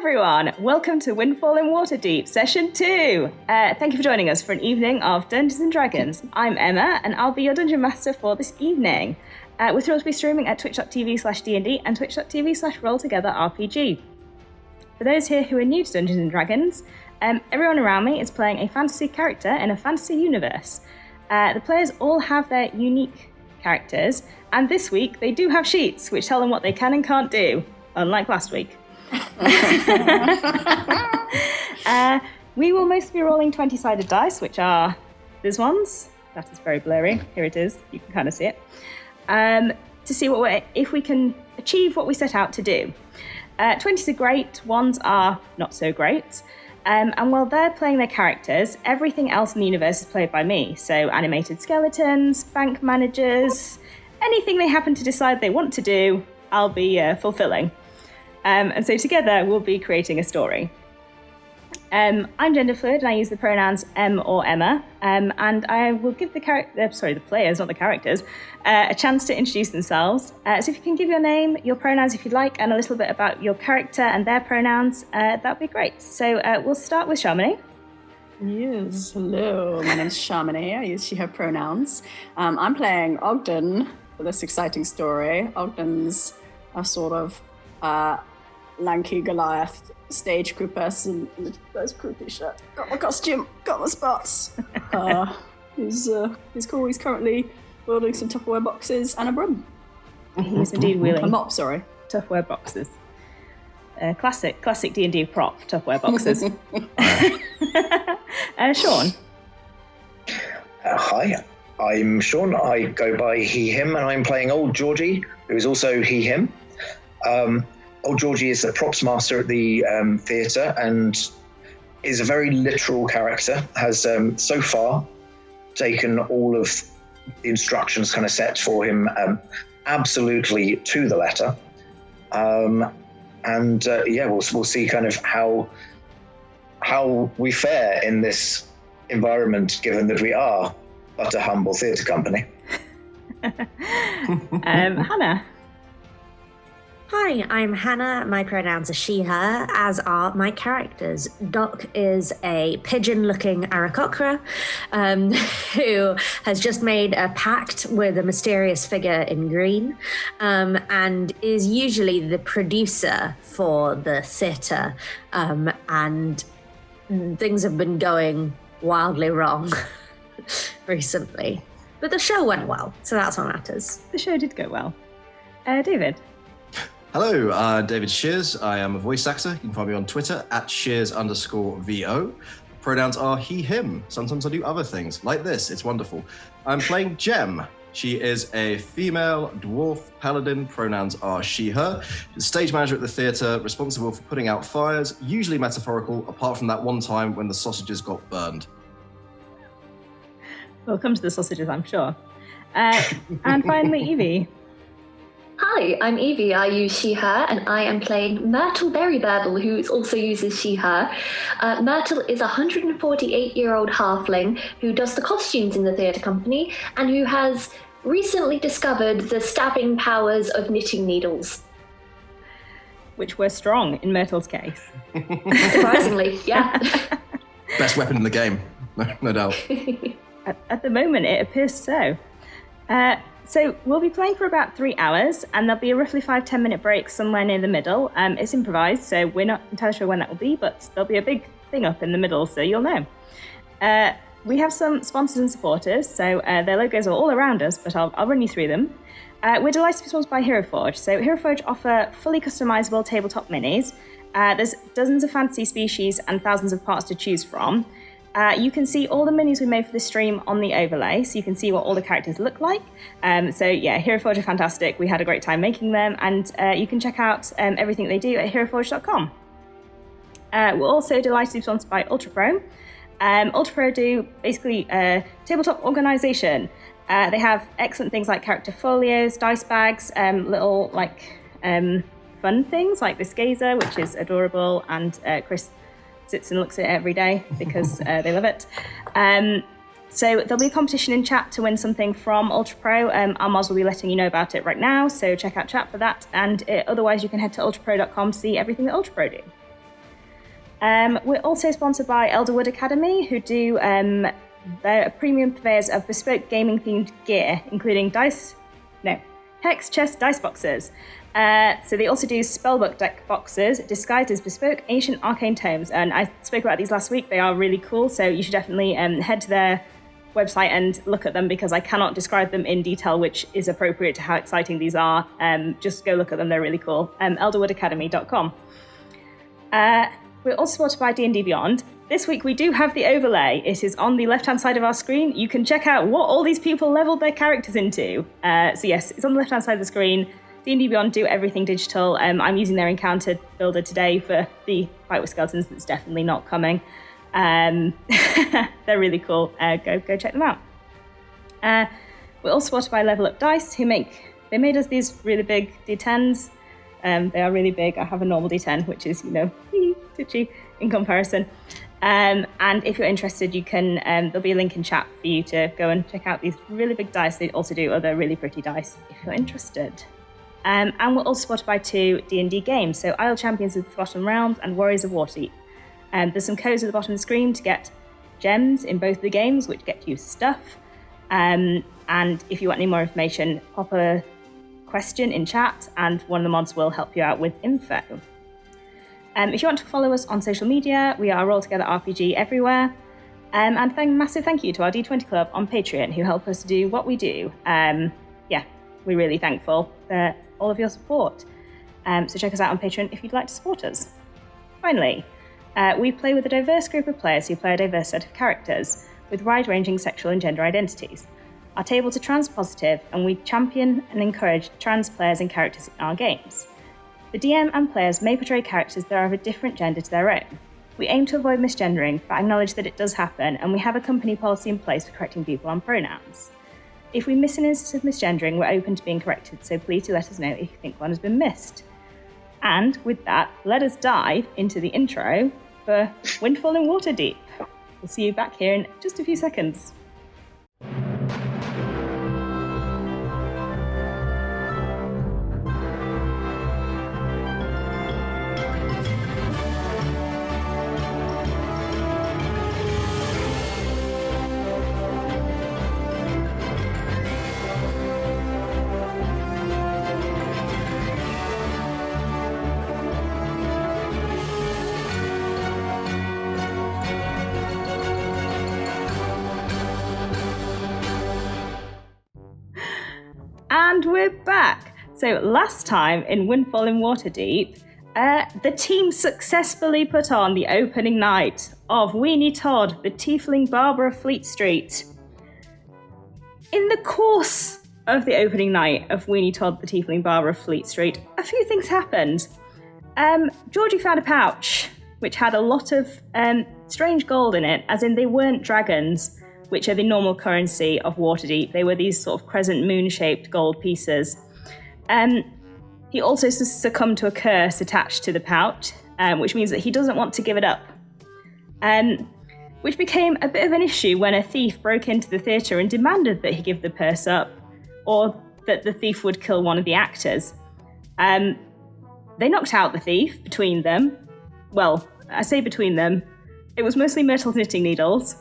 everyone, welcome to Windfall in Waterdeep, Session 2. Thank you for joining us for an evening of Dungeons & Dragons. I'm Emma, and I'll be your Dungeon Master for this evening. We're thrilled to be streaming at twitch.tv/DND and twitch.tv/RollTogetherRPG. For those here who are new to Dungeons & Dragons, everyone around me is playing a fantasy character in a fantasy universe. The players all have their unique characters, and this week they do have sheets which tell them what they can and can't do, unlike last week. We will mostly be rolling 20-sided dice, which are these ones. That is very blurry. Here it is. You can kind of see it. To see if we can achieve what we set out to do. 20s are great, ones are not so great. And while they're playing their characters, everything else in the universe is played by me. So animated skeletons, bank managers, anything they happen to decide they want to do, I'll be fulfilling. And so together we'll be creating a story. I'm gender fluid and I use the pronouns M or Emma, and I will give the players, not the characters, a chance to introduce themselves. So if you can give your name, your pronouns if you'd like, and a little bit about your character and their pronouns, that'd be great. So we'll start with Shamini. Yes, hello, my name's Shamini, I use she, her pronouns. I'm playing Ogden for this exciting story. Ogden's a sort of lanky Goliath stage crew person in a nice crew t-shirt. Got my costume, got my spots. He's cool. He's currently building some Tupperware boxes and a broom. He's indeed wheeling. A mop, sorry. Tupperware boxes. Classic D&D prop Tupperware boxes. Sean. Hi, I'm Sean. I go by he, him, and I'm playing Old Georgie, who is also he, him. Old Georgie is the props master at the theatre and is a very literal character, has so far taken all of the instructions kind of set for him absolutely to the letter. We'll see kind of how we fare in this environment, given that we are but a humble theatre company. Hannah. Hi, I'm Hannah. My pronouns are she, her, as are my characters. Doc is a pigeon-looking Aarakocra who has just made a pact with a mysterious figure in green and is usually the producer for the theatre. And things have been going wildly wrong recently. But the show went well, so that's what matters. The show did go well. David. Hello, David Shears. I am a voice actor. You can find me on Twitter @Shears_VO. Pronouns are he, him. Sometimes I do other things, like this. It's wonderful. I'm playing Gem. She is a female dwarf paladin. Pronouns are she, her. She's stage manager at the theatre, responsible for putting out fires, usually metaphorical, apart from that one time when the sausages got burned. We'll come to the sausages, I'm sure. And finally, Evie. Hi, I'm Evie. I use she, her, and I am playing Myrtle Berryburble, who also uses she, her. Myrtle is a 148-year-old halfling who does the costumes in the theatre company and who has recently discovered the stabbing powers of knitting needles. Which were strong in Myrtle's case. Surprisingly, yeah. Best weapon in the game, no doubt. At the moment, it appears so. So we'll be playing for about 3 hours, and there'll be a roughly 5-10 minute break somewhere near the middle. It's improvised, so we're not entirely sure when that will be, but there'll be a big thing up in the middle, so you'll know. We have some sponsors and supporters, so their logos are all around us, but I'll run you through them. We're delighted to be sponsored by Hero Forge. So Hero Forge offer fully customizable tabletop minis. There's dozens of fantasy species and thousands of parts to choose from. You can see all the minis we made for the stream on the overlay, so you can see what all the characters look like. Hero Forge are fantastic. We had a great time making them, and you can check out everything they do at heroforge.com. We're also delighted to be sponsored by UltraPro. UltraPro do basically a tabletop organization. They have excellent things like character folios, dice bags, little fun things like this gazer, which is adorable, and Chris sits and looks at it every day because they love it. So there'll be a competition in chat to win something from UltraPro. Our mods will be letting you know about it right now, so check out chat for that. And otherwise, you can head to ultrapro.com to see everything that UltraPro do. We're also sponsored by Elderwood Academy, who do their premium purveyors of bespoke gaming-themed gear, including hex, chest, dice boxes. So they also do spellbook deck boxes disguised as bespoke ancient arcane tomes. And I spoke about these last week. They are really cool, so you should definitely head to their website and look at them, because I cannot describe them in detail, which is appropriate to how exciting these are. Just go look at them, they're really cool. elderwoodacademy.com. We're also supported by D&D Beyond. This week we do have the overlay. It is on the left-hand side of our screen. You can check out what all these people leveled their characters into. So yes, it's on the left-hand side of the screen. D&D Beyond do everything digital. I'm using their encounter builder today for the Fight with Skeletons that's definitely not coming. They're really cool. Go check them out. We're also supported by Level Up Dice, they made us these really big D10s. They are really big. I have a normal D10, which is, titchy in comparison. And if you're interested, you can, there'll be a link in chat for you to go and check out these really big dice. They also do other really pretty dice if you're interested. And we're also supported by 2 D&D games, so Isle Champions of the Forgotten Realms and Warriors of Waterdeep. There's some codes at the bottom of the screen to get gems in both of the games, which get you stuff. And if you want any more information, pop a question in chat and one of the mods will help you out with info. If you want to follow us on social media, we are Roll Together RPG everywhere. And massive thank you to our D20 Club on Patreon, who help us do what we do. We're really thankful for all of your support. So check us out on Patreon if you'd like to support us. Finally, we play with a diverse group of players who play a diverse set of characters with wide-ranging sexual and gender identities. Our tables are trans-positive, and we champion and encourage trans players and characters in our games. The DM and players may portray characters that are of a different gender to their own. We aim to avoid misgendering, but acknowledge that it does happen, and we have a company policy in place for correcting people on pronouns. If we miss an instance of misgendering, we're open to being corrected, so please do let us know if you think one has been missed. And with that, let us dive into the intro for Windfall in Waterdeep. We'll see you back here in just a few seconds. And we're back. So last time in Windfall in Waterdeep, the team successfully put on the opening night of Weenie Todd, the Tiefling Barber of Fleet Street. In the course of the opening night of Weenie Todd, the Tiefling Barber of Fleet Street, a few things happened. Georgie found a pouch which had a lot of strange gold in it, as in they weren't dragons, which are the normal currency of Waterdeep. They were these sort of crescent moon-shaped gold pieces. He also succumbed to a curse attached to the pouch, which means that he doesn't want to give it up. Which became a bit of an issue when a thief broke into the theatre and demanded that he give the purse up, or that the thief would kill one of the actors. They knocked out the thief between them. Well, I say between them. It was mostly Myrtle's knitting needles.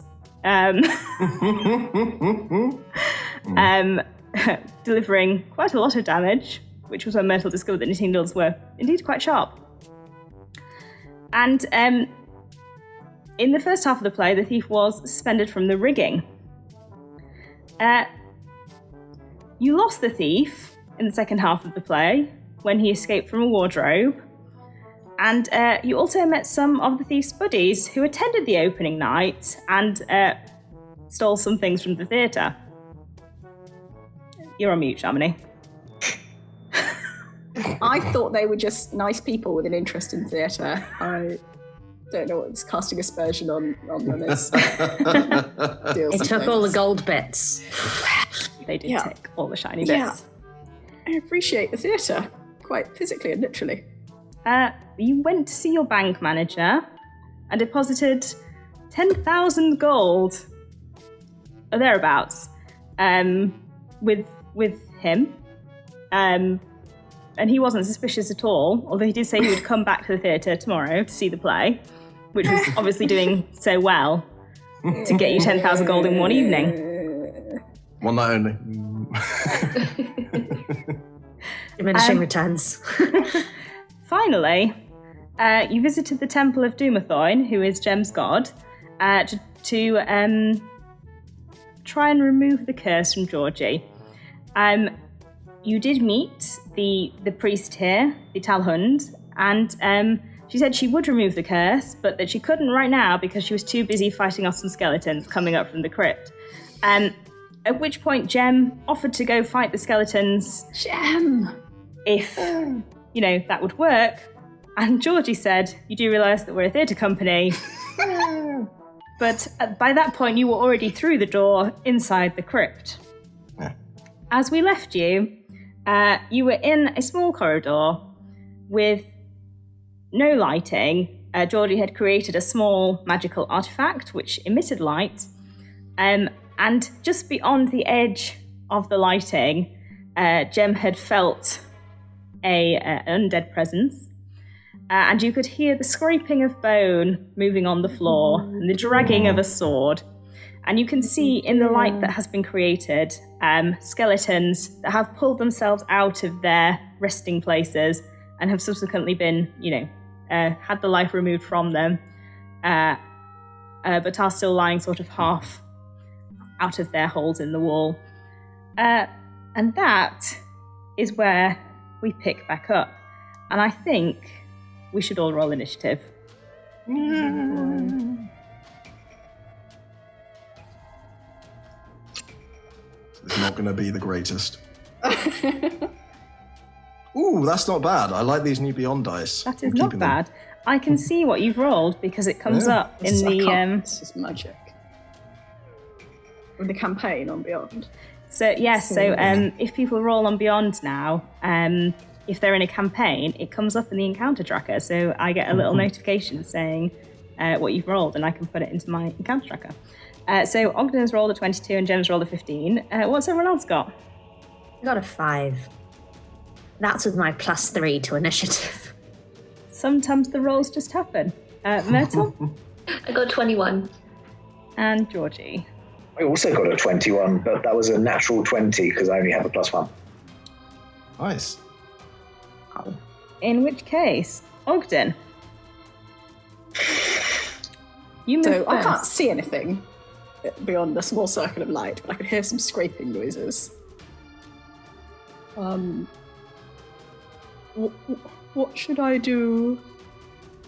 Delivering quite a lot of damage, which was when Myrtle discovered that knitting needles were indeed quite sharp. And in the first half of the play, the thief was suspended from the rigging. You lost the thief in the second half of the play when he escaped from a wardrobe. And you also met some of the thief's buddies who attended the opening night and stole some things from the theatre. You're on mute, Shamini. I thought they were just nice people with an interest in theatre. I don't know what's casting aspersion on them. They took all the gold bits. They did take all the shiny bits. I appreciate the theatre, quite physically and literally. You went to see your bank manager and deposited 10,000 gold, or thereabouts, with him. And he wasn't suspicious at all, although he did say he would come back to the theatre tomorrow to see the play. which was obviously doing so well to get you 10,000 gold in one evening. One night only. Diminishing returns. Finally, you visited the Temple of Dumathon, who is Gem's god, to try and remove the curse from Georgie. You did meet the priest here, the Talhund, and she said she would remove the curse, but that she couldn't right now because she was too busy fighting off some skeletons coming up from the crypt. At which point Gem offered to go fight the skeletons. Gem! If, that would work. And Georgie said, you do realise that we're a theatre company. But by that point, you were already through the door inside the crypt. Yeah. As we left you, you were in a small corridor with no lighting. Georgie had created a small magical artifact which emitted light. And just beyond the edge of the lighting, Gem had felt an undead presence. And you could hear the scraping of bone moving on the floor and the dragging of a sword. And you can see in the light that has been created, skeletons that have pulled themselves out of their resting places and have subsequently been, had the life removed from them, but are still lying sort of half out of their holes in the wall. And that is where we pick back up. And I think we should all roll initiative. It's not going to be the greatest. Ooh, that's not bad. I like these new Beyond dice. That is not bad. I can see what you've rolled because it comes up in the... This is magic. With the campaign on Beyond. So, yes, if people roll on Beyond now, if they're in a campaign, it comes up in the encounter tracker. So I get a little notification saying what you've rolled, and I can put it into my encounter tracker. So Ogden has rolled a 22 and Gem's rolled a 15. What's everyone else got? I got a 5. That's with my +3 to initiative. Sometimes the rolls just happen. Myrtle? I got 21. And Georgie? I also got a 21, but that was a natural 20 because I only have a +1. Nice. In which case, Ogden. You move So I first. can't see anything beyond a small circle of light, but I could hear some scraping noises. What should I do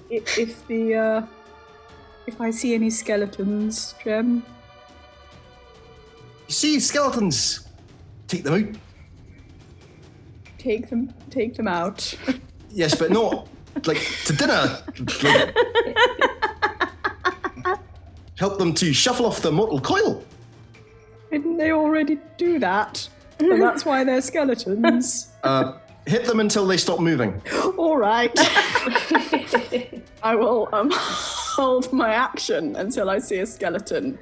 if I see any skeletons, Gem? You see skeletons? Take them out. Take them out. Yes, but not like to dinner. Like, help them to shuffle off the mortal coil. Didn't they already do that? And that's why they're skeletons. Hit them until they stop moving. All right. I will hold my action until I see a skeleton.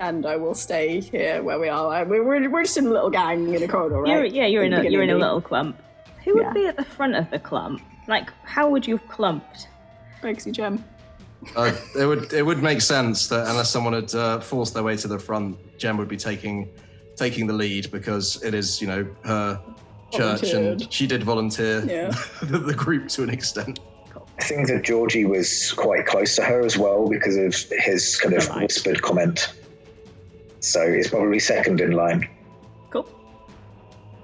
And I will stay here where we are. We're just in a little gang in a corridor, right? You're in a little clump. Who would be at the front of the clump? Like, how would you have clumped? Thanks, Gem. It would make sense that unless someone had forced their way to the front, Gem would be taking the lead because it is, her church and she did volunteer the group to an extent. I think that Georgie was quite close to her as well because of his kind of whispered comment. So it's probably second in line. Cool.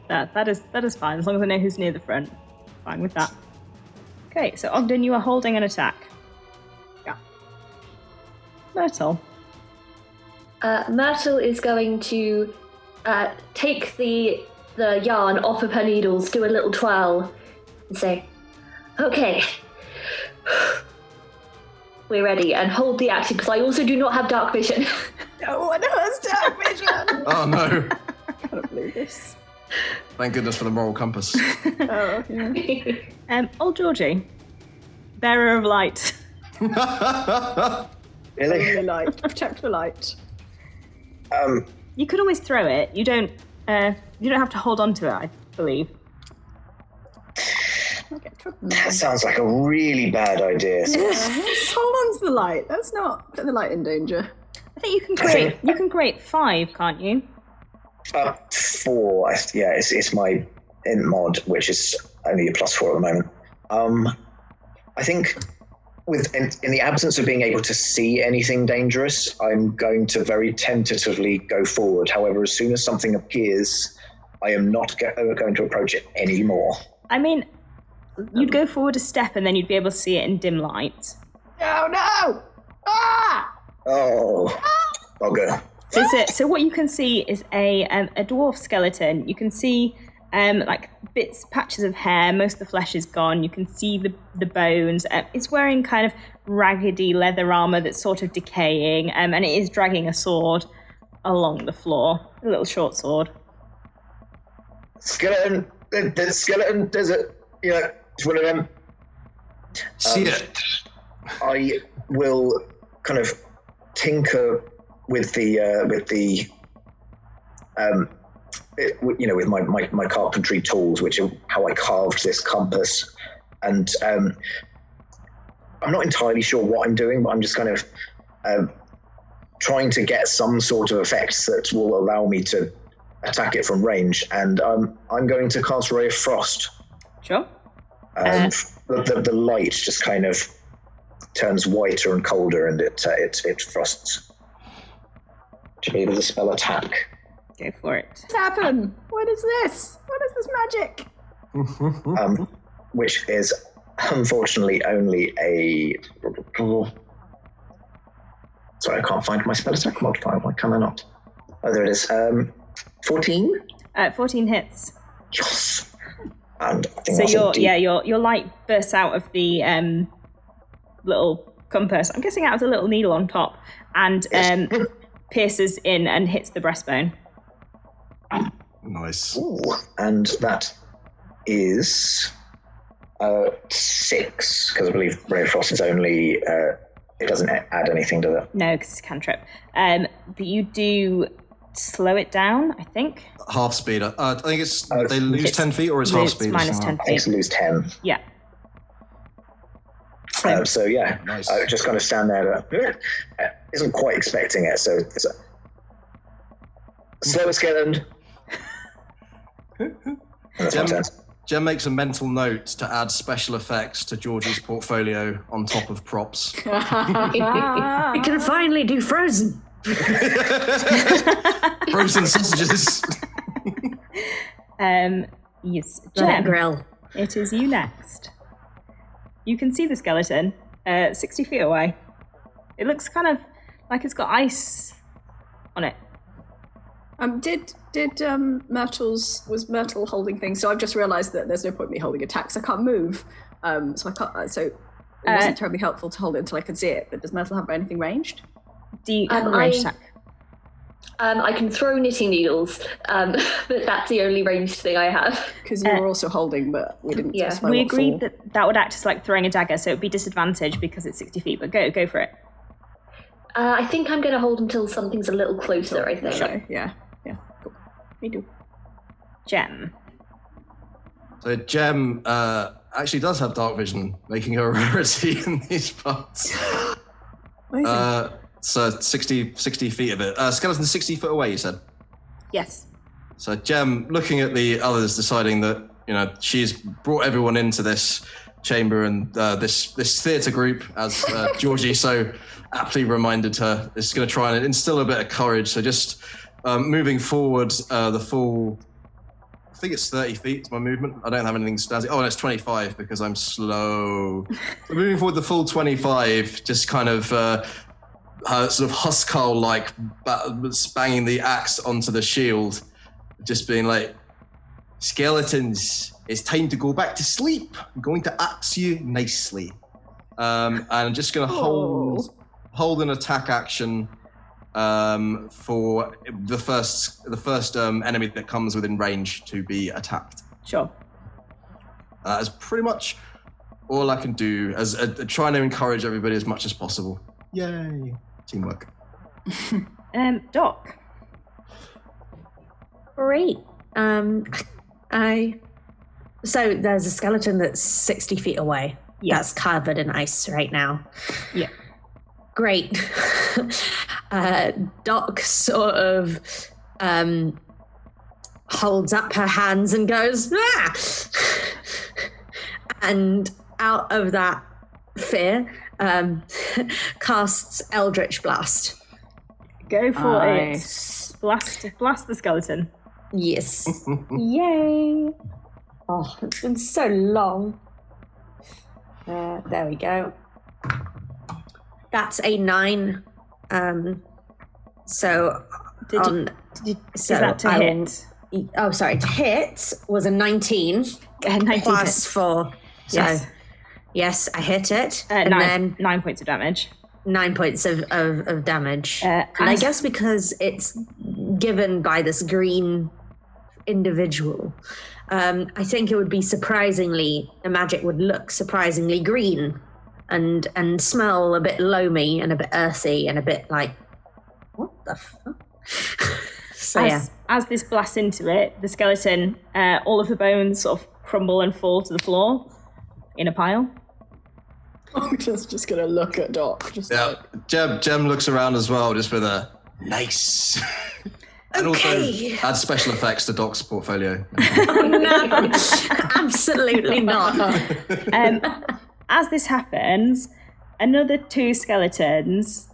That is fine, as long as I know who's near the front. Fine with that. Okay, so Ogden, you are holding an attack. Yeah. Myrtle. Myrtle is going to take the yarn off of her needles, do a little twirl, and say, "Okay, we're ready," and hold the action because I also do not have dark vision. No one has dark vision. Oh no! I can't believe this. Thank goodness for the moral compass. Oh, yeah. Old Georgie, bearer of light. Really? Light. Protect the light. You could always throw it. You don't have to hold on to it, I believe. That sounds like a really bad idea. Let's hold on to the light. Let's not put the light in danger. I think you can create 5, can't you? 4. Yeah, it's my int mod, which is only a +4 at the moment. I think in the absence of being able to see anything dangerous, I'm going to very tentatively go forward. However, as soon as something appears, I am not going to approach it anymore. I mean, you'd go forward a step and then you'd be able to see it in dim light. Oh no! Ah! Oh, bugger. So what you can see is a dwarf skeleton. You can see like patches of hair. Most of the flesh is gone. You can see the bones. It's wearing kind of raggedy leather armor that's sort of decaying, and it is dragging a sword along the floor, a little short sword. Skeleton, there's skeleton. There's it's one of them. See it. I will kind of tinker with with my carpentry tools, which are how I carved this compass. And I'm not entirely sure what I'm doing, but I'm just kind of trying to get some sort of effects that will allow me to attack it from range. And I'm going to cast Ray of Frost. Sure. The light just kind of turns whiter and colder, and it frosts. To me, there's a spell attack. Go for it. What's happened? What is this? What is this magic? Which is unfortunately only a. Sorry, I can't find my spell attack modifier. Why can I not? Oh, there it is. 14. 14 hits. Yes. And I think so your light bursts out of the little compass. I'm guessing out of the little needle on top, and pierces in and hits the breastbone. Nice. Ooh, and that is 6, because I believe Ray of Frost is only it doesn't add anything to that. No, because it's a cantrip. But you do slow it down, I think. Half speed. I think it's they lose 10 feet, or it's half speed. Minus 10 I think feet. to lose 10. Yeah. So yeah, nice. I just kind of stand there. Isn't quite expecting it, so it's a slow skeleton. That's my turn. Jem makes a mental note to add special effects to Georgie's portfolio on top of props. We can finally do Frozen. Frozen sausages. Yes, Let it Jem, grill. it is you next. You can see the skeleton 60 feet away. It looks kind of like it's got ice on it. Did was Myrtle holding things? So I've just realised that there's no point in me holding attacks. I can't move, so I can't. So it wasn't terribly helpful to hold it until I could see it. But does Myrtle have anything ranged? Do you have a range attack? I can throw knitting needles, but that's the only ranged thing I have. Because you were also holding, but we didn't. Yeah. specify We what agreed for. that would act as like throwing a dagger, so it would be disadvantage because it's 60 feet. But go for it. I think I'm going to hold until something's a little closer, I think. So, yeah, cool. Me too. Jem. So Jem actually does have dark vision, making her a rarity in these parts. Amazing. So 60 feet of it. Skeleton 60 foot away, you said? Yes. So Jem, looking at the others, deciding that, she's brought everyone into this chamber and this theatre group, as Georgie so aptly reminded her, is going to try and instill a bit of courage. So just moving forward the full, I think it's 30 feet, it's my movement. I don't have anything standing. Oh, and it's 25 because I'm slow. So moving forward the full 25, just kind of sort of Huskarl-like banging the axe onto the shield, just being like, skeletons, it's time to go back to sleep. I'm going to axe you nicely. And I'm just going to hold an attack action for the first enemy that comes within range to be attacked. Sure. As pretty much all I can do, as trying to encourage everybody as much as possible. Yay. Teamwork. Doc. Great. I So there's a skeleton that's 60 feet away. Yes. That's covered in ice right now. Yeah. Great. Doc sort of holds up her hands and goes, ah! And out of that fear, casts Eldritch Blast. Go for Nice. it. Blast the skeleton. Yes. Yay. Oh, it's been so long. There we go. That's a 9. So Is that to hit? Oh, sorry. To hit was a 19 19 plus hits. 4. So, Yes. yes, I hit it. And nine, then 9 points of damage. 9 points of damage. And I guess because it's given by this green individual, I think it would be the magic would look surprisingly green and smell a bit loamy and a bit earthy and a bit like, what the fuck? So as this blasts into it, the skeleton, all of the bones sort of crumble and fall to the floor in a pile. I'm just gonna look at Doc. Jem looks around as well, just with a nice. And Okay. also add special effects to Doc's portfolio. Oh, no, absolutely not. As this happens, another 2 skeletons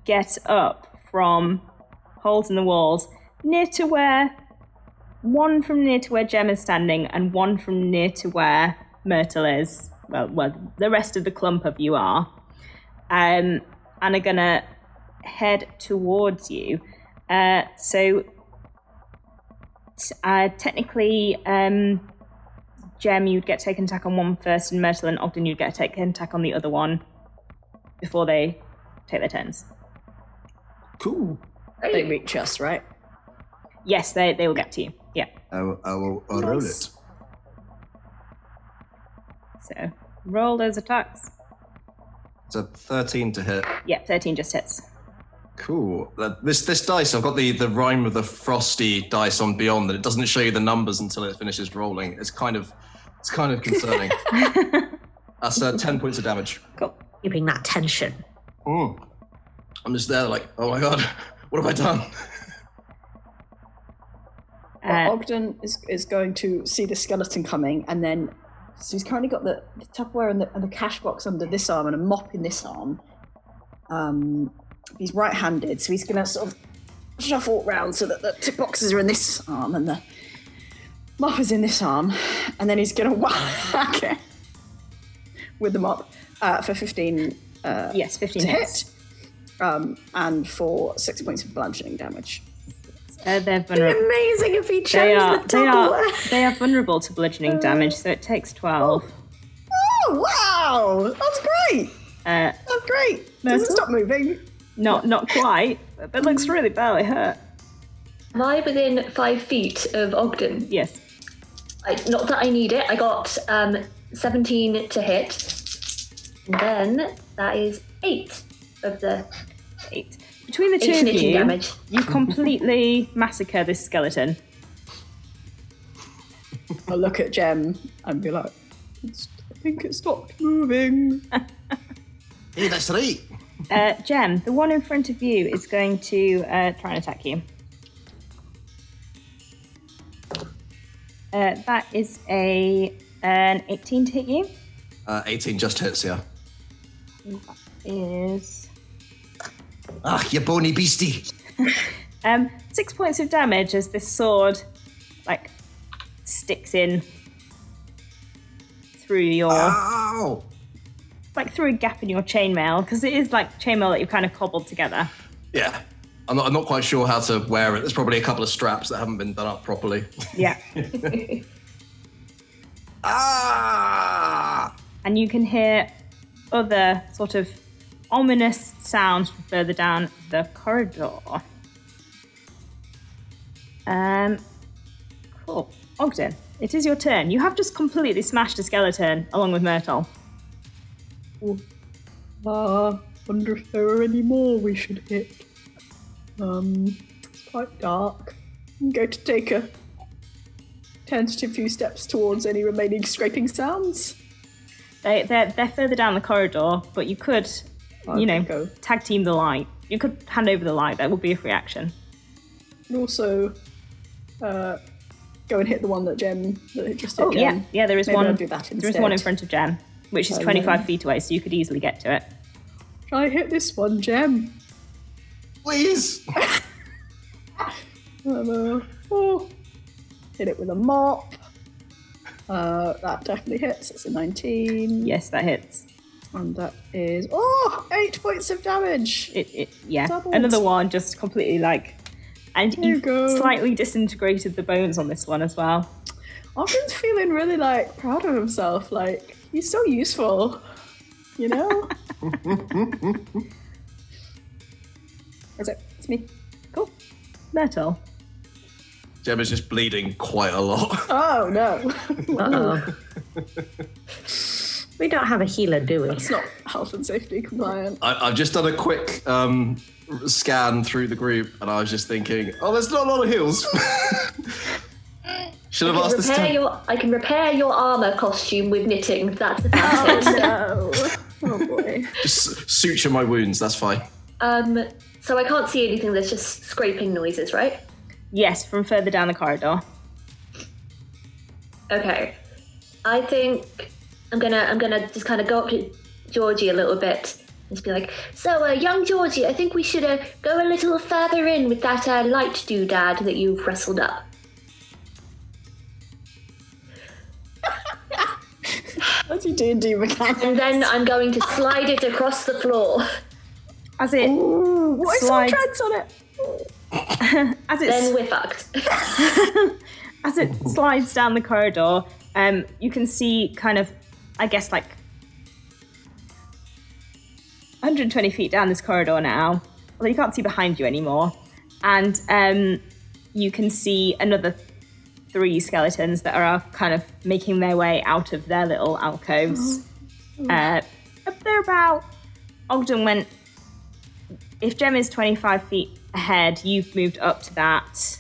get up from holes in the walls one from near to where Jem is standing and one from near to where Myrtle is. Well, the rest of the clump of you are. And are gonna head towards you. Technically, Jem, you'd get taken attack on one first, and Myrtle and Ogden, you'd get taken attack on the other one before they take their turns. Cool. They reach us, right? Yes, they will get to you. Yeah. I'll roll it. So roll those attacks. It's a 13 to hit. Yeah, 13 just hits. Cool. This dice, I've got the rhyme of the frosty dice on Beyond, that it doesn't show you the numbers until it finishes rolling. It's kind of concerning. That's 10 points of damage. Cool. Keeping that tension. I'm just there like, oh my god, what have I done? Ogden is going to see the skeleton coming, and then so he's currently got the Tupperware and the cash box under this arm and a mop in this arm. He's right-handed, so he's going to sort of shuffle around so that the 2 boxes are in this arm and the mop is in this arm, and then he's going to whack it with the mop for 15. Yes, 15 to hits. hit, and for 6 points of bludgeoning damage. They're It'd be vulnerable. amazing if he chose the Tupperware. They are vulnerable to bludgeoning damage, so it takes 12. Oh wow, that's great! That's great. Doesn't stop moving. Not quite, but it looks really badly hurt. Am I within 5 feet of Ogden? Yes. Not that I need it. I got 17 to hit. And then that is 8 of the 8. Between the 2 of ignition you, damage. you completely massacre this skeleton. I'll look at Jem and be like, I think it stopped moving. Hey, that's right. Jem, the one in front of you is going to try and attack you. That is an 18 to hit you. 18 just hits, yeah. That is Ah, you bony beastie. 6 points of damage as this sword sticks in through your Ow! through a gap in your chainmail, because it is chainmail that you've kind of cobbled together. Yeah. I'm not quite sure how to wear it. There's probably a couple of straps that haven't been done up properly. Yeah. Ah! And you can hear other sort of ominous sounds from further down the corridor. Cool. Ogden, it is your turn. You have just completely smashed a skeleton along with Myrtle. Wonder if there are any more we should hit. It's quite dark. I'm going to take a tentative few steps towards any remaining scraping sounds. They're further down the corridor, but you could, Go. tag team the light. You could hand over the light. That would be a free action. And also, go and hit the one that just hit Jem. Yeah. There is Maybe one. I'll do that There is one in instead. front of Jem, which is 25 feet away, so you could easily get to it. Try hit this one, Jem. Please! Hit it with a mop. That definitely hits. It's a 19. Yes, that hits. And that is 8 points of damage. Yeah. Doubled. Another one, just completely and There you go. slightly disintegrated the bones on this one as well. Ogden's feeling really proud of himself. He's so useful, you know. That's it. It's me. Cool. Myrtle. Jem is just bleeding quite a lot. Oh no. Uh-oh. We don't have a healer, do we? It's not health and safety compliant. I've just done a quick scan through the group, and I was just thinking, there's not a lot of heals. Should have asked this time. I can repair your armor costume with knitting. That's about it. No. Oh boy. Just suture my wounds, that's fine. So I can't see anything. There's just scraping noises, right? Yes, from further down the corridor. Okay. I think I'm gonna just kind of go up to Georgie a little bit and just be like, so young Georgie, I think we should go a little further in with that light doodad that you've wrestled up. That's your D&D mechanics. And then I'm going to slide it across the floor. As it What is slides, treads on it? Then we're fucked. as it slides down the corridor, you can see kind of, 120 feet down this corridor now. Well, you can't see behind you anymore. And you can see another 3 skeletons that are kind of making their way out of their little alcoves. They're about... Ogden went... If Jem is 25 feet ahead, you've moved up to that.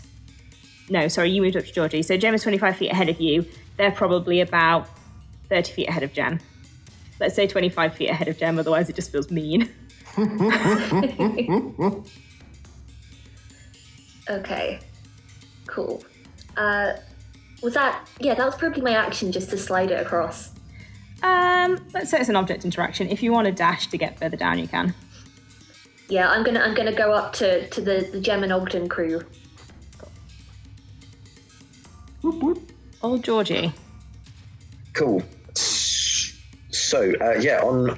No, sorry, you moved up to Georgie. So Jem is 25 feet ahead of you. They're probably about 30 feet ahead of Jem. Let's say 25 feet ahead of Jem, otherwise it just feels mean. Okay, cool. That was probably my action, just to slide it across. Let's say it's an object interaction. If you want to dash to get further down, you can. Yeah, I'm gonna go up to the Gem and Ogden crew. Old Georgie. Cool. So, on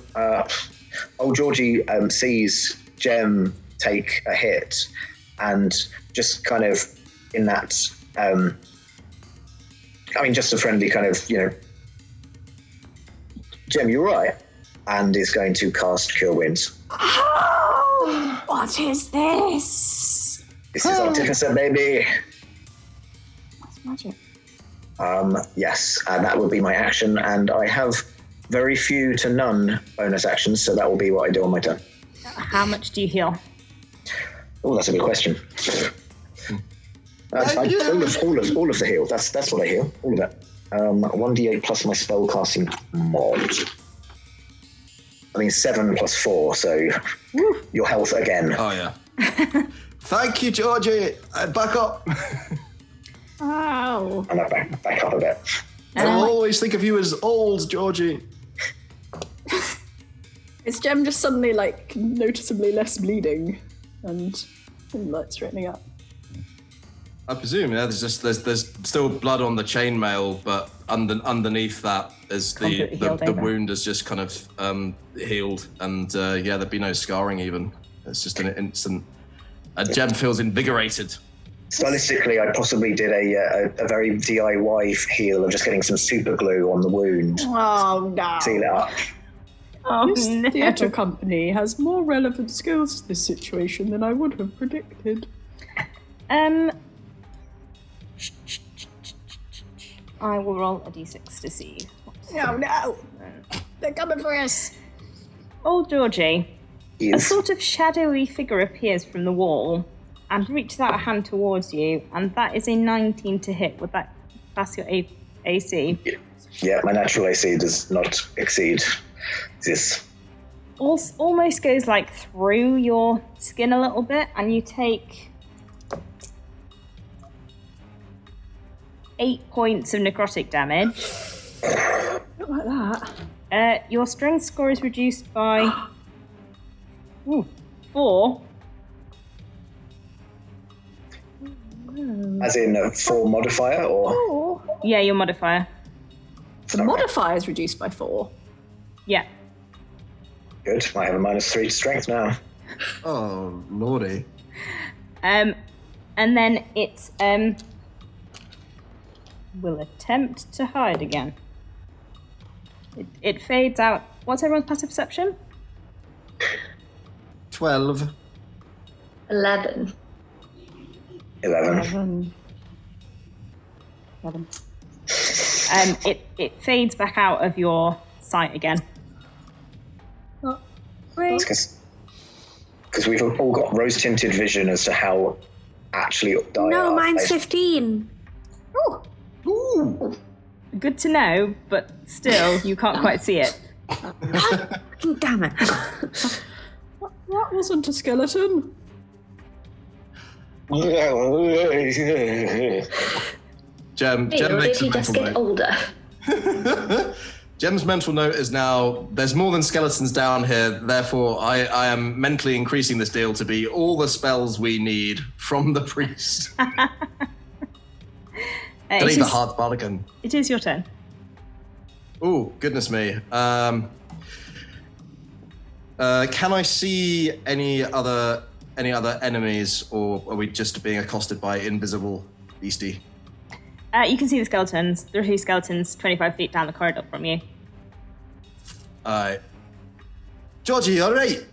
old Georgie sees Jem take a hit, and just kind of in that, just a friendly kind of, Jem, you right? And is going to cast Cure Wounds. Oh, what is this? This is Artificer, baby. That's magic. Yes, and that will be my action, and I have very few to none bonus actions, so that will be what I do on my turn. How much do you heal? Oh, that's a good question. That's fine. All of the heal. That's what I heal. All of it. 1d8 plus my spellcasting mod. 7 plus 4, so your health again. Oh, yeah. Thank you, Georgie. Back up. Ow. And I back up a bit. I'll always think of you as old, Georgie. Is Jem just suddenly noticeably less bleeding and straightening up? I presume, yeah. There's still blood on the chainmail, but underneath that is the wound is just kind of healed, and there'd be no scarring even. It's just an instant. Jem feels invigorated. Stylistically, I possibly did a very DIY heal of just getting some super glue on the wound. Oh no! Seal it up. Oh, This theatre company has more relevant skills to this situation than I would have predicted. I will roll a d6 to see. Oh no! They're coming for us! Old Georgie, a Yes. sort of shadowy figure appears from the wall and reaches out a hand towards you, and that is a 19 to hit. Would that pass your AC. Yeah, my natural AC does not exceed this. Almost goes like through your skin a little bit, and you take 8 points of necrotic damage. Not like that. Your strength score is reduced by 4. As in a 4 modifier, or? Yeah, your modifier. The modifier is reduced by 4. Yeah. Good. I have a -3 to strength now. Oh, lordy. And then it will attempt to hide again. It fades out. What's everyone's passive perception? 12. 11. 11. 11. It fades back out of your sight again. Because we've all got rose-tinted vision as to how actually die No, are. mine's 15. Ooh. Good to know, but still, you can't quite see it. Damn it. That wasn't a skeleton. Gem Hey, or makes did a you just mental get note. older? Gem's mental note is now, there's more than skeletons down here, therefore I am mentally increasing this deal to be all the spells we need from the priest. Delete the hard bargain. It is your turn. Oh, goodness me. Can I see any other enemies, or are we just being accosted by invisible beastie? You can see the skeletons. There are 2 skeletons 25 feet down the corridor from you. Alright. Georgie, alright?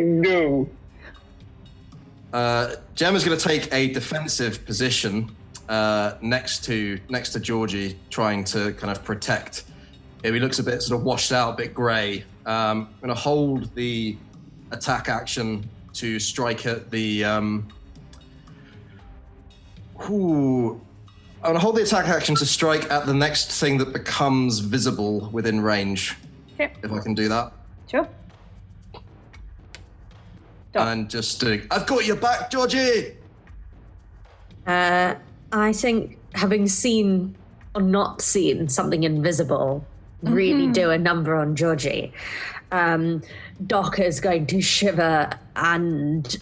No. Gem is going to take a defensive position next to Georgie, trying to kind of protect him. He looks a bit sort of washed out, a bit grey. I'm going to hold the attack action to strike at the... I'm going to hold the attack action to strike at the next thing that becomes visible within range. Okay. If I can do that. Sure. And just I've got your back, Georgie! I think having seen or not seen something invisible really do a number on Georgie. Doc is going to shiver, and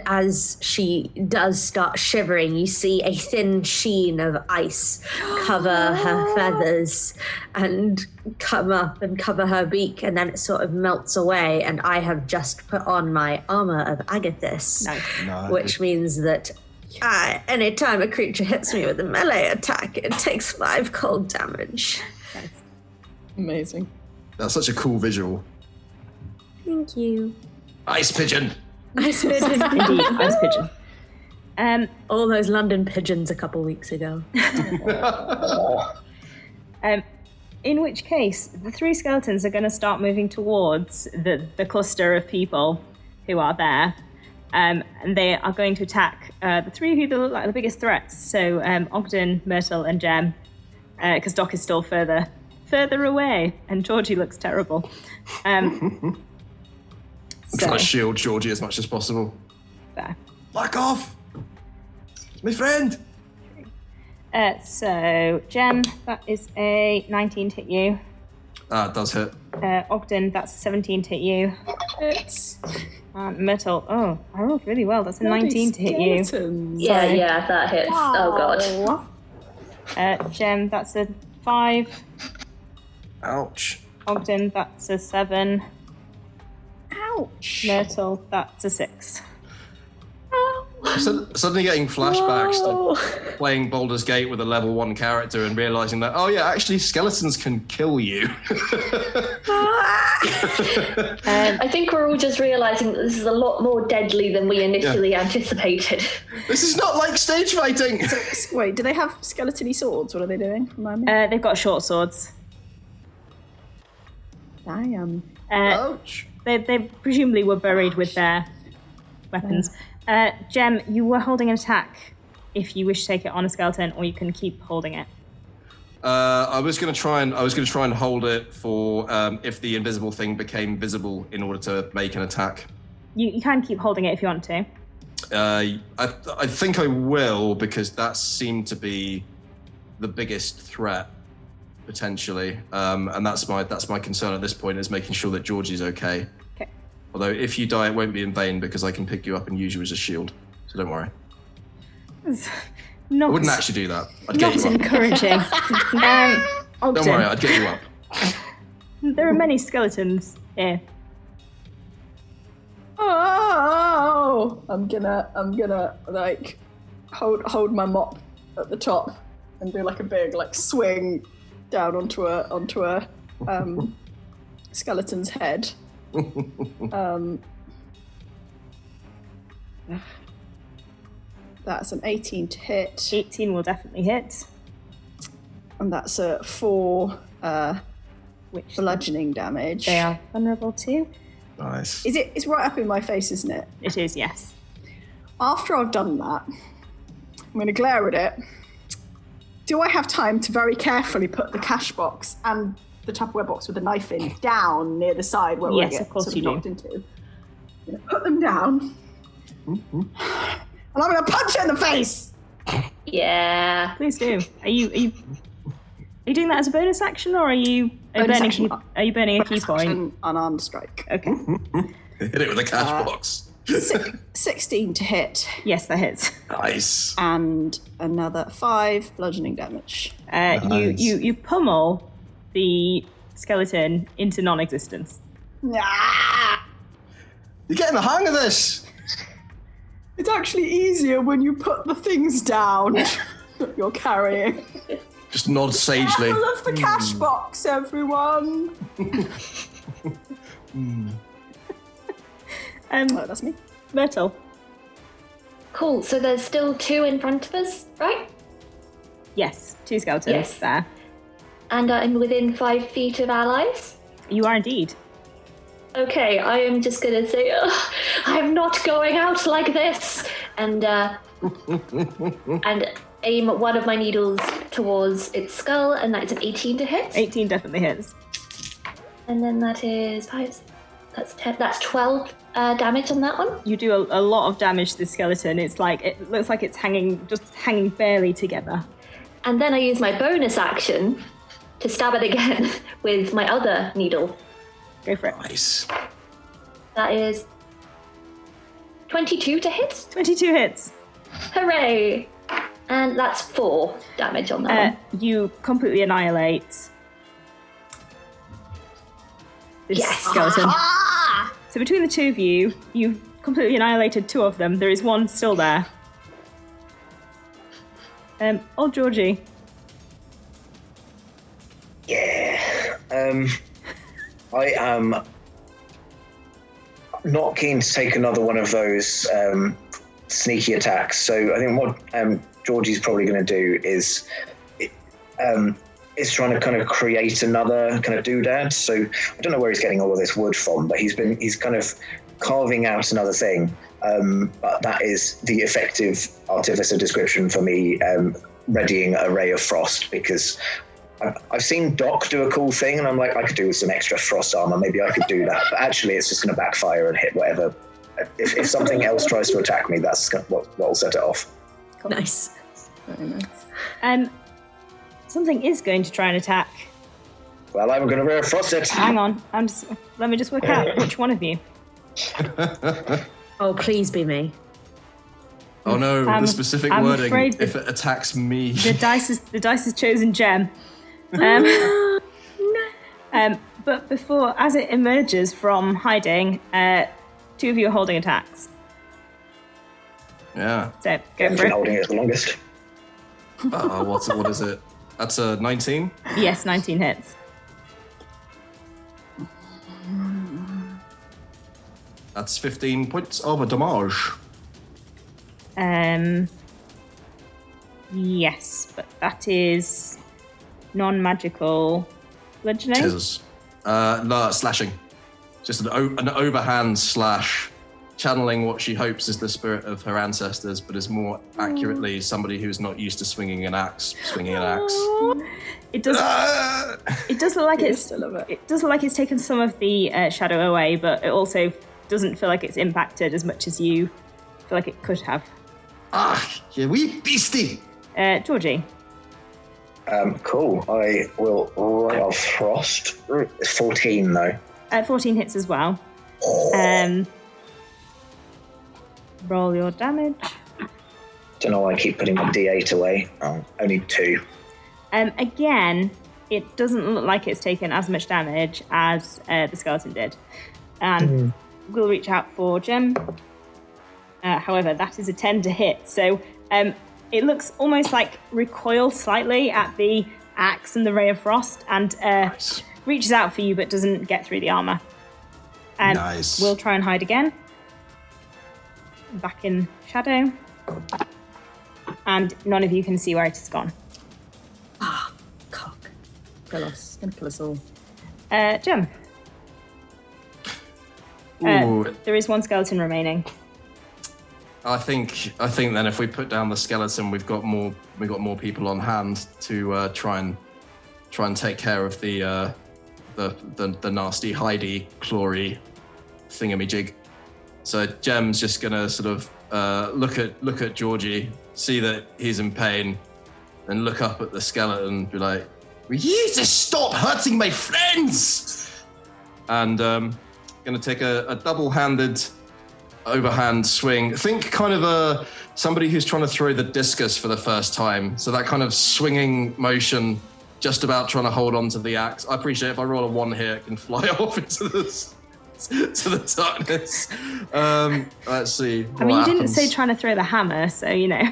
as she does start shivering, you see a thin sheen of ice cover her feathers and come up and cover her beak, and then it sort of melts away. And I have just put on my armor of Agathis, Nice. which means that anytime a creature hits me with a melee attack, it takes 5 cold damage. Amazing. That's such a cool visual. Thank you. Ice pigeon! Ice pigeon. Indeed, ice pigeon. All those London pigeons a couple weeks ago. In which case, the 3 skeletons are going to start moving towards the cluster of people who are there. And they are going to attack the 3 of you that look like the biggest threats. So Ogden, Myrtle, and Gem. Because Doc is still further away, and Georgie looks terrible. Try to shield Georgie as much as possible. There. Back off! It's my friend! So, Gem, that is a 19 to hit you. It does hit. Ogden, that's a 17 to hit you. It's And Myrtle, I rolled really well. That's a 19 to hit you. skeletons. Yeah, that hits. Oh god. Gem, that's a 5. Ouch. Ogden, that's a 7. Ouch. Myrtle, that's a 6. So, suddenly getting flashbacks to playing Baldur's Gate with a level 1 character and realizing that, oh yeah, actually skeletons can kill you. I think we're all just realizing that this is a lot more deadly than we initially anticipated. This is not like stage fighting! Wait, do they have skeleton-y swords? What are they doing? Remind me. They've got short swords. Damn. Ouch. They presumably were buried with their weapons. Gem, you were holding an attack if you wish to take it on a skeleton, or you can keep holding it. I was going to try and hold it for if the invisible thing became visible in order to make an attack. You can keep holding it if you want to. I think I will, because that seemed to be the biggest threat potentially, and that's my concern at this point, is making sure that Georgie's okay. Okay. Although if you die, it won't be in vain, because I can pick you up and use you as a shield. So don't worry. I wouldn't actually do that. I'd get you up. Not encouraging. Don't worry, I'd get you up. There are many skeletons here. Oh! I'm gonna like hold my mop at the top and do like a big like swing down onto a skeleton's head. That's an 18 to hit. 18 will definitely hit. And that's a 4 Which bludgeoning damage. they are vulnerable to. Nice. It's right up in my face, isn't it? It is, yes. After I've done that, I'm going to glare at it. Do I have time to very carefully put the cash box and the Tupperware box with the knife in down near the side where Yes, we get of course sort you do. knocked into? I'm going to put them down. And I'm going to punch it in the face! Yeah. Please do. Are you doing that as a bonus action, or are you Bonus burning? action. Are you burning a key Bonus point? action, unarmed strike. Okay. Hit it with a cash box. 16 to hit. Yes, that hits. Nice. And another 5 bludgeoning damage. Nice. You pummel the skeleton into non-existence. Ah! You're getting the hang of this. It's actually easier when you put the things down that you're carrying. Just nod sagely. I love the cash box, everyone. Oh, that's me. Myrtle. Cool. So there's still 2 in front of us, right? Yes, 2 skeletons Yes. there. And I'm within 5 feet of allies. You are indeed. Okay, I am just gonna say, I'm not going out like this, and aim one of my needles towards its skull, and that is an 18 to hit. 18 definitely hits. And then that is 5. That's 10. That's 12 damage on that one. You do a lot of damage to the skeleton. It looks like it's hanging barely together. And then I use my bonus action to stab it again with my other needle. Go for it. Nice. That is 22 to hit. 22 hits. Hooray! And that's 4 damage on that one. You completely annihilate this Yes. skeleton. So between the two of you, you've completely annihilated 2 of them. There is 1 still there. Old Georgie. Yeah. I am not keen to take another one of those sneaky attacks. So I think what Georgie's probably going to do is trying to kind of create another kind of doodad. So I don't know where he's getting all of this wood from, but he's kind of carving out another thing. But that is the effective artificer description for me, readying a ray of frost, because I've seen Doc do a cool thing, and I'm like, I could do with some extra frost armor. Maybe I could do that. But actually, it's just going to backfire and hit whatever. If something else tries to attack me, that's what will set it off. Cool. Nice. Very nice. Something is going to try and attack. Well, I'm going to ray of frost it. Hang on. Let me just work out which one of you. Oh, please be me. Oh no, the specific I'm wording. afraid If it attacks me. The dice is chosen gem. But before, as it emerges from hiding, 2 of you are holding attacks. Yeah. So go I've for been it. holding it the longest. What is it? That's a 19? Yes, 19 hits. That's 15 points of damage. Yes, but that is non-magical bludgeoning. No, slashing. Just an overhand slash channeling what she hopes is the spirit of her ancestors, but is more accurately somebody who's not used to swinging an axe. It does. It does look like it does look like it's taken some of the shadow away, but it also doesn't feel like it's impacted as much as you feel like it could have. You wee beastie! Georgie. Cool. I will write off Frost. It's 14 though. 14 hits as well. Roll your damage. Don't know why I keep putting my D8 away. Only 2. Again, it doesn't look like it's taken as much damage as the skeleton did. And we'll reach out for Gem. However, that is a 10 to hit. So it looks almost like recoils slightly at the axe and the ray of frost and reaches out for you but doesn't get through the armor. Nice. We'll try and hide again. Back in shadow. And none of you can see where it has gone. Cock. Kill us. Gonna kill us all. Gem. There is one skeleton remaining. I think then if we put down the skeleton, we've got more people on hand to try and take care of the nasty hidey clawy thingamajig. So Gem's just gonna sort of look at Georgie, see that he's in pain, then look up at the skeleton and be like, "Will you just stop hurting my friends?" And gonna take a double-handed overhand swing. Think kind of somebody who's trying to throw the discus for the first time. So that kind of swinging motion, just about trying to hold on to the axe. I appreciate if I roll a 1 here, it can fly off into the darkness. Let's see. I mean, you didn't say trying to throw the hammer, so you know.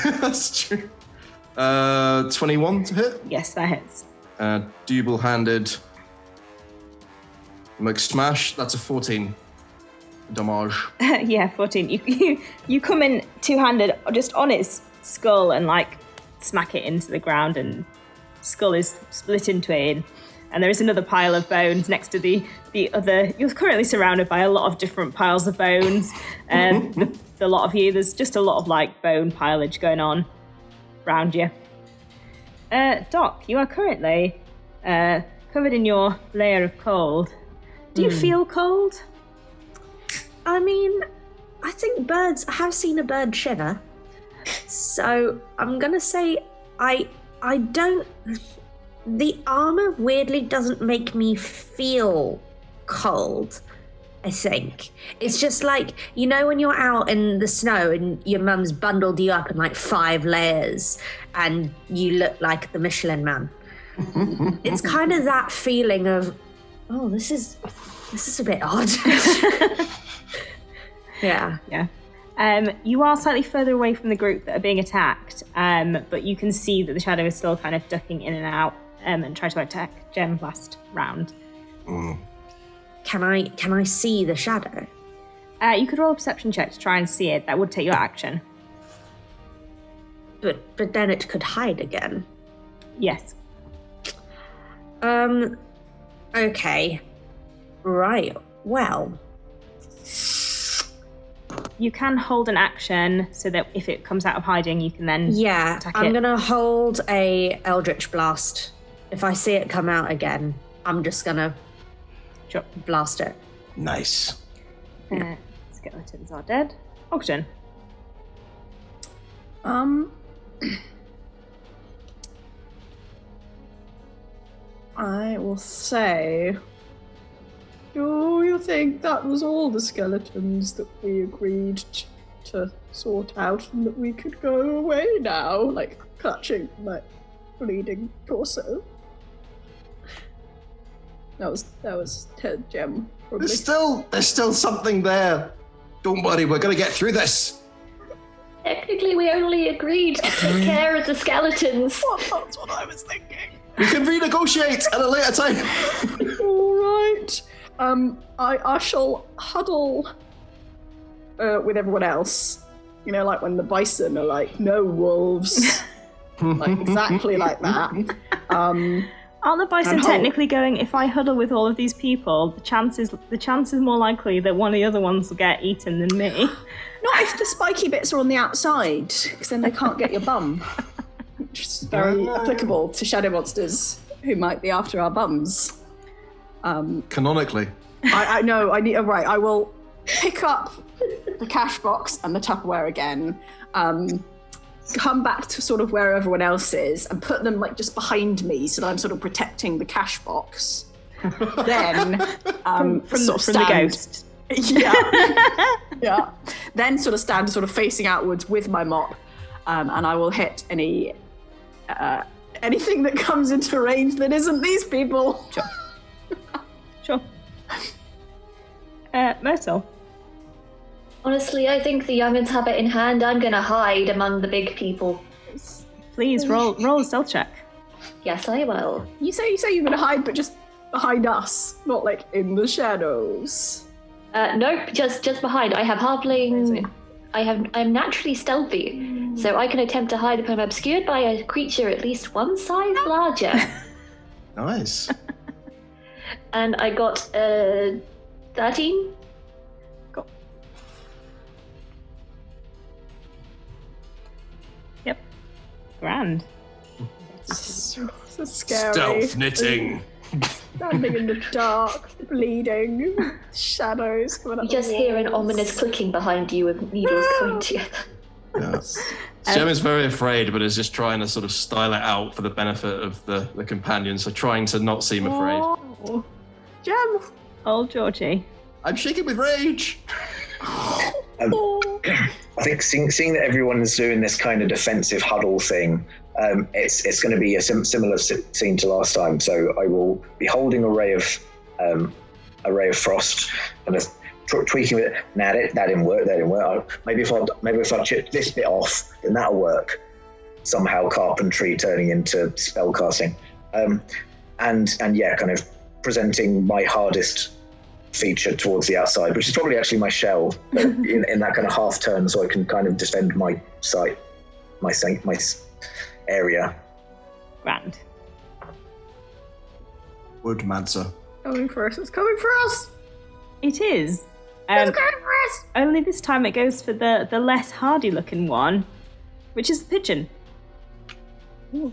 That's true. 21 to hit. Yes, that hits. Double-handed smash. That's a 14. Damage. Yeah, 14. You come in two-handed just on its skull and like smack it into the ground, and skull is split in twain. And there is another pile of bones next to the other. You're currently surrounded by a lot of different piles of bones. The lot of you, there's just a lot of like bone pilage going on around you. Doc, you are currently covered in your layer of cold. Do you feel cold? I mean, I think I have seen a bird shiver. So I'm gonna say I don't. The armor weirdly doesn't make me feel cold, I think. It's just like, you know, when you're out in the snow and your mum's bundled you up in like 5 layers and you look like the Michelin Man. It's kind of that feeling of, oh, this is a bit odd. Yeah. You are slightly further away from the group that are being attacked, but you can see that the shadow is still kind of ducking in and out and try to attack Gem last round. Can I see the shadow? You could roll a perception check to try and see it. That would take your action. But then it could hide again. Yes. Okay. Right. Well. You can hold an action so that if it comes out of hiding, you can then attack it. I'm going to hold a Eldritch Blast. If I see it come out again, I'm just going to blast it. Nice. Skeletons are dead. Ogden. I will say, do you think that was all the skeletons that we agreed to sort out and that we could go away now? Like, clutching my bleeding torso. That was Ted Gem, probably. There's still something there. Don't worry, we're gonna get through this. Technically, we only agreed to take care of the skeletons. That's what I was thinking. We can renegotiate at a later time. All right. I shall huddle with everyone else. You know, like when the bison are like, no wolves. Like exactly like that. Aren't the bison technically going, if I huddle with all of these people, the chance is more likely that one of the other ones will get eaten than me? Not if the spiky bits are on the outside, because then they can't get your bum. Which is very applicable to shadow monsters who might be after our bums. Canonically. I know, right, I will pick up the cash box and the Tupperware again, come back to sort of where everyone else is and put them like just behind me so that I'm sort of protecting the cash box. Then from the ghost. Yeah. Yeah. Then sort of stand sort of facing outwards with my mop, and I will hit anything that comes into range that isn't these people. Sure. Myrtle. Honestly, I think the young'uns have it in hand. I'm gonna hide among the big people. Please roll a stealth check. Yes, I will. You say you're gonna hide, but just behind us, not like in the shadows. Nope, just behind. I have halfling. I'm naturally stealthy, so I can attempt to hide if I'm obscured by a creature at least one size larger. Nice. And I got 13. Cool. Yep. Grand. So scary. Stealth knitting. Standing in the dark, bleeding, shadows coming up. You just hear an ominous clicking behind you with needles coming together. Yes. Jem is very afraid, but is just trying to sort of style it out for the benefit of the companions, so trying to not seem afraid. Oh. Jem! Old Georgie. I'm shaking with rage! I think seeing that everyone is doing this kind of defensive huddle thing, it's going to be a similar scene to last time. So I will be holding a ray of frost and tweaking it. Nah, that didn't work. Maybe if I chip this bit off, then that'll work. Somehow carpentry turning into spell casting, and yeah, kind of presenting my hardest feature towards the outside, which is probably actually my shell, but in that kind of half turn, so I can kind of defend my site, my area. Grand. Woodmancer. Coming for us! It's coming for us! It is. It's coming for us! Only this time it goes for the less hardy-looking one, which is the pigeon.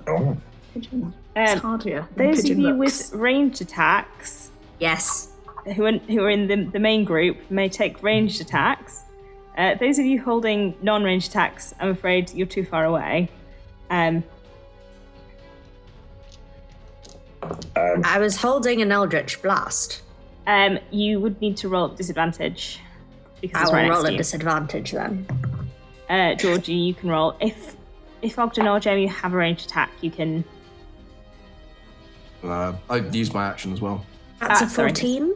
Oh. Pigeon. It's hardier. Those of pigeon you looks. with ranged attacks, Yes. who are in the main group, may take ranged attacks. Those of you holding non-ranged attacks, I'm afraid you're too far away. I was holding an Eldritch Blast. You would need to roll at disadvantage. Because I it's will right next roll to at you. disadvantage then. Georgie, you can roll. If Ogden or Jem, you have a ranged attack, you can... I'd use my action as well. That's a sorry. 14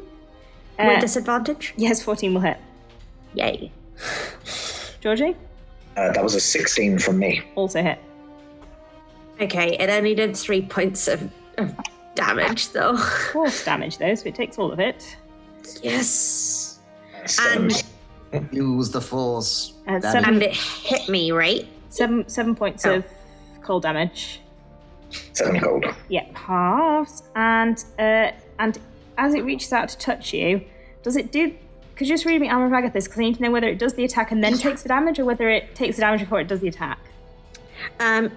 with disadvantage. Yes, 14 will hit. Yay. Georgie? That was a 16 from me. Also hit. Okay, it only did 3 points of damage though. Force damage, though, so it takes all of it. Yes. So, Use the force. Seven And it hit me, right? 7 points of cold damage. 7 cold. Yep, halves. And as it reaches out to touch you, does it do... Could you just read me Armor of Agathis, because I need to know whether it does the attack and then takes the damage, or whether it takes the damage before it does the attack. A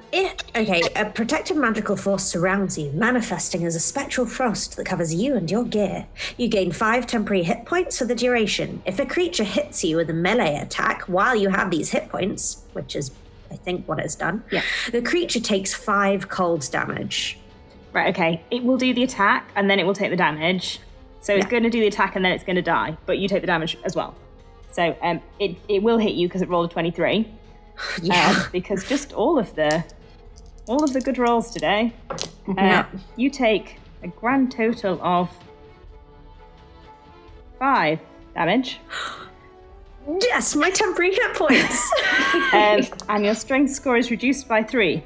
protective magical force surrounds you, manifesting as a spectral frost that covers you and your gear. You gain 5 temporary hit points for the duration. If a creature hits you with a melee attack while you have these hit points, which is, I think, what it's done, the creature takes 5 cold damage. Right, okay. It will do the attack, and then it will take the damage. So it's going to do the attack, and then it's going to die, but you take the damage as well. So it will hit you because it rolled a 23. Yeah. Because just all of the good rolls today. You take a grand total of 5 damage. Yes, my temporary hit points. And your strength score is reduced by 3.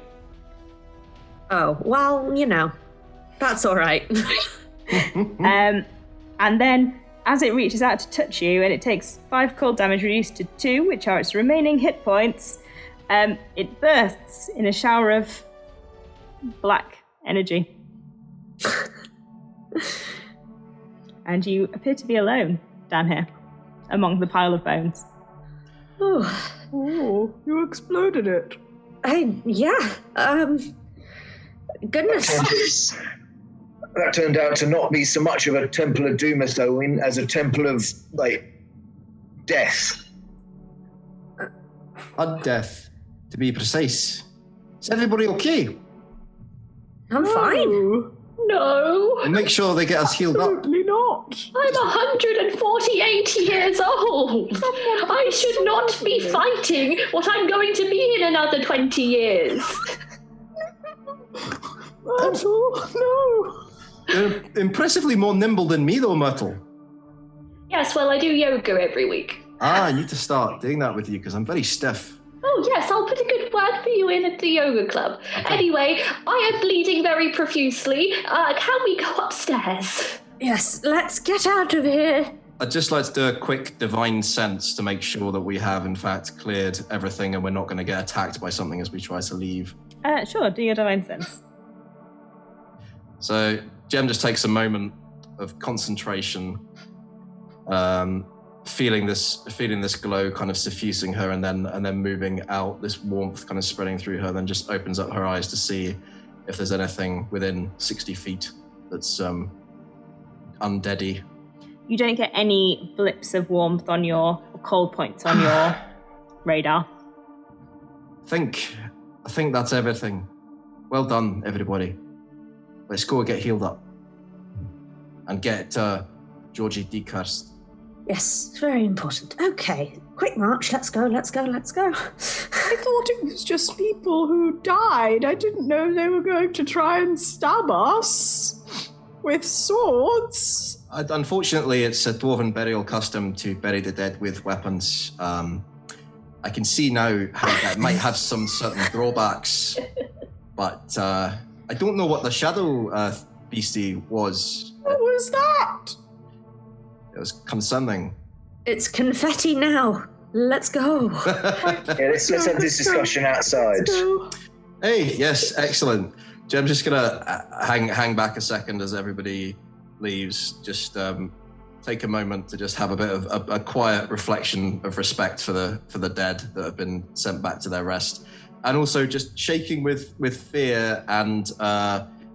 Oh, well, you know, that's all right. And then, as it reaches out to touch you, and it takes 5 cold damage reduced to 2, which are its remaining hit points, it bursts in a shower of black energy. and you appear to be alone down here among the pile of bones. Oh, you exploded it. Goodness. That turned out to not be so much of a Temple of Dumathon as a temple of, death. Undeath, to be precise. Is everybody okay? I'm fine. No. And make sure they get us healed up. Absolutely not. I'm 148 years old. I should not be fighting what I'm going to be in another 20 years. Myrtle, no. You're impressively more nimble than me, though, Myrtle. Yes, well, I do yoga every week. I need to start doing that with you because I'm very stiff. Oh, yes, I'll put a good word for you in at the yoga club. Okay. Anyway, I am bleeding very profusely. Can we go upstairs? Yes, let's get out of here. I'd just like to do a quick divine sense to make sure that we have, in fact, cleared everything and we're not going to get attacked by something as we try to leave. Sure, do your divine sense. So Jem just takes a moment of concentration, feeling this glow kind of suffusing her, and then moving out, this warmth kind of spreading through her, then just opens up her eyes to see if there's anything within 60 feet that's undeady. You don't get any blips of warmth on your cold points on your radar. I think that's everything. Well done, everybody. Let's go get healed up and get Georgie decursed. Yes, it's very important. Okay, quick march. Let's go. I thought it was just people who died. I didn't know they were going to try and stab us with swords. Unfortunately, it's a dwarven burial custom to bury the dead with weapons. I can see now how that might have some certain drawbacks, but I don't know what the shadow beastie was. What was that? It was concerning. It's confetti now. Let's go. Let's have this discussion outside. Hey, yes, excellent. Jem's just gonna hang back a second as everybody leaves. Just take a moment to just have a bit of a quiet reflection of respect for the dead that have been sent back to their rest, and also just shaking with fear and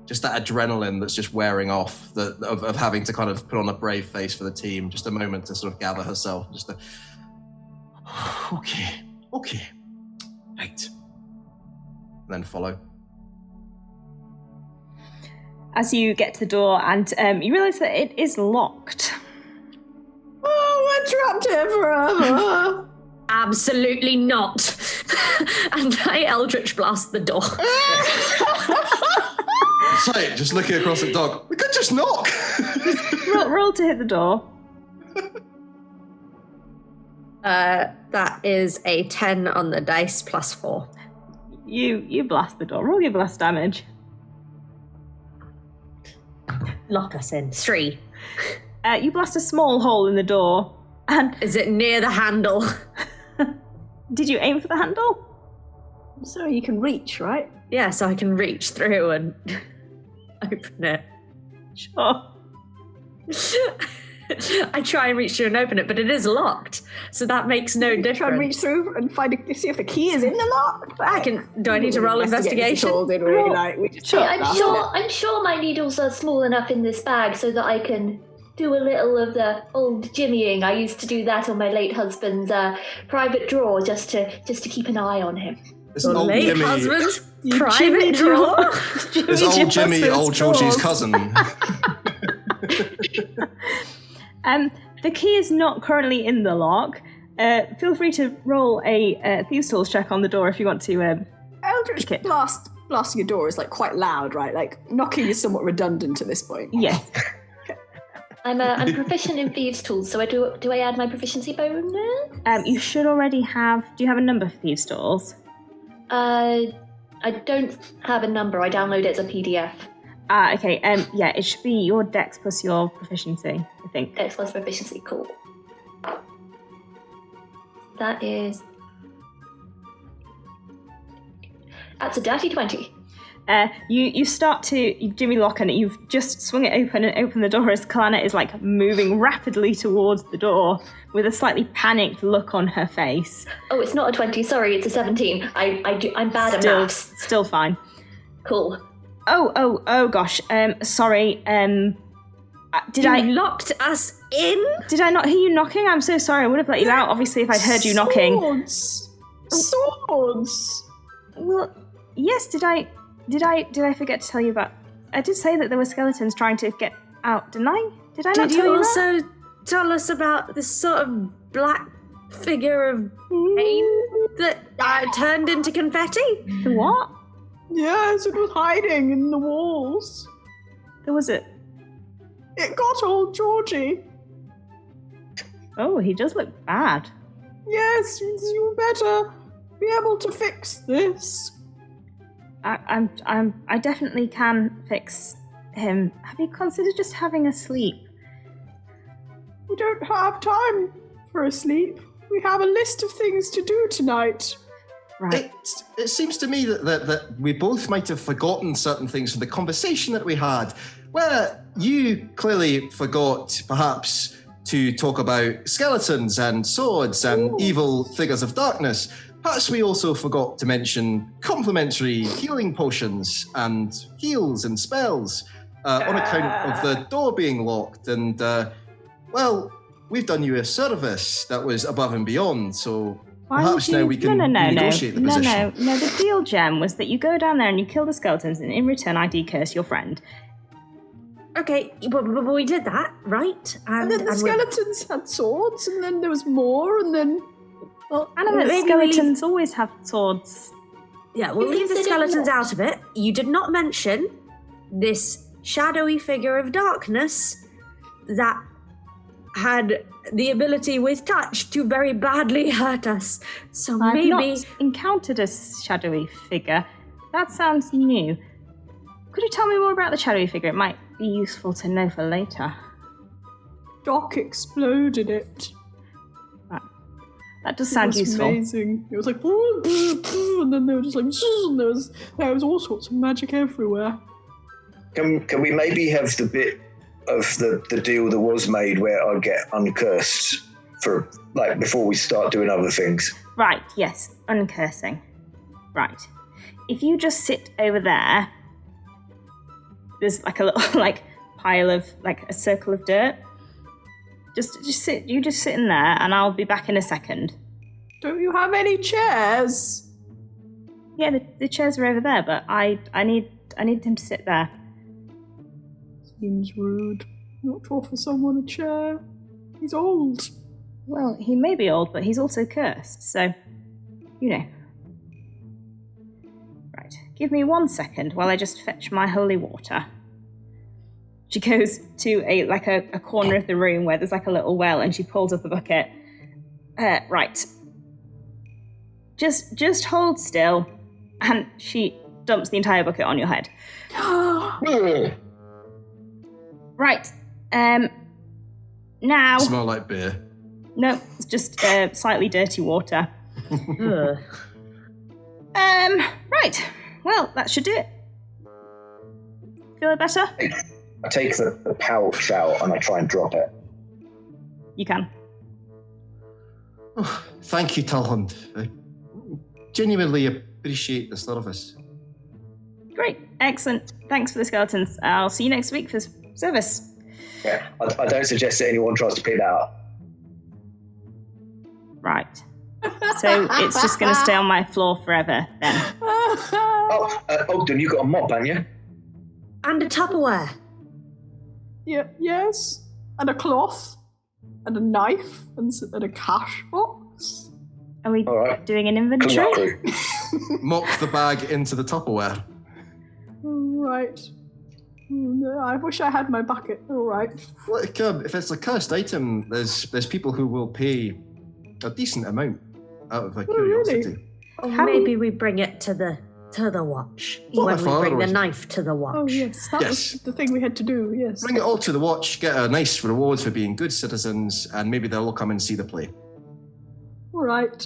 just that adrenaline that's just wearing off, of having to kind of put on a brave face for the team. Just a moment to sort of gather herself. Just okay, right, and then follow. As you get to the door and you realise that it is locked. Oh, we're trapped here forever. Absolutely not. And I Eldritch blast the door. Say, just looking across at Doc. We could just knock. roll to hit the door. That is a 10 on the dice plus 4. You blast the door. Roll your blast damage. Lock us in. 3. You blast a small hole in the door. And is it near the handle? Did you aim for the handle? So you can reach, right? Yeah, so I can reach through and open it. Sure. I try and reach through and open it, but it is locked, so that makes no difference. Try and reach through and see if the key is in the lock. I can. Do I need to roll investigation? I'm sure my needles are small enough in this bag so that I can do a little of the old jimmying. I used to do that on my late husband's private drawer just to keep an eye on him. Late husband's private drawer? It's old Jimmy, old Georgie's cousin. The key is not currently in the lock. Feel free to roll a Thieves' Tools check on the door if you want to. Eldritch blasting a door is quite loud, right? Knocking is somewhat redundant at this point. Yes. I'm proficient in Thieves' Tools, so do I add my proficiency bonus? You should already have. Do you have a number for Thieves' Tools? I don't have a number. I download it as a PDF. Okay. Yeah, it should be your Dex plus your proficiency, I think. Dex plus proficiency, cool. That is... That's a dirty 20. You start to Jimmy lock, and you've just swung it open and opened the door as Kalana is like moving rapidly towards the door with a slightly panicked look on her face. Oh, it's not a 20. Sorry, it's a 17. I'm bad at maths. Still fine. Cool. Oh gosh. Sorry. You locked us in? Did I not hear you knocking? I'm so sorry. I would have let you out, obviously, if I'd heard you knocking. Swords. Well, yes. Did I forget to tell you about? I did say that there were skeletons trying to get out, didn't I? Did I not tell you that? Did you also tell us about this sort of black figure of pain that turned into confetti? The what? Yes, it was hiding in the walls. There was a... It got old Georgie. Oh, he does look bad. Yes, you better be able to fix this. I definitely can fix him. Have you considered just having a sleep? We don't have time for a sleep. We have a list of things to do tonight. Right. It seems to me that we both might have forgotten certain things from the conversation that we had, where you clearly forgot, perhaps, to talk about skeletons and swords and evil figures of darkness. Perhaps we also forgot to mention complementary healing potions and heals and spells on account of the door being locked. And, well, we've done you a service that was above and beyond, so perhaps now we can negotiate the position. No, the deal, Gem, was that you go down there and you kill the skeletons, and in return I decurse your friend. Okay, but we did that, right? And then the skeletons had swords, and then there was more, and then... Animate skeletons always have swords. Yeah, we'll leave the skeletons out of it. You did not mention this shadowy figure of darkness that had the ability with touch to very badly hurt us. So maybe... I've not encountered a shadowy figure. That sounds new. Could you tell me more about the shadowy figure? It might be useful to know for later. Doc exploded it. That does sound useful. Amazing. It was like, and then they were just like, and there was all sorts of magic everywhere. Can we maybe have the bit of the deal that was made where I get uncursed for, like, before we start doing other things? Right, yes, uncursing. Right. If you just sit over there, there's like a little pile of, like, a circle of dirt. Just sit. You just sit in there, and I'll be back in a second. Don't you have any chairs? Yeah, the chairs are over there, but I need him to sit there. Seems rude. Not to offer someone a chair. He's old. Well, he may be old, but he's also cursed, so you know. Right. Give me 1 second while I just fetch my holy water. She goes to a corner of the room where there's like a little well, and she pulls up a bucket. Right. Just hold still, and she dumps the entire bucket on your head. Right. Now. Smell like beer. No, it's just slightly dirty water. Right. Well, that should do it. Feel it better? I take the pouch out and I try and drop it. You can. Oh, thank you, Talhund. I genuinely appreciate the service. Great. Excellent. Thanks for the skeletons. I'll see you next week for service. Yeah, I don't suggest that anyone tries to pick that up. Right. So it's just going to stay on my floor forever, then. Ogden, you got a mop, haven't you? And a Tupperware. Yeah, yes. And a cloth. And a knife. And a cash box. Are we doing an inventory? Mop the bag into the Tupperware. Right. No, I wish I had my bucket. All right. Look, if it's a cursed item, there's people who will pay a decent amount out of curiosity. Really? Or maybe we bring it to the watch when we bring the knife to the watch. Oh yes, that was the thing we had to do. Yes. Bring it all to the watch. Get a nice reward for being good citizens, and maybe they'll all come and see the play. All right.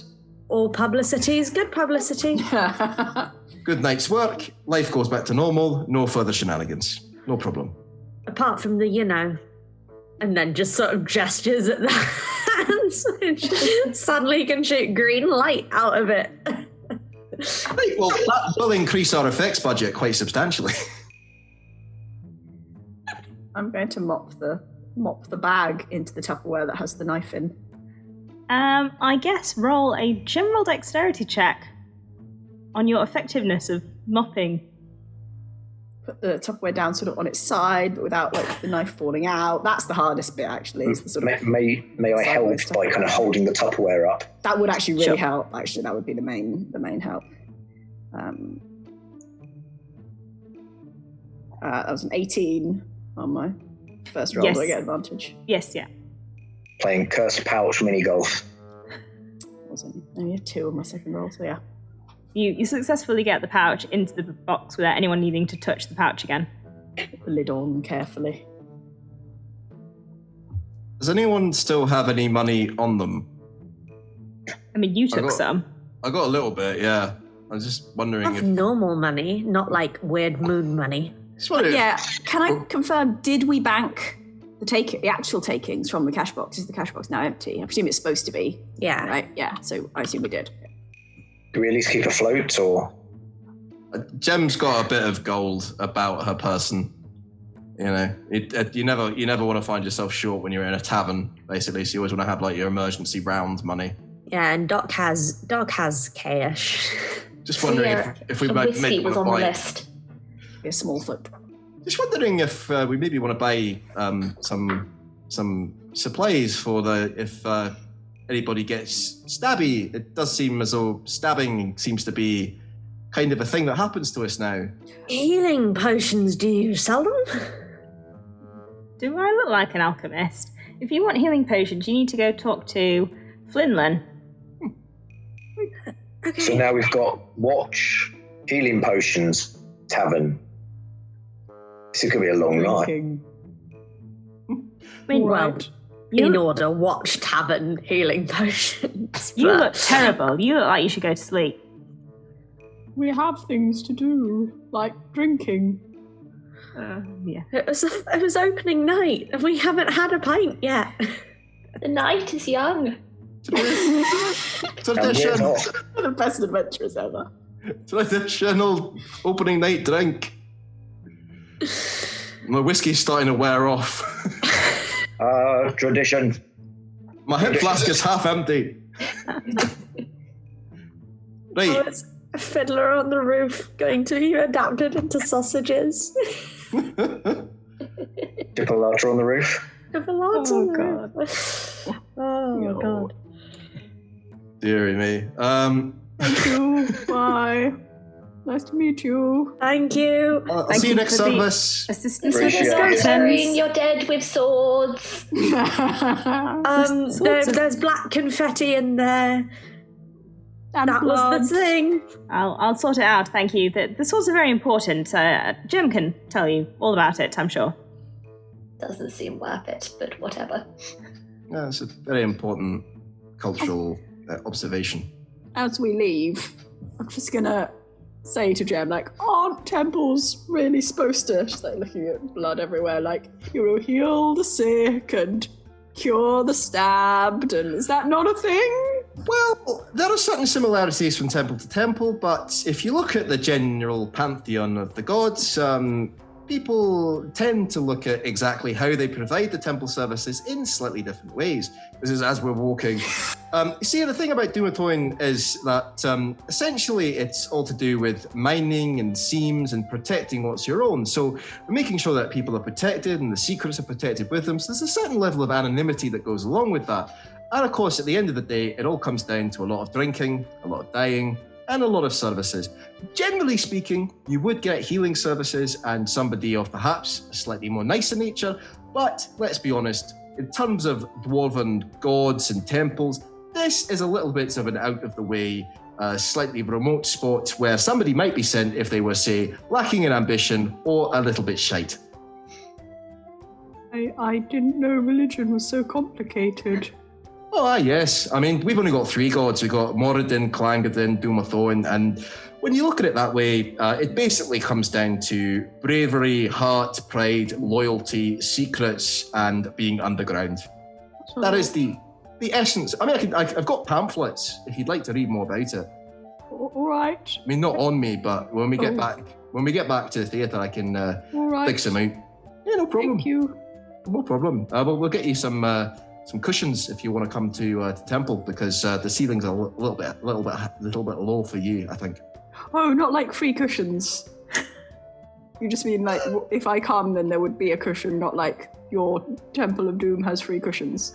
all publicity is good publicity. Good night's work. Life goes back to normal. No further shenanigans. No problem. Apart from the, and then just sort of gestures at the hands. Suddenly you can shoot green light out of it. Right, well, that will increase our effects budget quite substantially. I'm going to mop the bag into the Tupperware that has the knife in. I guess roll a general dexterity check on your effectiveness of mopping. Put the Tupperware down sort of on its side, but without the knife falling out. That's the hardest bit, actually. Is the sort of may I help by kind of holding the Tupperware up? That would actually really help. Actually, that would be the main help. That was an 18 on my first roll. Yes. Do I get advantage? Yes, yeah. Playing cursed pouch mini golf. Wasn't only a 2 on my second roll, so yeah. You successfully get the pouch into the box without anyone needing to touch the pouch again. Put the lid on carefully. Does anyone still have any money on them? I mean, you took some. I got a little bit, yeah. I was just wondering That's normal money, not like weird moon money. Yeah, can I confirm, did we bank the actual takings from the cash box? Is the cash box now empty? I presume it's supposed to be. Yeah. Right, yeah, so I assume we did. Do we at least keep afloat, or? Gem's got a bit of gold about her person. You know, you never want to find yourself short when you're in a tavern, basically. So you always want to have your emergency round money. Yeah, and Doc has cash. Just wondering if we might make was on the list. Be a small flip. Just wondering if we maybe want to buy some supplies for if anybody gets stabby. It does seem as though stabbing seems to be kind of a thing that happens to us now. Healing potions, do you sell them? Do I look like an alchemist? If you want healing potions, you need to go talk to Flinlan. Okay. So now we've got watch, healing potions, tavern. This is going to be a long night. Meanwhile, in order, watch, tavern, healing potions. You look terrible. You look like you should go to sleep. We have things to do, like drinking. Yeah. It was opening night, and we haven't had a pint yet. The night is young. Tradition. The best adventures ever. Traditional opening night drink. My whiskey's starting to wear off. Tradition. My hip flask is half empty. Right. Oh, it's a fiddler on the roof going to be adapted into sausages. Chipolata on the roof. Oh, God. Oh, God. Deary me. Thank you. Bye. Nice to meet you. Thank you. I'll see you next service. Assistance with Appreciate it. discussions. Burying your dead with swords. There's black confetti in there. And That was the thing. I'll sort it out, thank you. The swords are very important. Jim can tell you all about it, I'm sure. Doesn't seem worth it, but whatever. Yeah, it's a very important cultural observation. As we leave, I'm just gonna say to Jem, aren't temples really supposed to, she's looking at blood everywhere, you will heal the sick and cure the stabbed, and is that not a thing? Well, there are certain similarities from temple to temple, but if you look at the general pantheon of the gods, people tend to look at exactly how they provide the temple services in slightly different ways. This is as we're walking. You see, the thing about Dumathon is that essentially it's all to do with mining and seams and protecting what's your own. So we're making sure that people are protected and the secrets are protected with them. So there's a certain level of anonymity that goes along with that. And of course, at the end of the day, it all comes down to a lot of drinking, a lot of dying, and a lot of services. Generally speaking, you would get healing services and somebody of perhaps a slightly more nicer nature, but let's be honest, in terms of dwarven gods and temples, this is a little bit of an out-of-the-way, slightly remote spot where somebody might be sent if they were, say, lacking in ambition or a little bit shite. I didn't know religion was so complicated. Oh, yes. I mean, we've only got 3 gods. We've got Moradin, Clangadin, Dumathon, and when you look at it that way, it basically comes down to bravery, heart, pride, loyalty, secrets, and being underground. That is the essence. I mean, I've got pamphlets if you'd like to read more about it. All right. I mean, not on me, but when we get back to the theatre, I can dig some out. Yeah, no problem. Thank you. No problem. We'll get you some cushions if you want to come to Temple, because the ceiling's a little bit low for you, I think. Oh, not like free cushions. You just mean like if I come, then there would be a cushion, not like your Temple of Doom has free cushions.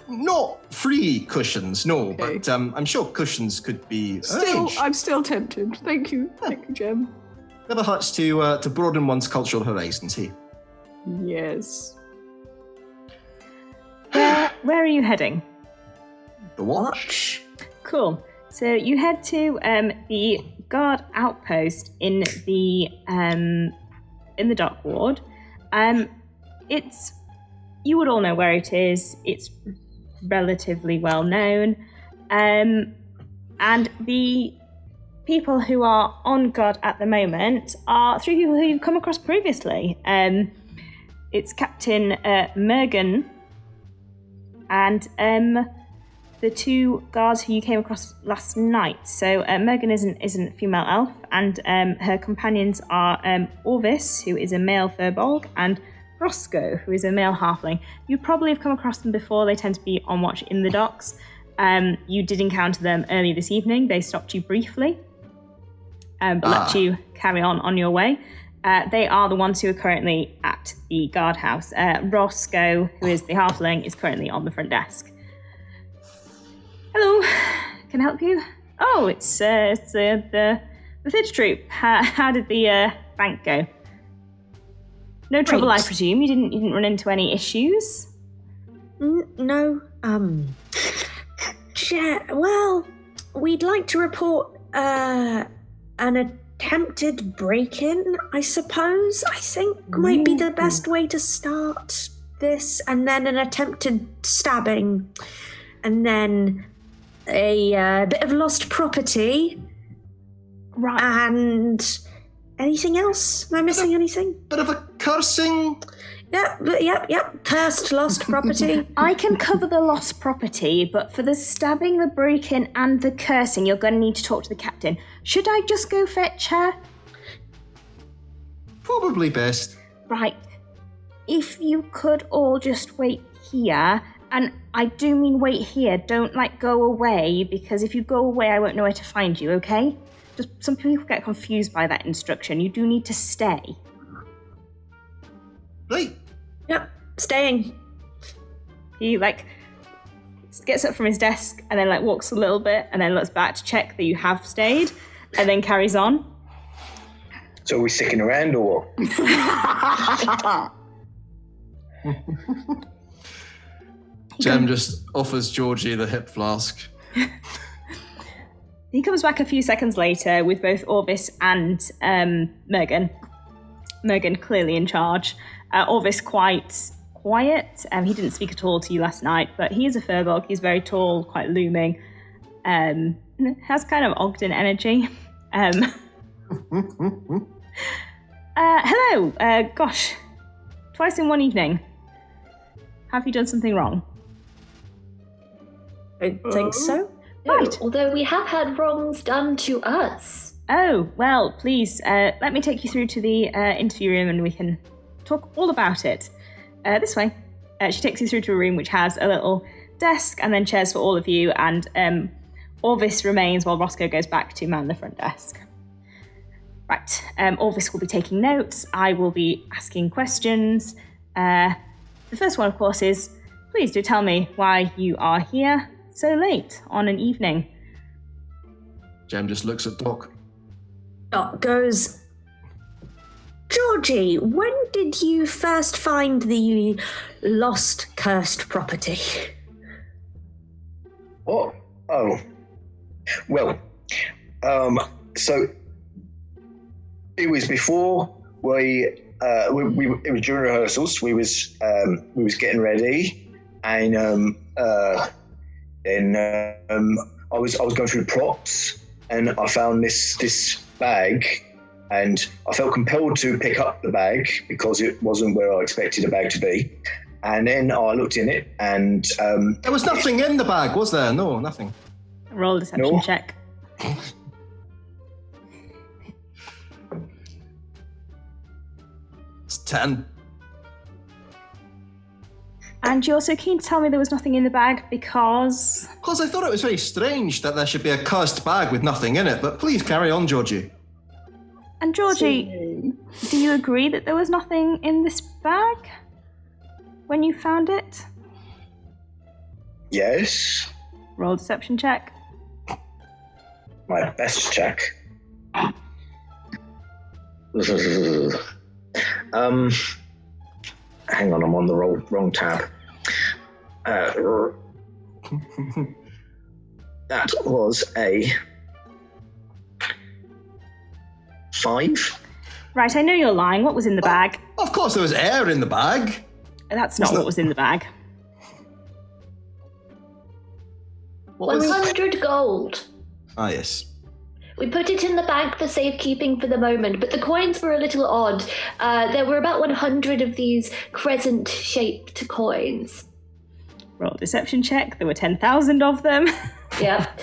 Not free cushions, no, Okay. but I'm sure cushions could be Still, staged. I'm still tempted. Thank you. Thank you, Jem. Never hurts to broaden one's cultural horizons, hey? Yes. Where are you heading? The Watch? Cool. So you head to the guard outpost in the dock ward. It's, you would all know where it is. It's relatively well known, and the people who are on guard at the moment are 3 people who you've come across previously. It's Captain Mergen and the 2 guards who you came across last night. So Mergen isn't a female elf, and her companions are Orvis, who is a male furbolg, and Roscoe, who is a male halfling. You probably have come across them before. They tend to be on watch in the docks. You did encounter them earlier this evening. They stopped you briefly, but let you carry on your way. They are the ones who are currently at the guardhouse. Roscoe, who is the halfling, is currently on the front desk. Hello, can I help you? Oh, it's the theatre troupe. How did the bank go? No trouble, I presume. You didn't run into any issues? No. Well, we'd like to report an attempted break-in, I suppose. I think might be the best way to start this, and then an attempted stabbing, and then a bit of lost property. Right. And anything else? Am I missing anything? Bit of a cursing. Yep. Cursed lost property. I can cover the lost property, but for the stabbing, the break-in, and the cursing, you're going to need to talk to the captain. Should I just go fetch her? Probably best. Right. If you could all just wait here, and I do mean wait here, don't, go away, because if you go away, I won't know where to find you, okay? Just some people get confused by that instruction. You do need to stay. Right. Yep, staying. He, gets up from his desk and then, walks a little bit and then looks back to check that you have stayed and then carries on. So are we sticking around or what? Jem just offers Georgie the hip flask. He comes back a few seconds later with both Orvis and Mergen. Mergen clearly in charge. Orvis quite quiet. He didn't speak at all to you last night, but he is a furbolg. He's very tall, quite looming. Has kind of Ogden energy. Hello. Gosh. Twice in one evening. Have you done something wrong? I think so. No, Right. although we have had wrongs done to us. Oh, well, please, let me take you through to the interview room and we can talk all about it. This way. She takes you through to a room which has a little desk and then chairs for all of you, and Orvis remains while Roscoe goes back to man the front desk. Right, Orvis will be taking notes. I will be asking questions. The first one, of course, is, please do tell me why you are here so late on an evening. Jem just looks at Doc. Doc goes, Georgie, when did you first find the lost cursed property? Oh. Well, so it was before it was during rehearsals. We was getting ready, and then I was going through props, and I found this bag, and I felt compelled to pick up the bag because it wasn't where I expected a bag to be. And then I looked in it, and There was nothing in the bag, was there? No, nothing. Roll a deception check. It's 10. And you're also keen to tell me there was nothing in the bag because... Because I thought it was very strange that there should be a cursed bag with nothing in it, but please carry on, Georgie. And Georgie, do you agree that there was nothing in this bag when you found it? yes, Roll a deception check. my best check. Hang on, I'm on the wrong tab. That was a 5. Right, I know you're lying. What was in the bag? Of course there was air in the bag. That's not what was in the bag. What was... 100 gold. Ah, yes. We put it in the bank for safekeeping for the moment, but the coins were a little odd. There were about 100 of these crescent-shaped coins. Roll a deception check. There were 10,000 of them. Yep.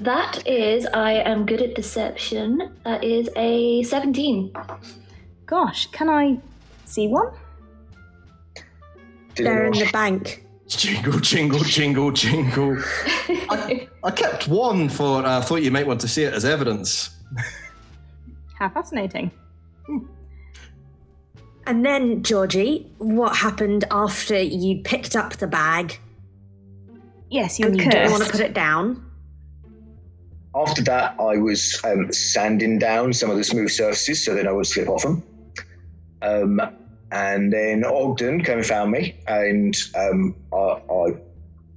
That is, I am good at deception, that is a 17. Gosh, can I see one? They're in the bank. Jingle, jingle, jingle, jingle. I kept one for I thought you might want to see it as evidence. How fascinating. And then, Georgie, what happened after you picked up the bag Yes, you and were you didn't want to cursed. put it down? After that, I was sanding down some of the smooth surfaces so then I would slip off them. And then Ogden came and found me, and I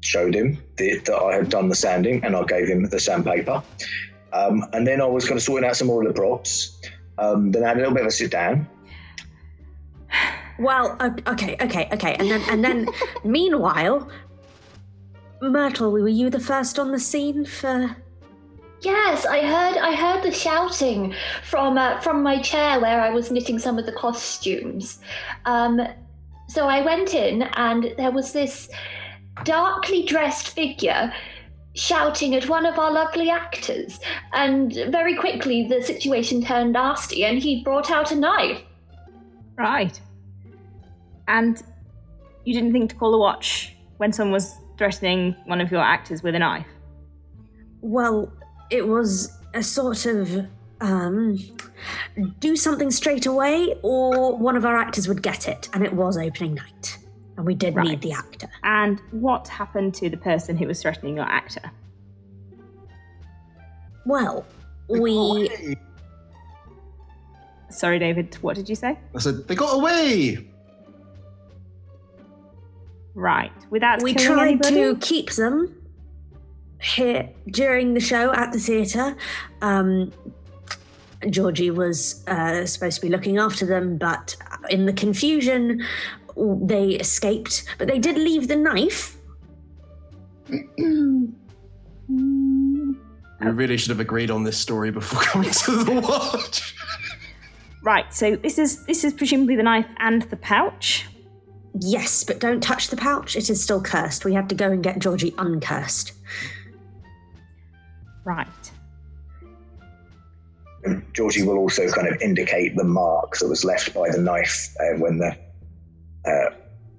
showed him that I had done the sanding, and I gave him the sandpaper. And then I was kind of sorting out some more of the props. Then I had a little bit of a sit down. Well, okay. And then, meanwhile, Myrtle, were you the first on the scene for... Yes, I heard the shouting from my chair where I was knitting some of the costumes. So I went in, and there was this darkly dressed figure shouting at one of our lovely actors. And very quickly the situation turned nasty, and he brought out a knife. Right. And you didn't think to call the watch when someone was threatening one of your actors with a knife? Well, it was a sort of, do something straight away, or one of our actors would get it, and it was opening night, and we did need the actor. And what happened to the person who was threatening your actor? Well, Sorry, David, what did you say? I said, they got away! Right, without we killing tried anybody? to keep them here during the show at the theatre. Georgie was supposed to be looking after them, but in the confusion, they escaped. But they did leave the knife. We really should have agreed on this story before coming to the watch. Right, so this is presumably the knife and the pouch. Yes, but don't touch the pouch. It is still cursed. We have to go and get Georgie uncursed. Right. And Georgie will also kind of indicate the mark that was left by the knife when the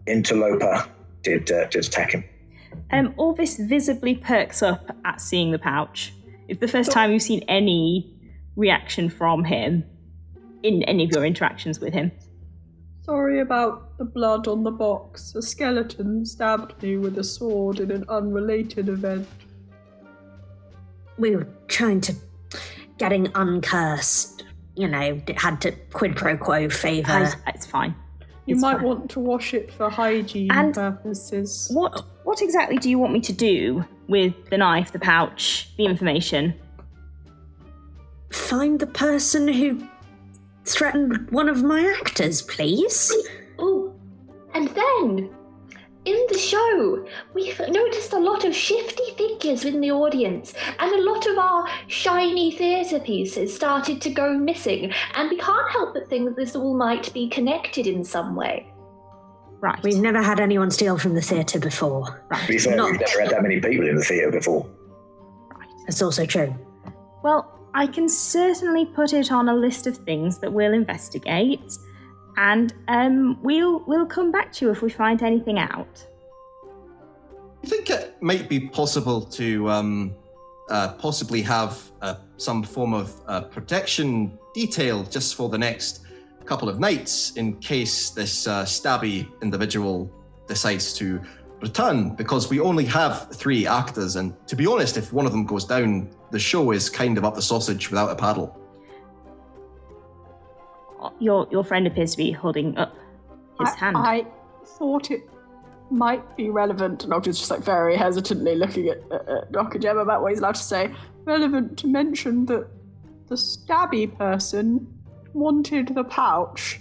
interloper did attack him. Orvis visibly perks up at seeing the pouch. It's the first time you've seen any reaction from him in any of your interactions with him. Sorry about the blood on the box. A skeleton stabbed me with a sword in an unrelated event. We were trying to getting uncursed. You know, it had to quid pro quo favour. It's fine. You It's might fine. want to wash it for hygiene And purposes. What exactly do you want me to do with the knife, the pouch, the information? Find the person who threatened one of my actors, please. Oh, and then, in the the show. We've noticed a lot of shifty figures in the audience, and a lot of our shiny theatre pieces started to go missing, and we can't help but think that this all might be connected in some way. Right. We've never had anyone steal from the theatre before. To be fair, we've never had that many people in the theatre before. That's also true. Well, I can certainly put it on a list of things that we'll investigate, and we'll come back to you if we find anything out. I think it might be possible to possibly have some form of protection detail just for the next couple of nights in case this stabby individual decides to return, because we only have 3 actors, and to be honest, if one of them goes down, the show is kind of up the sausage without a paddle. Your friend appears to be holding up his hand. I thought it might be relevant, and Ogden's just like very hesitantly looking at Doc and Jem about what he's allowed to say, relevant to mention that the stabby person wanted the pouch,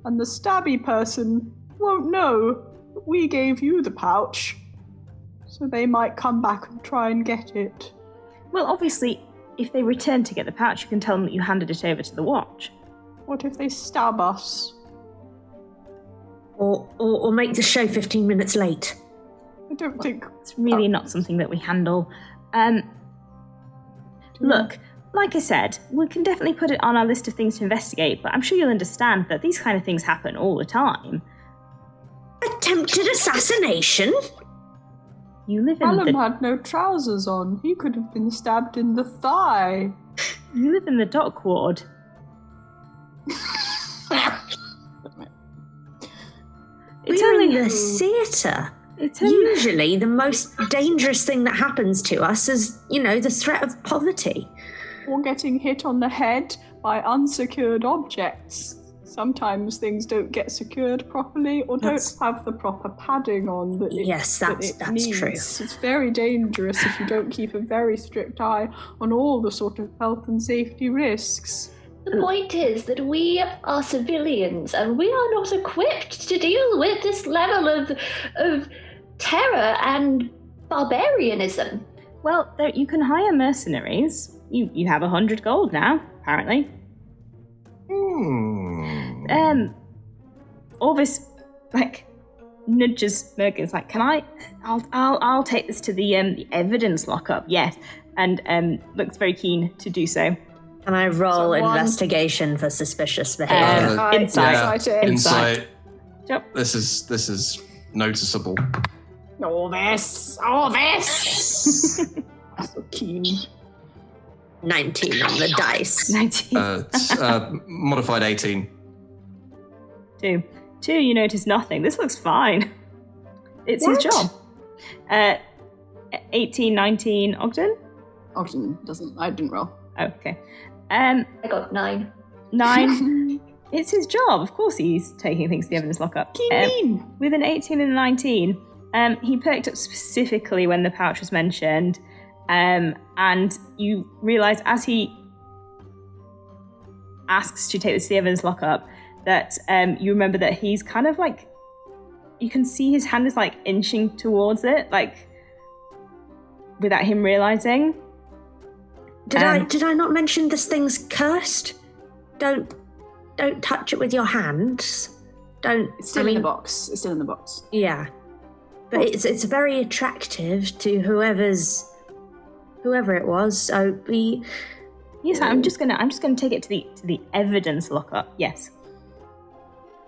and the stabby person won't know that we gave you the pouch, so they might come back and try and get it. Well, obviously, if they return to get the pouch, you can tell them that you handed it over to the watch. What if they stab us? Or make the show 15 minutes late. I don't think... It's really not something that we handle. Look, like I said, we can definitely put it on our list of things to investigate, but I'm sure you'll understand that these kind of things happen all the time. Attempted assassination? You live in Callum had no trousers on. He could have been stabbed in the thigh. You live in the dock ward. We're in the theatre. Usually the most dangerous thing that happens to us is, the threat of poverty. Or getting hit on the head by unsecured objects. Sometimes things don't get secured properly or don't have the proper padding on that it needs. True. It's very dangerous if you don't keep a very strict eye on all the sort of health and safety risks. The point is that we are civilians and we are not equipped to deal with this level of terror and barbarianism. Well, you can hire mercenaries. You have 100 gold now, apparently. Orvis, nudges Merkin's can I'll take this to the evidence lockup, yes. And looks very keen to do so. Can I roll investigation for suspicious behavior? Insight. Yep. This is noticeable. All this. So keen. 19 on the dice. 19. Modified 18. 2. You notice nothing. This looks fine. It's his job. 18, 19, Ogden? Ogden doesn't. I didn't roll. Oh, okay. I got 9. 9. It's his job. Of course he's taking things to the evidence lockup. With an 18 and a 19, he perked up specifically when the pouch was mentioned. And you realise as he asks to take this to the evidence lockup that you remember that he's kind of you can see his hand is inching towards it, without him realising. Did I not mention this thing's cursed? Don't touch it with your hands. It's still in the box. It's still in the box. Yeah, but it's very attractive to whoever it was. So yes, I'm just gonna take it to the evidence lockup. Yes.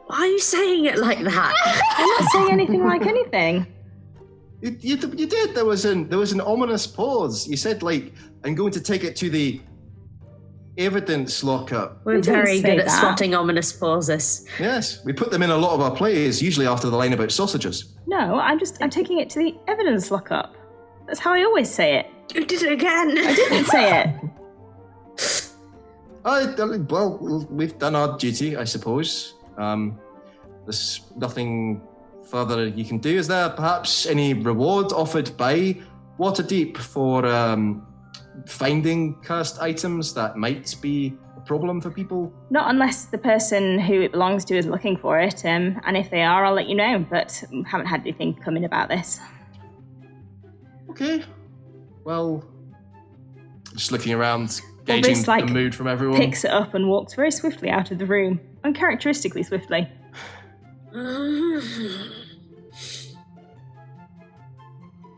Why are you saying it like that? I'm not saying anything like anything. You did. There was an ominous pause. You said I'm going to take it to the evidence lockup. We're very good at spotting ominous pauses. Yes, we put them in a lot of our plays, usually after the line about sausages. No, I'm taking it to the evidence lockup. That's how I always say it. You did it again. I didn't say it. Well, we've done our duty, I suppose. There's nothing further you can do. Is there perhaps any reward offered by Waterdeep for finding cursed items that might be problem for people? Not unless the person who it belongs to is looking for it, and if they are, I'll let you know, but haven't had anything come in about this. Okay. Well, just looking around, gauging This, the mood from everyone. Picks it up and walks very swiftly out of the room, uncharacteristically swiftly.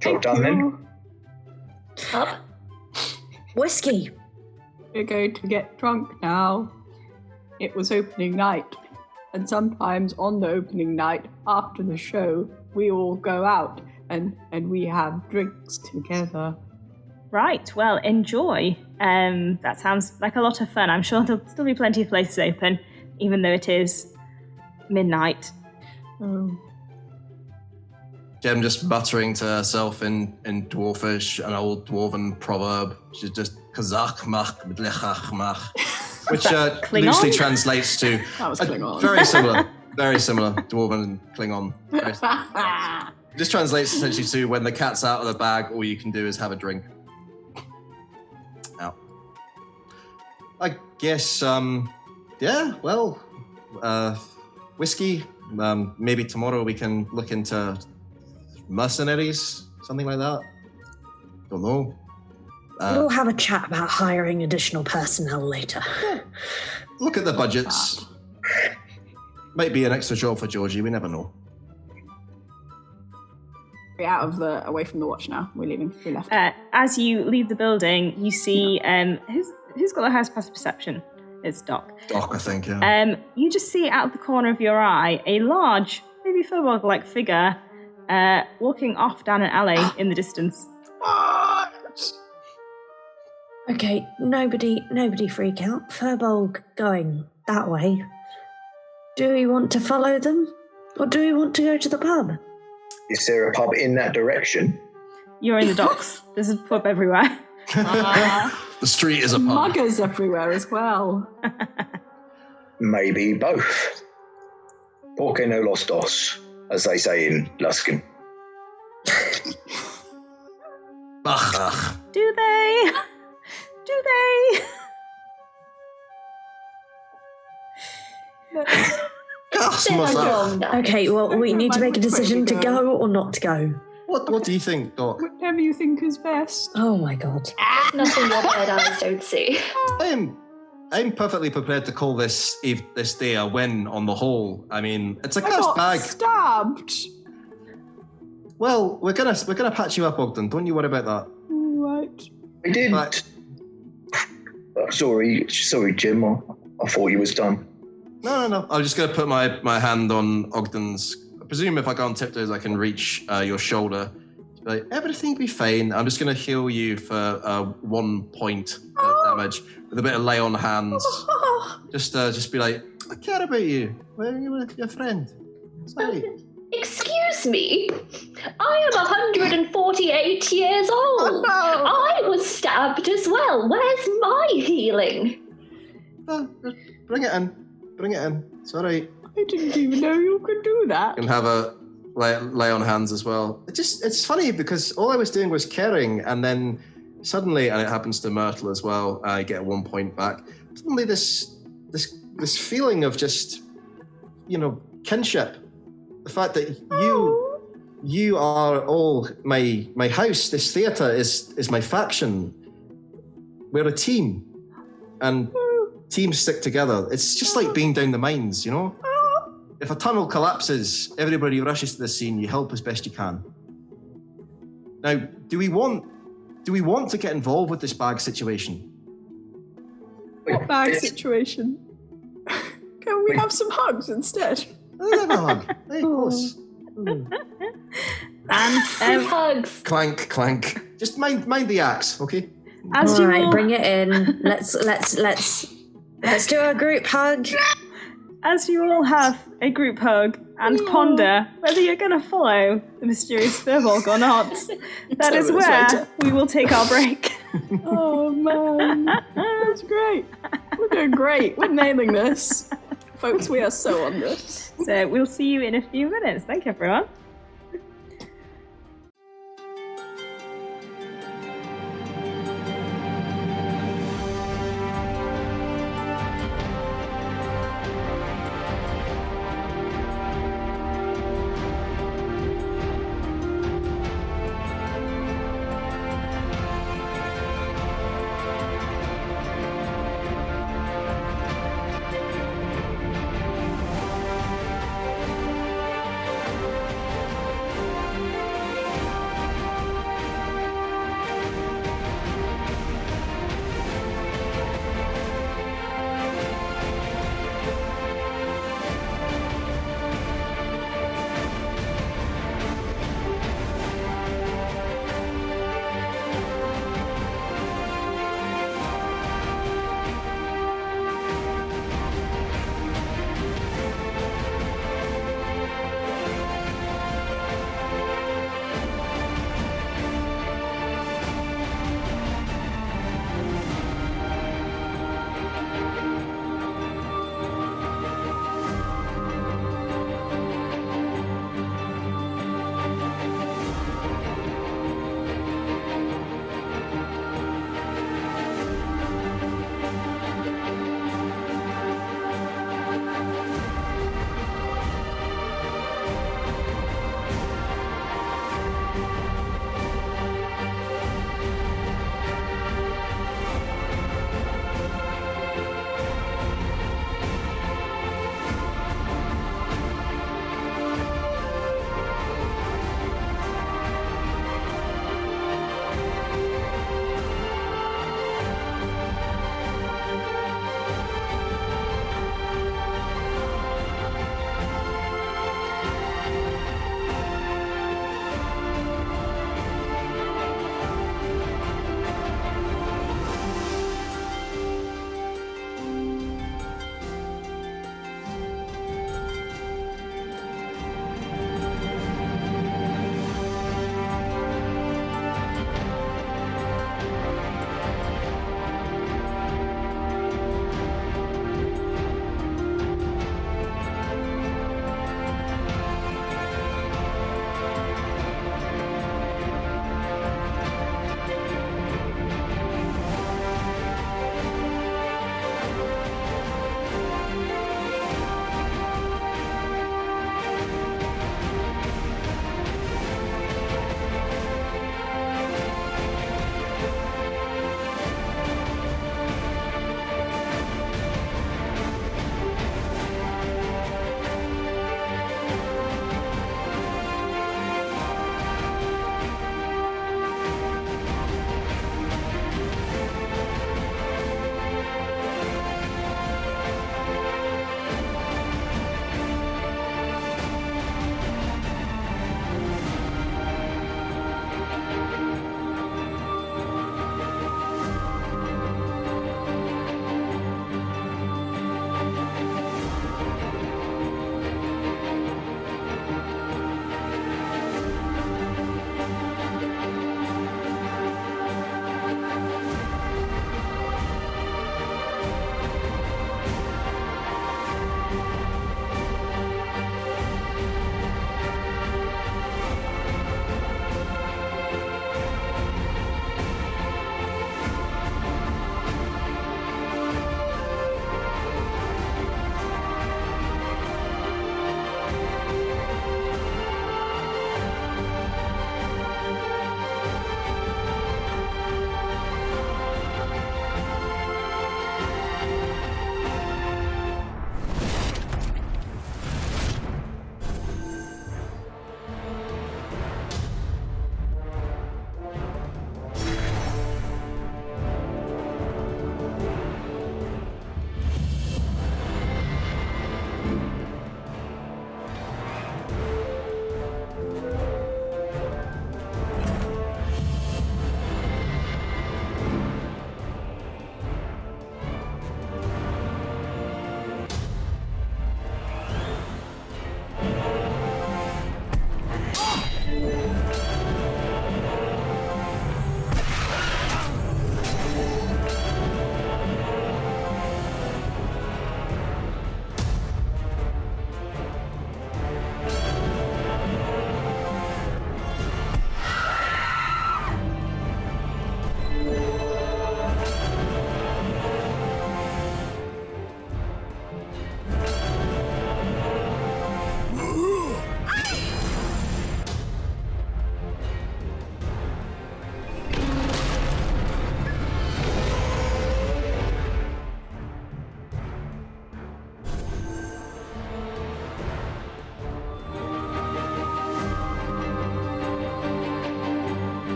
Job done then. Up. Whiskey. We're going to get drunk now. It was opening night. And sometimes on the opening night, after the show, we all go out and we have drinks together. Right, well, enjoy. That sounds like a lot of fun. I'm sure there'll still be plenty of places open, even though it is midnight. Oh. Jem just muttering to herself in Dwarfish, an old Dwarven proverb. She's just Kazakh mach, which loosely translates to That was Klingon. very similar Dwarven and Klingon. This translates essentially to when the cat's out of the bag, all you can do is have a drink. Out. I guess, whiskey. Maybe tomorrow we can look into mercenaries, something like that. Don't know. We'll have a chat about hiring additional personnel later. Look at the budgets. Might be an extra job for Georgie, we never know. We're away from the watch now. We're leaving. We left. As you leave the building, you see who's got the highest passive perception? It's Doc. Doc, I think, yeah. You just see out of the corner of your eye a large, maybe Furbolg-like figure walking off down an alley in the distance. Okay, nobody freak out. Furbolg going that way. Do we want to follow them? Or do we want to go to the pub? Is there a pub in that direction? You're in the docks. There's a pub everywhere. The street is a pub. Muggers everywhere as well. Maybe both. Porque no los dos, as they say in Luskin. Do they? Do they? Okay, well, we need to make a decision to go or not to go. What do you think, Doc? Whatever you think is best. Oh my god. Nothing your bad eyes don't see. I'm perfectly prepared to call this day a win on the whole. I mean, it's a I cursed got bag. stabbed. Well, we're gonna patch you up, Ogden. Don't you worry about that. Right. I did. But Sorry, Jim. I thought you was done. no. I'm just gonna put my hand on Ogden's. I presume if I go on tiptoes, I can reach your shoulder. Like, everything will be fine. I'm just gonna heal you for 1 point damage with a bit of lay on hands. Just be like, I care about you. Where are you with your friend? Sorry. Excuse me? I am 148 years old. I was stabbed as well. Where's my healing? Bring it in. It's all right. I didn't even know you could do that. You can have a lay on hands as well. It's funny because all I was doing was caring, and then suddenly, and it happens to Myrtle as well, I get 1 point back. Suddenly this feeling of just, kinship. The fact that you are all my house. This theatre is my faction. We're a team, and teams stick together. It's just like being down the mines, If a tunnel collapses, everybody rushes to the scene. You help as best you can. Now, do we want to get involved with this bag situation? What bag situation? Can we have some hugs instead? Let's have a hug. Hey, close. And Hugs. Clank, clank. Just mind the axe, okay? as All you right, all, bring it in. Let's do a group hug. as you all have a group hug and ponder whether you're going to follow the mysterious Furbolg or not, that is where we will take our break. Oh man, that's great. We're doing great. We're nailing this. Folks, we are so on this. So we'll see you in a few minutes. Thank you, everyone.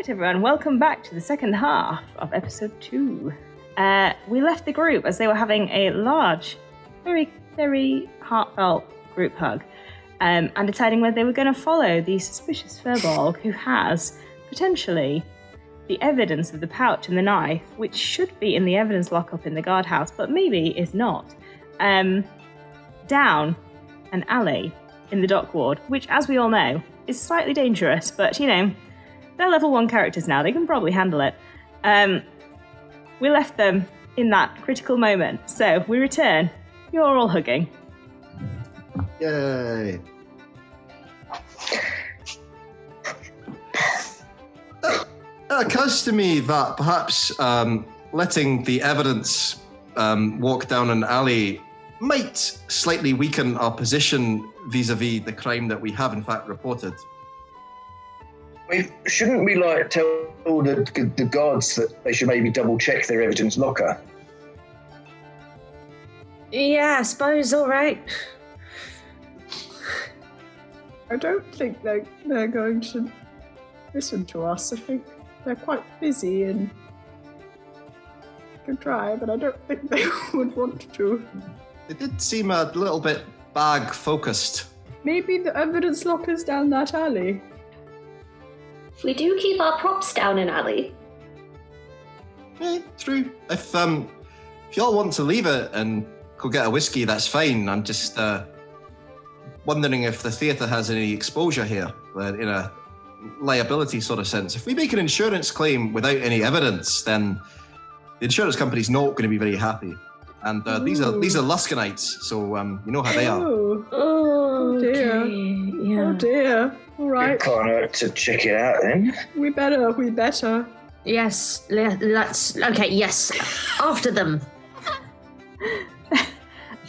Right, everyone, welcome back to the second half of episode 2. We left the group as they were having a large, very, very heartfelt group hug, and deciding whether they were going to follow the suspicious Furbolg who has, potentially, the evidence of the pouch and the knife, which should be in the evidence lockup in the guardhouse, but maybe is not, down an alley in the dock ward, which, as we all know, is slightly dangerous, but, you know, they're level 1 characters now. They can probably handle it. We left them in that critical moment. So we return. You're all hugging. Yay. It occurs to me that perhaps letting the evidence walk down an alley might slightly weaken our position vis-a-vis the crime that we have in fact reported. Shouldn't we tell the guards that they should maybe double check their evidence locker? Yeah, I suppose, all right. I don't think they're going to listen to us. I think they're quite busy and can try, but I don't think they would want to. They did seem a little bit bag-focused. Maybe the evidence locker's down that alley. We do keep our props down an alley. Yeah, true. If y'all want to leave it and go get a whiskey, that's fine. I'm just wondering if the theatre has any exposure here, in a liability sort of sense. If we make an insurance claim without any evidence, then the insurance company's not going to be very happy. And these are Luskanites, so you know how they are. Oh dear. Okay, yeah. Oh dear. All right. It can't hurt to check it out then. We better. Yes, let's. Okay, yes. After them.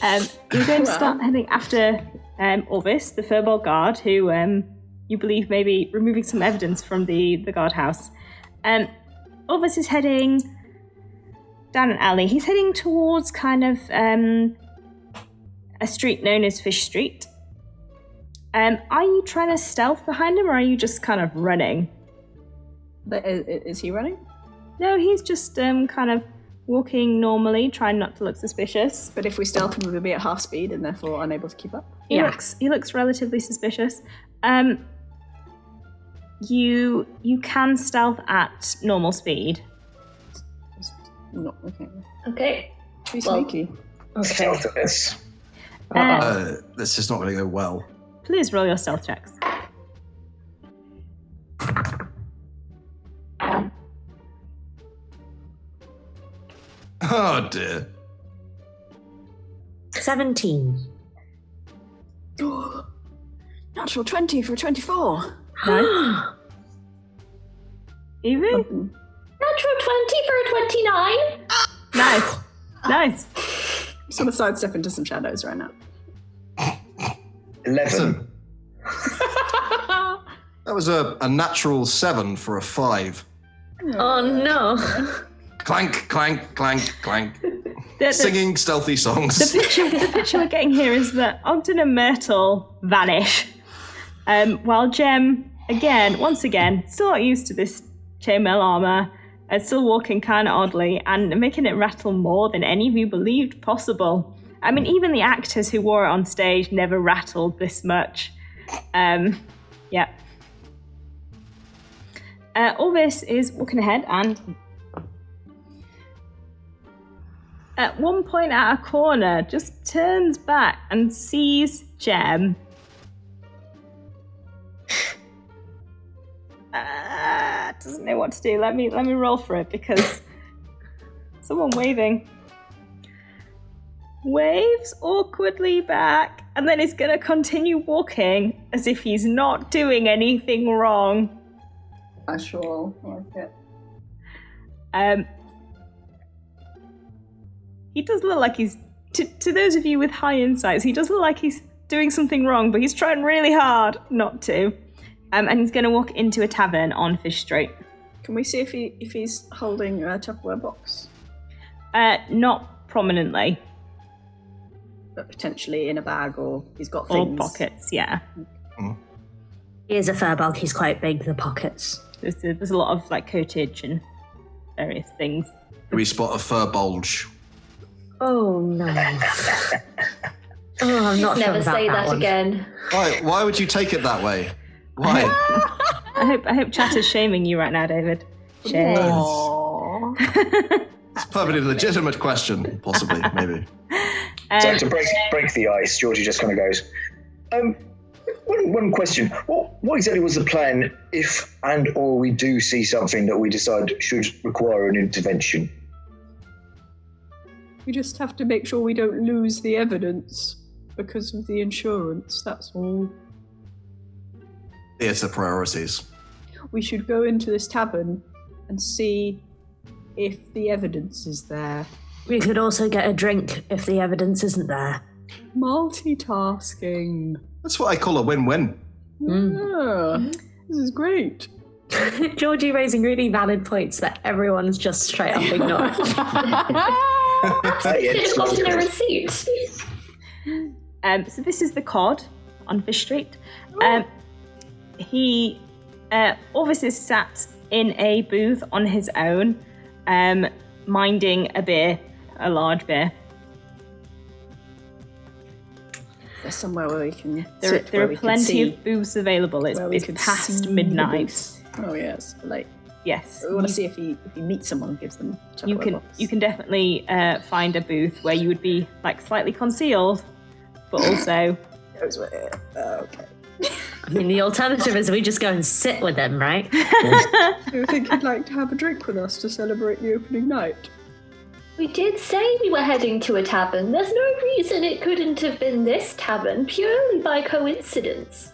You're going to start heading after Orvis, the Furbolg guard, who you believe may be removing some evidence from the guardhouse. Orvis is heading down an alley. He's heading towards kind of a street known as Fish Street. Are you trying to stealth behind him, or are you just kind of running? Is he running? No, he's just kind of walking normally, trying not to look suspicious. But if we stealth him, we'll be at half speed and therefore unable to keep up. He looks relatively suspicious. You can stealth at normal speed. Not okay. Okay. Too sneaky. Okay. Stealth of this. This is not going to go well. Please roll your stealth checks. Oh dear. 17. Natural 20 for 24. Nice. Evie? Natural 20 for a 29. Nice. I'm just going to sidestep into some shadows right now. 11. That was a natural 7 for a 5. Oh no. Clank, clank, clank, clank. The Singing stealthy songs. picture we're getting here is that Ogden and Myrtle vanish, while Jem, once again, still not used to this chainmail armor, and still walking kind of oddly and making it rattle more than any of you believed possible. I mean, even the actors who wore it on stage never rattled this much. Yeah. Orvis is walking ahead and at one point at a corner just turns back and sees Jem. Doesn't know what to do. Let me roll for it because someone waving. Waves awkwardly back and then is going to continue walking as if he's not doing anything wrong. Casual, like it. He does look like he's, to those of you with high insights, he does look like he's doing something wrong, but he's trying really hard not to. And he's going to walk into a tavern on Fish Street. Can we see if he's holding a Tupperware box? Not prominently. But potentially in a bag, or he's got things. Or pockets, yeah. He is a Furbolg, he's quite big, the pockets. There's a lot of like coatage and various things. We spot a fur bulge. Oh no. Oh, I'm not Never sure about say that one. again. Why would you take it that way? Why? I hope Chatter's shaming you right now, David. Shame. Aww. It's a perfectly legitimate question, possibly, maybe. So to break the ice, Georgie just kind of goes, one question. What exactly was the plan if and or we do see something that we decide should require an intervention? We just have to make sure we don't lose the evidence because of the insurance, that's all. It's the priorities. We should go into this tavern and see if the evidence is there. We could also get a drink if the evidence isn't there. Multitasking. That's what I call a win-win. Yeah, this is great. Georgie raising really valid points that everyone's just straight up ignored. Should have gotten a receipt. So this is the Cod on Fish Street. He Orvis is sat in a booth on his own, minding a beer, a large beer. There's somewhere where we can There are plenty of booths available. It's past midnight. Oh yes, like Yes. we want to see if he meets someone and gives them a You chocolate can box. you can definitely find a booth where you would be like slightly concealed, but also Goes with it. Okay. I mean, the alternative is we just go and sit with him, right? Do you think he'd like to have a drink with us to celebrate the opening night? We did say we were heading to a tavern. There's no reason it couldn't have been this tavern, purely by coincidence.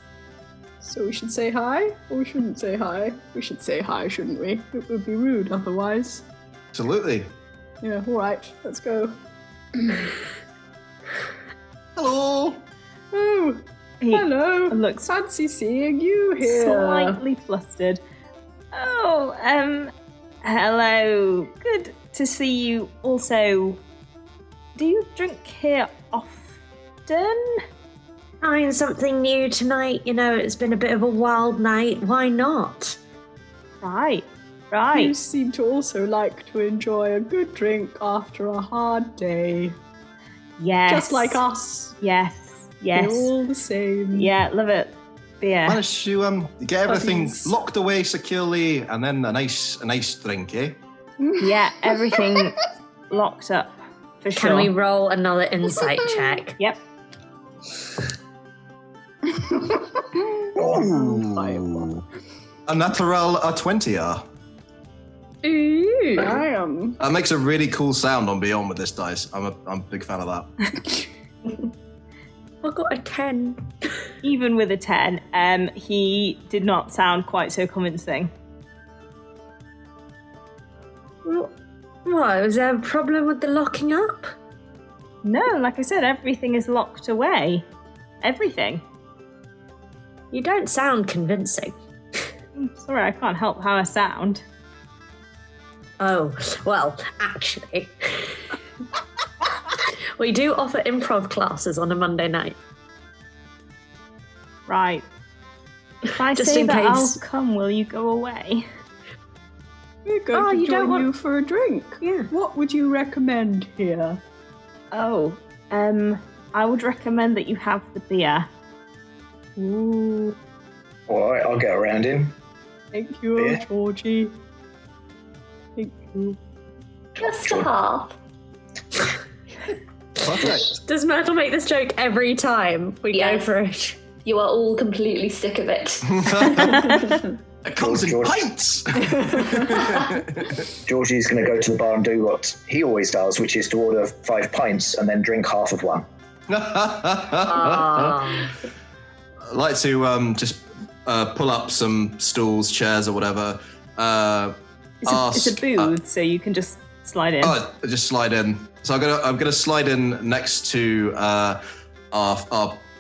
So we should say hi, or we shouldn't say hi? We should say hi, shouldn't we? It would be rude otherwise. Absolutely. Yeah, alright, let's go. Hello. Oh, he hello. looks Fancy seeing you here. slightly flustered. Oh, hello. Good to see you. Also, do you drink here often? Trying something new tonight. You know, it's been a bit of a wild night. Why not? Right. You seem to also like to enjoy a good drink after a hard day. Yes. Just like us. Yes. We're all the same. Yeah, love it. Beer. Managed to get everything Puppies. locked away securely, and then a nice drink, eh? Yeah, everything locked up for sure. Can we roll another insight check? Yep. Ooh. A natural 20. Ooh. Damn. That makes a really cool sound on Beyond with this dice. I'm a big fan of that. I got a 10. Even with a 10, he did not sound quite so convincing. What? Was there a problem with the locking up? No, like I said, everything is locked away. Everything. You don't sound convincing. I'm sorry, I can't help how I sound. Oh, well, actually, we do offer improv classes on a Monday night. Right. If I Just say in that case. I'll come, will you go away? We're going Oh, to you don't join want- you for a drink. Yeah. What would you recommend here? Oh, I would recommend that you have the beer. Ooh, All right, I'll get around him. thank you, Yeah. Georgie. Thank you. Just a half. Perfect. Does Myrtle make this joke every time we go Yes. for it? You are all completely sick of it. It comes in George. pints. Georgie's going to go to the bar and do what he always does, which is to order 5 pints and then drink half of one. I like to just pull up some stools, chairs, or whatever. It's a booth, so you can just slide in. Oh, just slide in. So I'm gonna slide in next to our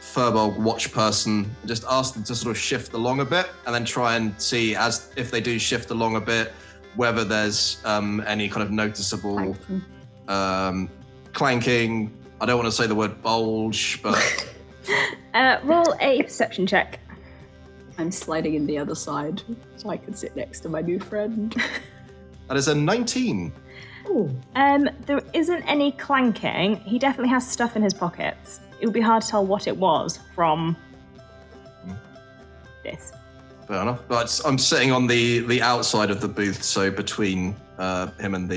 Furbolg watch person. Just ask them to sort of shift along a bit, and then try and see as if they do shift along a bit, whether there's any kind of noticeable clanking. I don't want to say the word bulge, but Roll a perception check. I'm sliding in the other side so I can sit next to my new friend. That is a 19. Ooh. There isn't any clanking. He definitely has stuff in his pockets. It would be hard to tell what it was from this. Fair enough. But I'm sitting on the outside of the booth, so between him and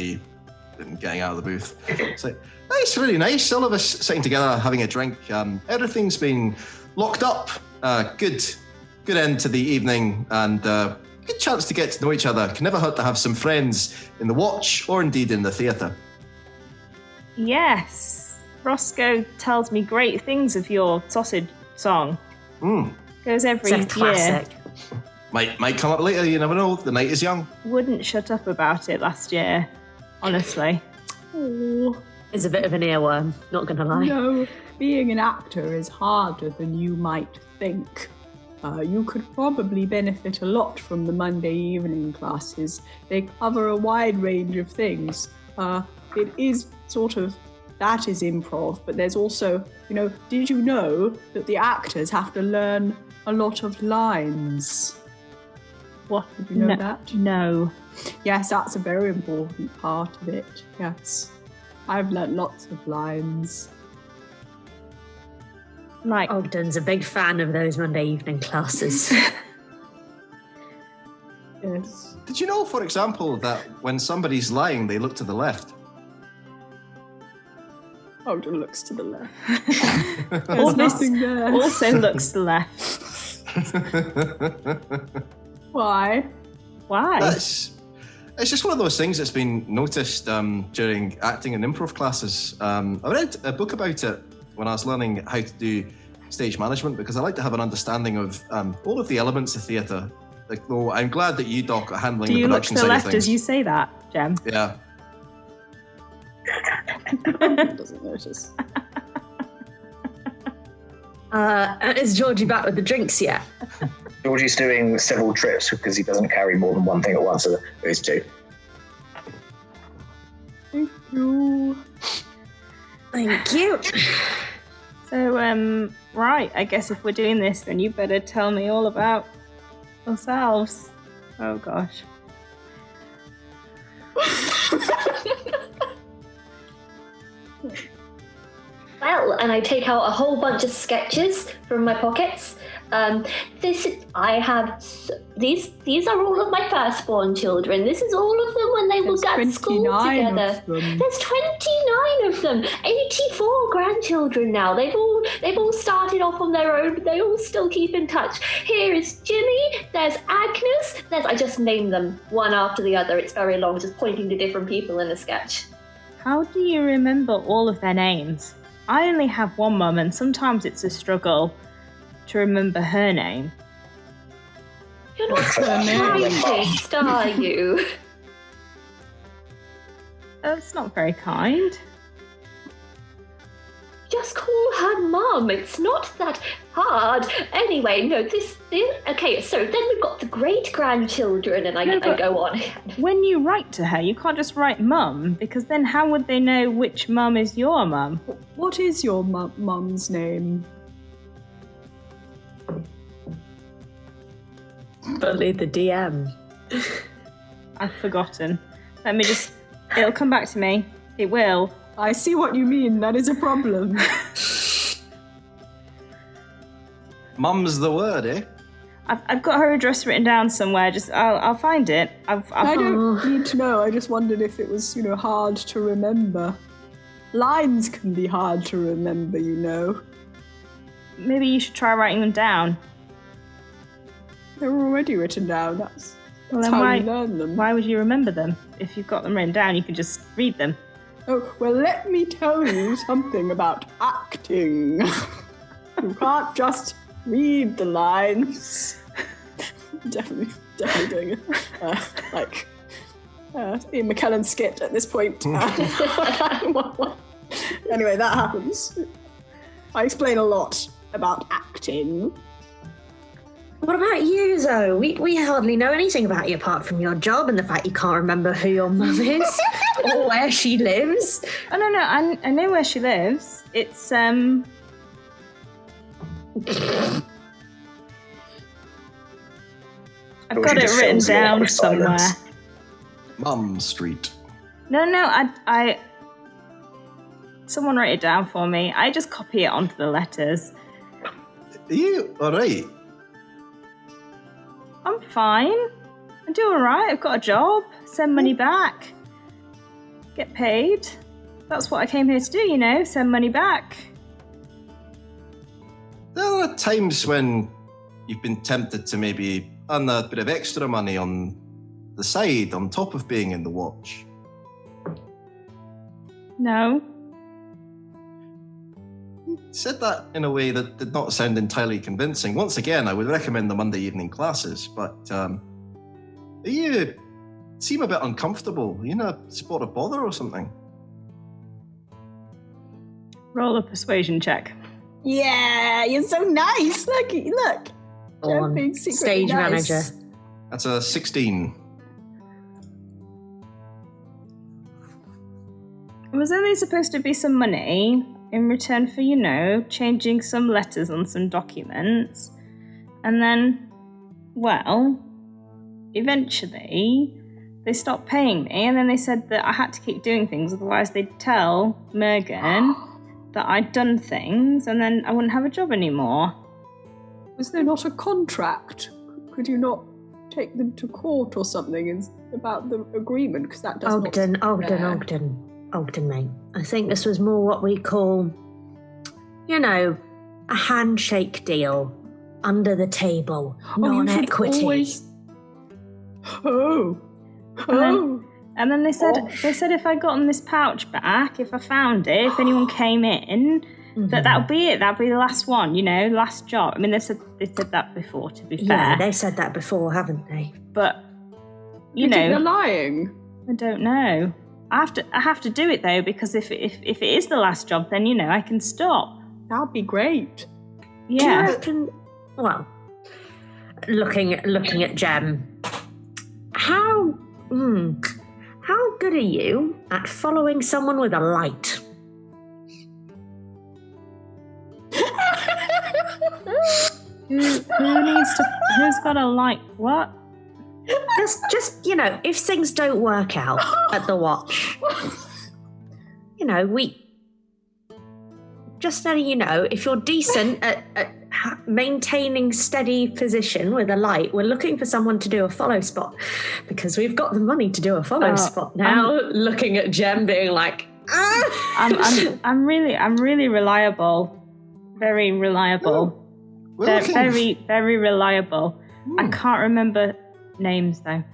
getting out of the booth. So it's really nice. All of us sitting together, having a drink. Everything's been locked up. Good end to the evening, and good chance to get to know each other. Can never hurt to have some friends in the watch, or indeed in the theatre. Yes. Roscoe tells me great things of your sausage song. Goes every It's a classic. year. Might come up later, you never know. The night is young. Wouldn't shut up about it last year, honestly. Oh, It's a bit of an earworm, not gonna lie. no, being an actor is harder than you might think. You could probably benefit a lot from the Monday evening classes. They cover a wide range of things. It is sort of, that is improv, but there's also, did you know that the actors have to learn a lot of lines? What? Did you know that? No. Yes, that's a very important part of it, yes. I've learnt lots of lines. Like, Ogden's a big fan of those Monday evening classes. Yes. Did you know, for example, that when somebody's lying, they look to the left? Ogden looks to the left. There's There's nothing there. also looks to the left. Why? Why? It's just one of those things that's been noticed during acting and improv classes. I read a book about it when I was learning how to do stage management, because I like to have an understanding of all of the elements of theatre. Like, though I'm glad that you, Doc, are handling Do the you look to production the side of left things. as you say that, Jem? Yeah. Doesn't notice. Is Georgie back with the drinks yet? Georgie's doing several trips because he doesn't carry more than one thing at once, so there's two. Thank you. Thank you. So, right, I guess if we're doing this, then you better tell me all about yourselves. Oh, gosh. Well, and I take out a whole bunch of sketches from my pockets. These are all of my firstborn children. This is all of them when they were at school 29 together. of them. There's 29 of them. 84 grandchildren now. They've all started off on their own, but they all still keep in touch. Here is Jimmy. There's Agnes. I just named them one after the other. It's very long, just pointing to different people in a sketch. How do you remember all of their names? I only have one mum, and sometimes it's a struggle to remember her name. You're not scientist, are you? That's not very kind. Just call her mum. It's not that hard. Anyway, no, okay, so then we've got the great-grandchildren, and I go on. When you write to her, you can't just write mum, because then how would they know which mum is your mum? What is your mum's name? Bully the DM. I've forgotten. It'll come back to me. It will. I see what you mean. That is a problem. Mum's the word, eh? I've got her address written down somewhere. I'll find it. I don't need to know. I just wondered if it was, hard to remember. Lines can be hard to remember, Maybe you should try writing them down. They're already written down. That's Then how you learn them. Why would you remember them? If you've got them written down, you can just read them. Oh, well, let me tell you something about acting. You can't just read the lines. Definitely doing it. Ian McKellen's skit at this point. Anyway, that happens. I explain a lot about acting. What about you, Zoe? We hardly know anything about you apart from your job and the fact you can't remember who your mum is or where she lives. Oh, no, I know where she lives. It's, I've got it written down somewhere. Mum Street. No, I someone write it down for me. I just copy it onto the letters. Are you alright? I'm fine. I do alright. I've got a job. Send money back. Get paid. That's what I came here to do, you know, send money back. There are times when you've been tempted to maybe earn a bit of extra money on the side, on top of being in the watch. No. You said that in a way that did not sound entirely convincing. Once again, I would recommend the Monday evening classes, but you seem a bit uncomfortable. Are you in a spot of bother or something? Roll a persuasion check. Yeah, you're so nice. Look. On stage manager. That's a 16. It was only supposed to be some money in return for, you know, changing some letters on some documents. And then, well, eventually they stopped paying me, and then they said that I had to keep doing things, otherwise they'd tell Mergen that I'd done things, and then I wouldn't have a job anymore. Was there not a contract? Could you not take them to court or something about the agreement? Because that does Ogden, mate. I think this was more what we call, you know, a handshake deal under the table, non-equity. And then they said if I'd gotten this pouch back, if I found it, if anyone came in, that would be it. That'd be the last one, you know, last job. I mean, they said that before, to be fair. Yeah, they said that before, haven't they? But you know, they're lying. I don't know. I have to do it though, because if it is the last job, then, you know, I can stop. That'd be great. Yeah. Do you reckon? Well, looking at Jem, how good are you at following someone with a light? Who's got a light? What? Just you know, if things don't work out at the watch, you know, just letting you know, if you're decent at maintaining steady position with a light, we're looking for someone to do a follow spot, because we've got the money to do a follow spot now. Looking at Jem being like, I'm really reliable, very reliable. Very, very reliable. I can't remember names though.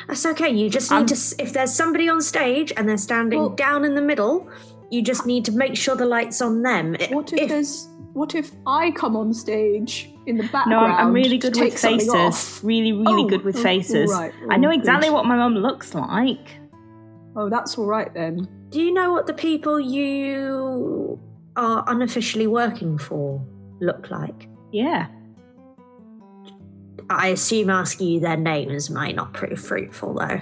That's okay. You just need to, if there's somebody on stage and they're standing down in the middle, you just need to make sure the light's on them. What if I come on stage in the background? No, I'm really good with faces. Really good with faces. Right. I know exactly what my mum looks like. Oh, that's all right then. Do you know what the people you are unofficially working for look like? Yeah. I assume asking you their names might not prove fruitful, though.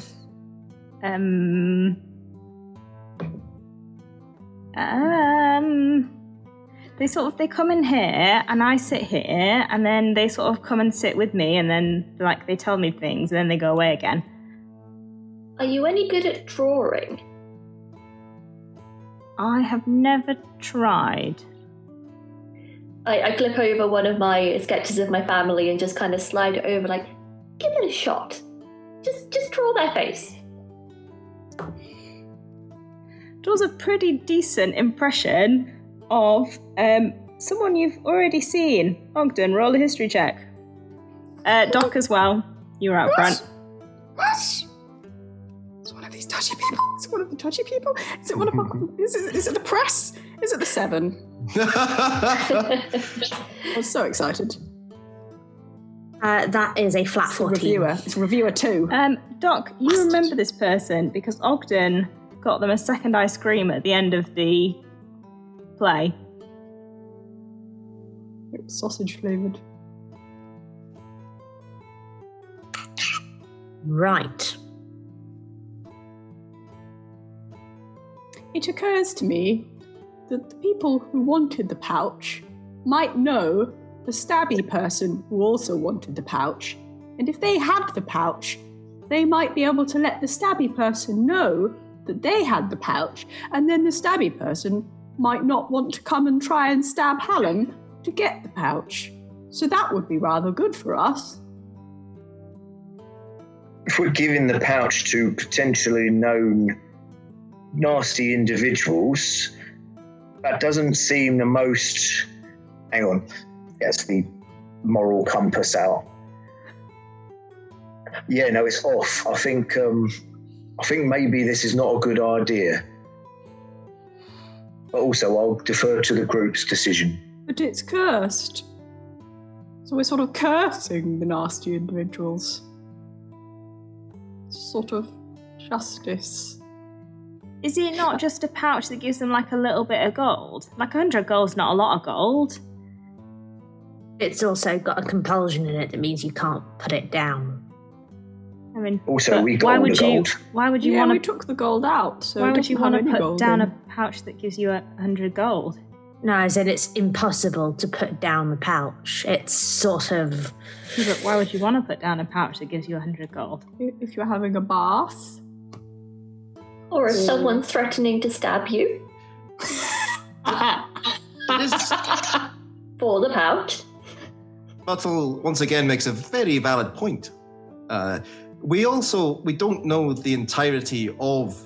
They come in here and I sit here, and then they sort of come and sit with me, and then like they tell me things, and then they go away again. Are you any good at drawing? I have never tried. I clip over one of my sketches of my family and just kind of slide it over, like, give it a shot. Just draw their face. Draws a pretty decent impression of someone you've already seen. Ogden, roll a history check. Doc as well. You're out front. What? It's one of these touchy people. Is it one of the touchy people? Is it one of our, is it the press? Is it the 7? I was so excited. That is a flat 14. It's reviewer 2. Doc, you remember this person because Ogden got them a second ice cream at the end of the play. It was sausage flavoured. Right. It occurs to me that the people who wanted the pouch might know the stabby person who also wanted the pouch, And if they had the pouch, they might be able to let the stabby person know that they had the pouch, and then the stabby person might not want to come and try and stab Hallam to get the pouch. So that would be rather good for us. If we're giving the pouch to potentially known nasty individuals, that doesn't seem the most... Hang on. Gets the moral compass out. Yeah, no, it's off. I think maybe this is not a good idea. But also, I'll defer to the group's decision. But it's cursed. So we're sort of cursing the nasty individuals. Sort of justice. Is it not just a pouch that gives them like a little bit of gold? Like 100 gold's not a lot of gold. It's also got a compulsion in it that means you can't put it down. I mean, also, we got all the gold. Why would you Yeah, want we to? took the gold out. So Why it would you doesn't want have to any put gold down in. a pouch that gives you 100 gold? No, I said it's impossible to put down the pouch. It's sort of... But why would you want to put down a pouch that gives you 100 gold? If you're having a bath. Or if someone's threatening to stab you for the pouch. Buttle once again makes a very valid point. We don't know the entirety of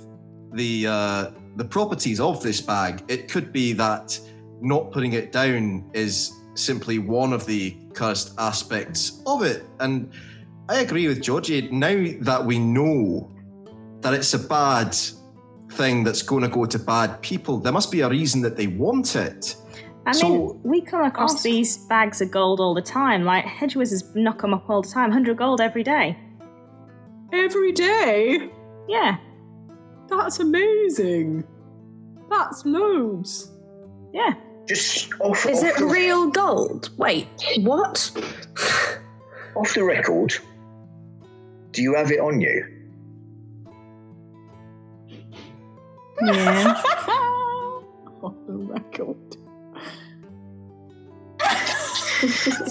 the properties of this bag. It could be that not putting it down is simply one of the cursed aspects of it. And I agree with Georgie. Now that we know that it's a bad thing that's going to go to bad people, there must be a reason that they want it. I mean, we come across these bags of gold all the time. Like, hedge wizards knock them up all the time. 100 gold every day. Every day? Yeah. That's amazing. That's loads. Yeah. Just Is it real gold? Wait, what? Off the record, do you have it on you? Yeah. Off the record.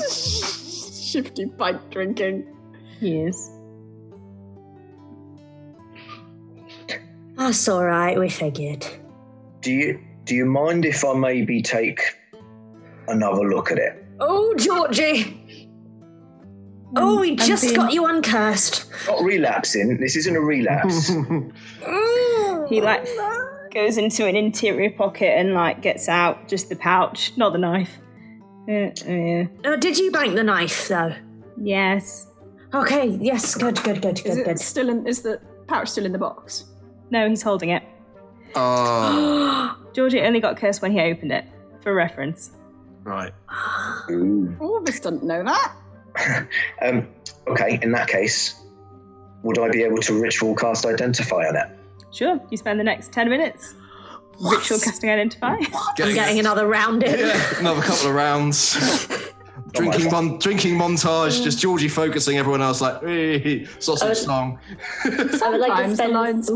Shifty pint drinking. Yes. That's all right, we figured. Do you mind if I maybe take another look at it? Oh, Georgie! Oh, we just got you uncursed. Not relapsing. This isn't a relapse. He goes into an interior pocket and gets out just the pouch, not the knife. Oh, did you bank the knife though? Yes. Okay. Yes. Good. Is the pouch still in the box? No, he's holding it. Georgie only got cursed when he opened it, for reference. Right. All of us didn't know that. Okay, in that case, would I be able to ritual cast Identify on it? Sure. You spend the next 10 minutes ritual casting Identify. I'm getting another round in. Yeah, another couple of rounds. Drinking montage, just Georgie focusing, everyone else like, hey, sausage song. I would like to spend lines.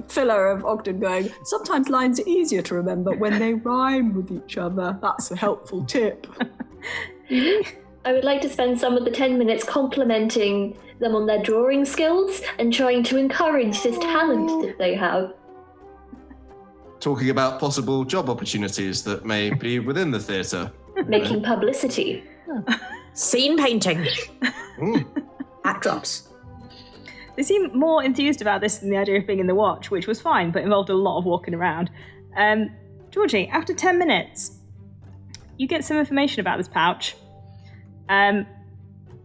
Filler of Ogden going, sometimes lines are easier to remember when they rhyme with each other. That's a helpful tip. I would like to spend some of the 10 minutes complimenting them on their drawing skills and trying to encourage this talent that they have. Talking about possible job opportunities that may be within the theatre. Making publicity. Scene painting. Backdrops. They seem more enthused about this than the idea of being in the watch, which was fine, but involved a lot of walking around. Georgie, after 10 minutes, you get some information about this pouch,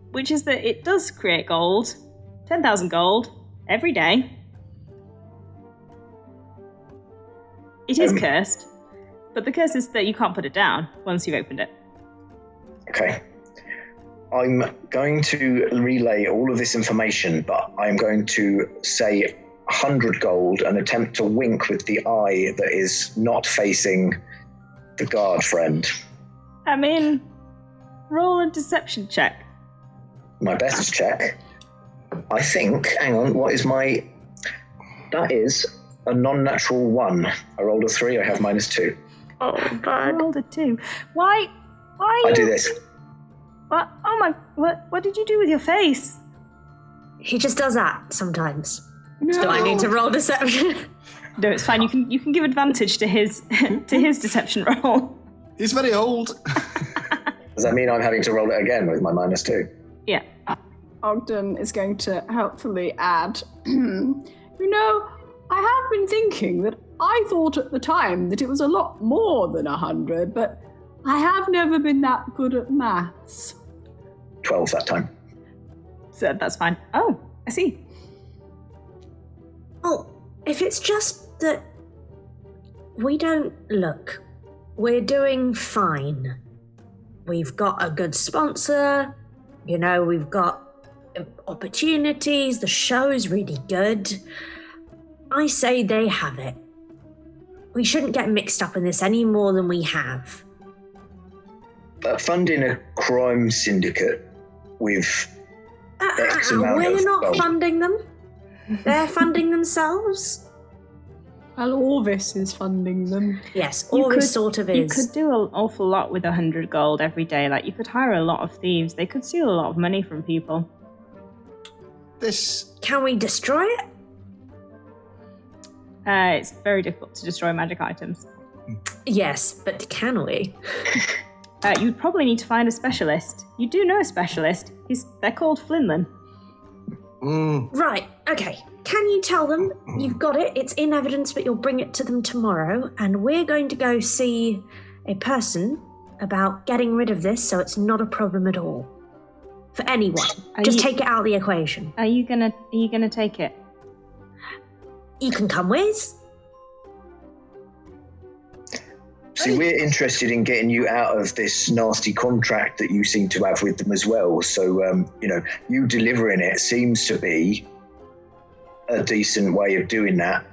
which is that it does create gold, 10,000 gold, every day. It is cursed, but the curse is that you can't put it down once you've opened it. Okay. I'm going to relay all of this information, but I'm going to say 100 gold and attempt to wink with the eye that is not facing the guard friend. I mean, roll a deception check. My best check. I think, hang on, that is a non-natural 1. I rolled a 3, I have -2. Oh, I rolled a 2. Why? I do this. What? Oh my, what did you do with your face? He just does that sometimes. No. So I need to roll deception. No, it's fine. You can give advantage to his deception roll. He's very old. Does that mean I'm having to roll it again with my -2? Yeah. Ogden is going to helpfully add, I have been thinking that I thought at the time that it was a lot more than 100, but I have never been that good at maths. 12 that time. So that's fine. Oh, I see. Oh, if it's just that we don't look, we're doing fine. We've got a good sponsor, we've got opportunities, the show's really good. I say they have it. We shouldn't get mixed up in this any more than we have. But funding a crime syndicate with X amount we're of not gold. funding them. They're funding themselves. Well, Orvis is funding them. Yes, You Orvis could- sort of You is. could do an awful lot with 100 gold every day. Like, you could hire a lot of thieves. They could steal a lot of money from people. This Can we destroy it? It's very difficult to destroy magic items. Yes, but can we? You'd probably need to find a specialist. You do know a specialist. They're called Flinlan. Right, okay. Can you tell them you've got it, it's in evidence, but you'll bring it to them tomorrow, and we're going to go see a person about getting rid of this so it's not a problem at all. For anyone. Just take it out of the equation. Are you gonna take it? You can come with. See, we're interested in getting you out of this nasty contract that you seem to have with them as well. So, you delivering it seems to be a decent way of doing that.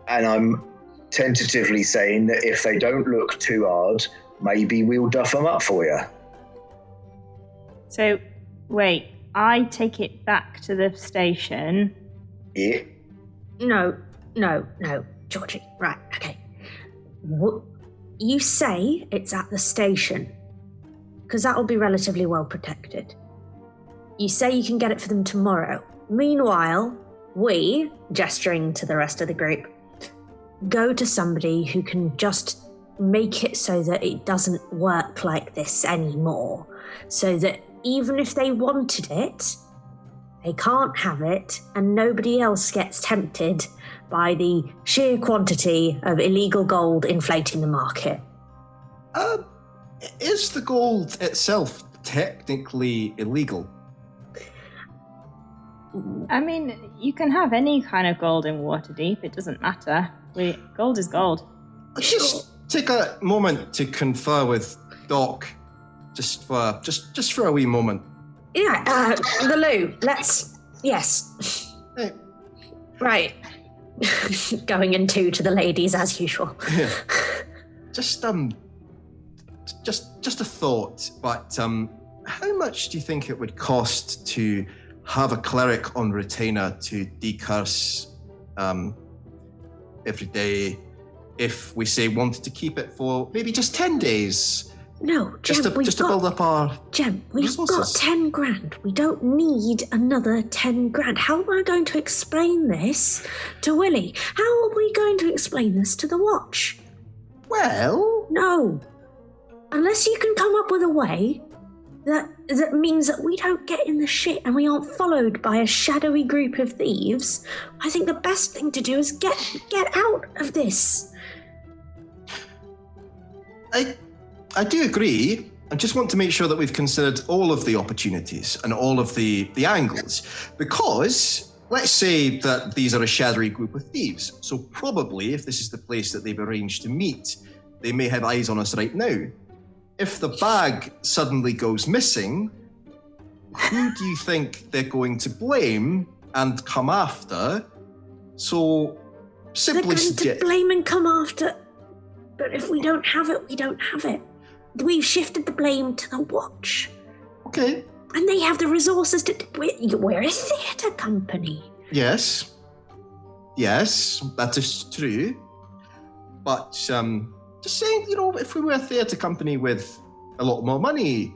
And I'm tentatively saying that if they don't look too hard, maybe we'll duff them up for you. So, wait. I take it back to the station. Yeah. No, Georgie. Right, okay. You say it's at the station, because that'll be relatively well protected. You say you can get it for them tomorrow. Meanwhile, we, gesturing to the rest of the group, go to somebody who can just make it so that it doesn't work like this anymore. So that even if they wanted it, they can't have it, and nobody else gets tempted by the sheer quantity of illegal gold inflating the market. Is the gold itself technically illegal? I mean, you can have any kind of gold in Waterdeep. It doesn't matter. Gold is gold. Let's just take a moment to confer with Doc, just for a wee moment. Yeah, the loo. Yes. Hey. Right. Going into to the ladies as usual. Yeah. Just a thought, but how much do you think it would cost to have a cleric on retainer to decurse every day if we say wanted to keep it for maybe just 10 days? No, Jem, just to build up our Jem, we've resources. got 10 grand. We don't need another 10 grand. How am I going to explain this to Willy? How are we going to explain this to the Watch? Well, No. Unless you can come up with a way that means that we don't get in the shit and we aren't followed by a shadowy group of thieves, I think the best thing to do is get out of this. I do agree. I just want to make sure that we've considered all of the opportunities and all of the angles. Because let's say that these are a shadowy group of thieves. So probably if this is the place that they've arranged to meet, they may have eyes on us right now. If the bag suddenly goes missing, who do you think they're going to blame and come after? So simply They're going to blame and come after. But if we don't have it, we don't have it. We've shifted the blame to the Watch. Okay. And they have the resources to... We're a theatre company. Yes, that is true. But just saying, if we were a theatre company with a lot more money,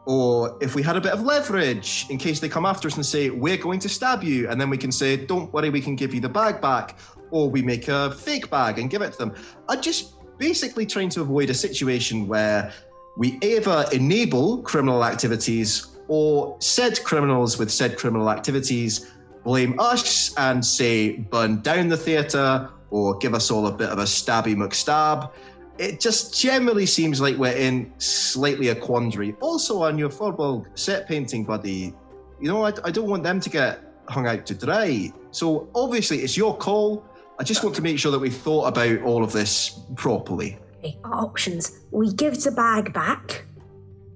or if we had a bit of leverage in case they come after us and say, we're going to stab you, and then we can say, don't worry, we can give you the bag back, or we make a fake bag and give it to them. I'm just basically trying to avoid a situation where we either enable criminal activities or said criminals with said criminal activities blame us and say, burn down the theatre, or give us all a bit of a stabby McStab. It just generally seems like we're in slightly a quandary. Also, on your Furbolg set painting, buddy, you know, I don't want them to get hung out to dry. So obviously it's your call. I just want to make sure that we've thought about all of this properly. Okay, our options. We give the bag back,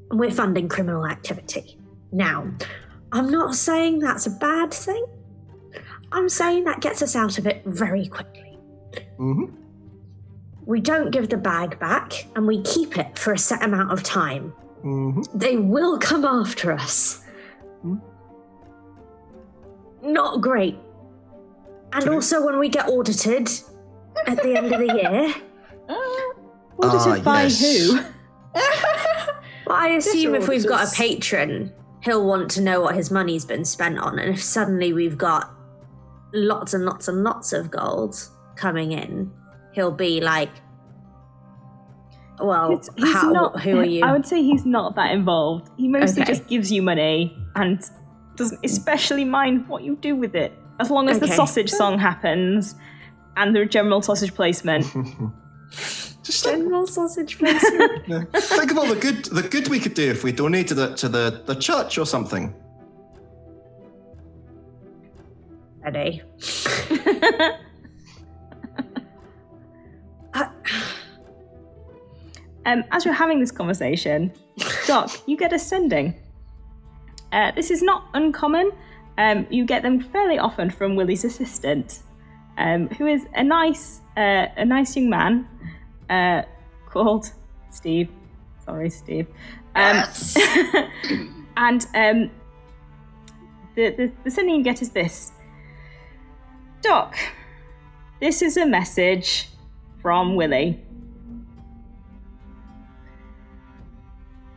and we're funding criminal activity. Now, I'm not saying that's a bad thing. I'm saying that gets us out of it very quickly. Mm-hmm. We don't give the bag back, and we keep it for a set amount of time. Mm-hmm. They will come after us. Mm-hmm. Not great. And also when we get audited at the end of the year. Audited by yes. who? Well, I assume if we've got a patron, he'll want to know what his money's been spent on. And if suddenly we've got lots and lots and lots of gold coming in, he'll be like, well, who are you? I would say he's not that involved. He mostly Okay. just gives you money and doesn't especially mind what you do with it. As long as the Okay. sausage song happens and the general sausage placement. Just think, General sausage placement. think of all the good we could do if we donated it to the church or something. Ready? As you're having this conversation, Doc, you get a sending. This is not uncommon. You get them fairly often from Willy's assistant, who is a nice young man called Steve. Sorry, Steve. And the sending you get is this. Doc, this is a message from Willy.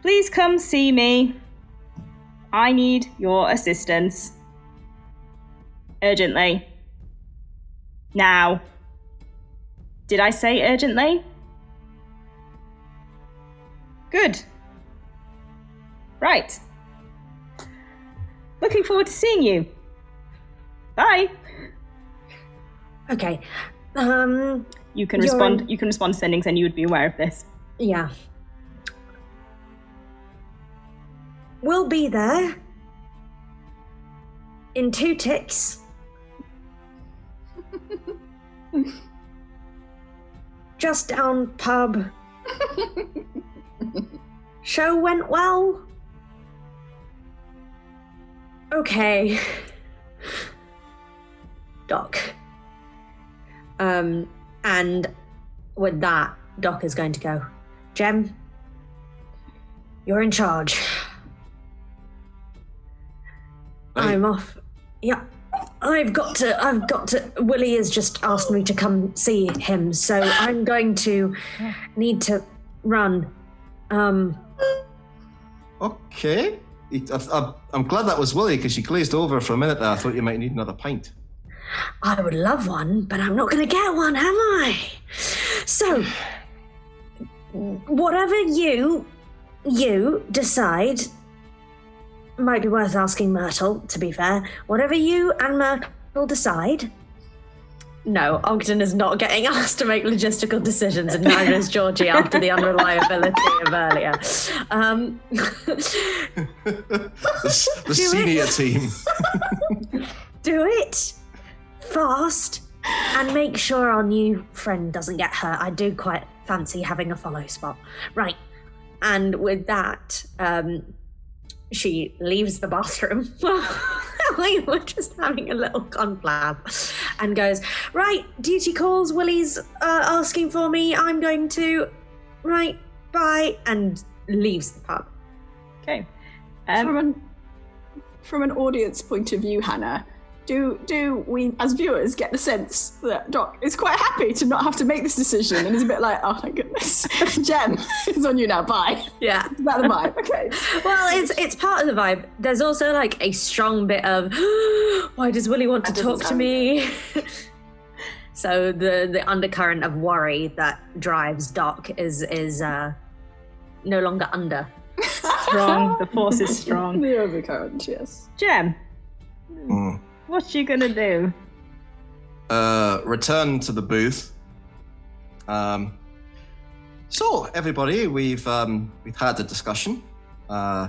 Please come see me. I need your assistance. Urgently. Now. Did I say urgently? Good. Right. Looking forward to seeing you. Bye. Okay. You can You're respond. in- You can respond to sendings, and you would be aware of this. Yeah. We'll be there in 2 ticks. Just down pub. Show went well? Okay. Doc. And with that, Doc is going to go, Jem, you're in charge. Right. I'm off. Yeah. I've got to, Willy has just asked me to come see him, so I'm going to need to run. Okay. I'm glad that was Willy, because she glazed over for a minute there. I thought you might need another pint. I would love one, but I'm not going to get one, am I? So, whatever you decide, might be worth asking Myrtle, to be fair. Whatever you and Myrtle decide. No, Ogden is not getting asked to make logistical decisions, and neither is Georgie after the unreliability of earlier. The senior team. Do it fast and make sure our new friend doesn't get hurt. I do quite fancy having a follow spot. Right. And with that, she leaves the bathroom. We were just having a little conflab and goes, right, duty calls, Willy's asking for me. I'm going to, right, bye, and leaves the pub. Okay. From an audience point of view, Hannah, do we, as viewers, get the sense that Doc is quite happy to not have to make this decision and is a bit like, oh my goodness, Jem, it's on you now, bye. Yeah. Is that the vibe? Okay. Well, it's part of the vibe. There's also like a strong bit of, why does Willy want to talk to me? So the undercurrent of worry that drives Doc is no longer under. Strong. The force is strong. The overcurrent, yes. Jem, what you gonna do? Return to the booth. So everybody, we've had a discussion. I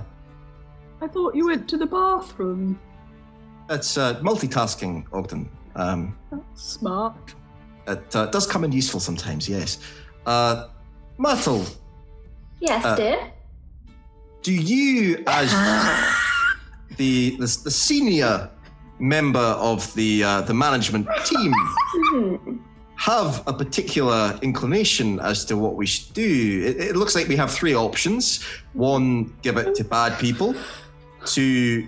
thought you went to the bathroom. It's multitasking, Ogden. That's smart. It does come in useful sometimes, yes. Myrtle, Yes, dear. do you, as the senior member of the management team, have a particular inclination as to what we should do? It looks like we have three options. One, give it to bad people. Two,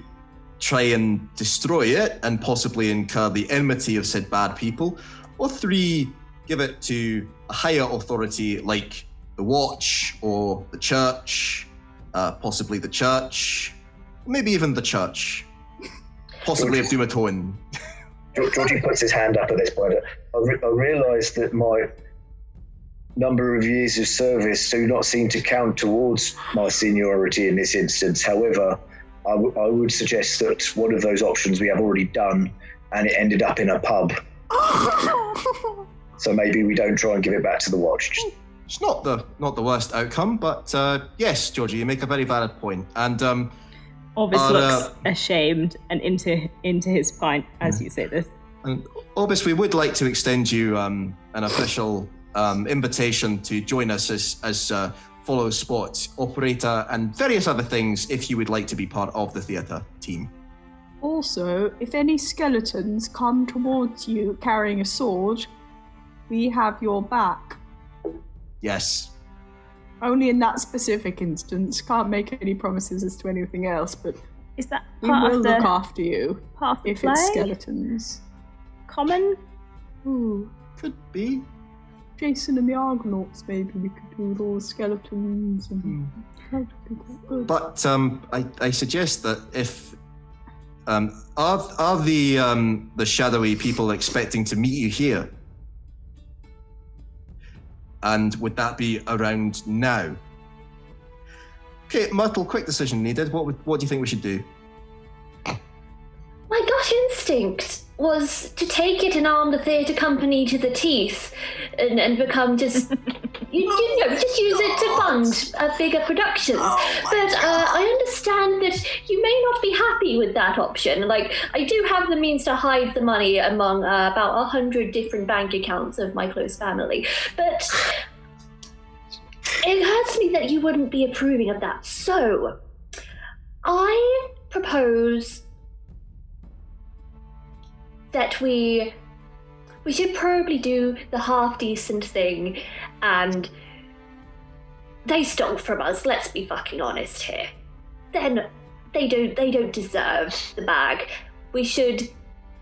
try and destroy it and possibly incur the enmity of said bad people. Or three, give it to a higher authority like the Watch or the Church, possibly the Church, maybe even the Church, possibly of Dumathon. Georgie puts his hand up at this point. I realise that my number of years of service do not seem to count towards my seniority in this instance. However, I would suggest that one of those options we have already done, and it ended up in a pub. So maybe we don't try and give it back to the Watch. It's not the worst outcome, but yes, Georgie, you make a very valid point. And Orbis looks ashamed and into his pint as you say this. And Orbis, we would like to extend you an official invitation to join us as follow spot operator and various other things if you would like to be part of the theatre team. Also, if any skeletons come towards you carrying a sword, we have your back. Yes. Only in that specific instance. Can't make any promises as to anything else, but Is that we part will of the look after you part of the if play? it's skeletons. Common? Ooh, Could be. Jason and the Argonauts, maybe we could do with all the skeletons. And that'd be quite good. But I suggest that if are the shadowy people expecting to meet you here? And would that be around now? Okay, Myrtle, quick decision needed. What do you think we should do? My gut instinct was to take it and arm the theatre company to the teeth and become just, you know, just use it to fund bigger productions. But I understand that you may not be happy with that option. Like, I do have the means to hide the money among about 100 different bank accounts of my close family. But it occurs to me that you wouldn't be approving of that. So I propose that we should probably do the half-decent thing, and they stole from us, let's be fucking honest here. Then they don't deserve the bag. We should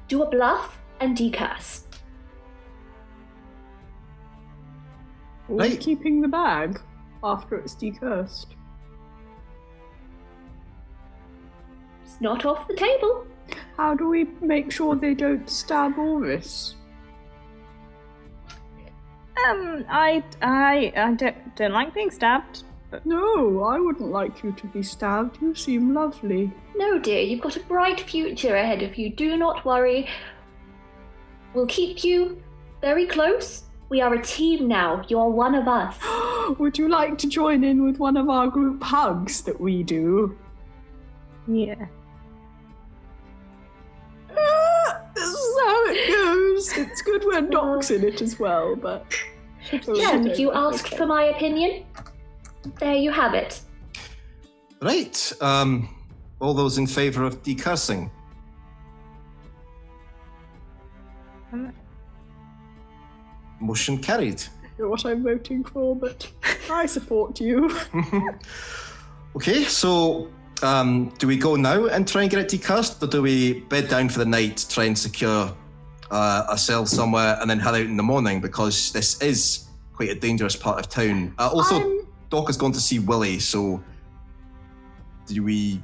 do a bluff and decurse. Or Right. keeping the bag after it's decursed. It's not off the table. How do we make sure they don't stab Oris? I don't like being stabbed. No, I wouldn't like you to be stabbed. You seem lovely. No, dear, you've got a bright future ahead of you. Do not worry. We'll keep you very close. We are a team now. You're one of us. Would you like to join in with one of our group hugs that we do? Yeah. This is how it goes. It's good when Doc's in it as well, but... Jem, you asked for my opinion. There you have it. Right. All those in favour of decursing? Motion carried. You're what I'm voting for, but I support you. Okay, so Do we go now and try and get it decursed, or do we bed down for the night, try and secure ourselves somewhere, and then head out in the morning? Because this is quite a dangerous part of town. Doc has gone to see Willy, so do we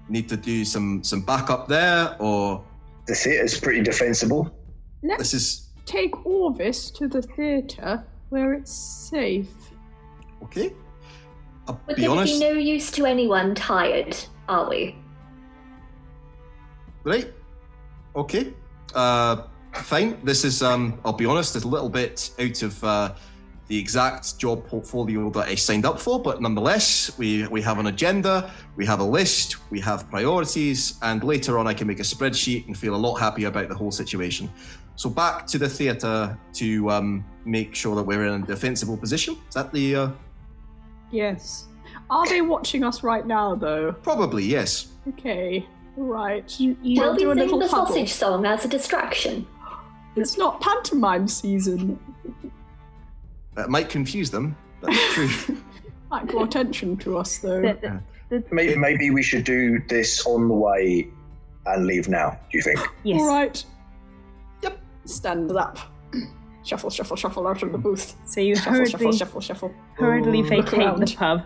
need to do some backup there, or... The theatre's pretty defensible. Let's take Orvis to the theatre where it's safe. Okay. I'll Would be there honest. be no use to anyone tired, are we? Right. Okay. Fine. This is, I'll be honest, it's a little bit out of the exact job portfolio that I signed up for, but nonetheless, we have an agenda, we have a list, we have priorities, and later on I can make a spreadsheet and feel a lot happier about the whole situation. So back to the theatre to make sure that we're in a defensible position. Is that the... Yes. Are they watching us right now, though? Probably, yes. Okay. Right. Shall we sing the sausage song as a distraction? It's not pantomime season. That might confuse them. That's true. Might draw attention to us, though. Maybe we should do this on the way and leave now, do you think? Yes. All right. Yep. Stand up. Shuffle, shuffle, shuffle out of the booth. So you Shuffle, shuffle, shuffle. hurriedly Look vacate around. the pub.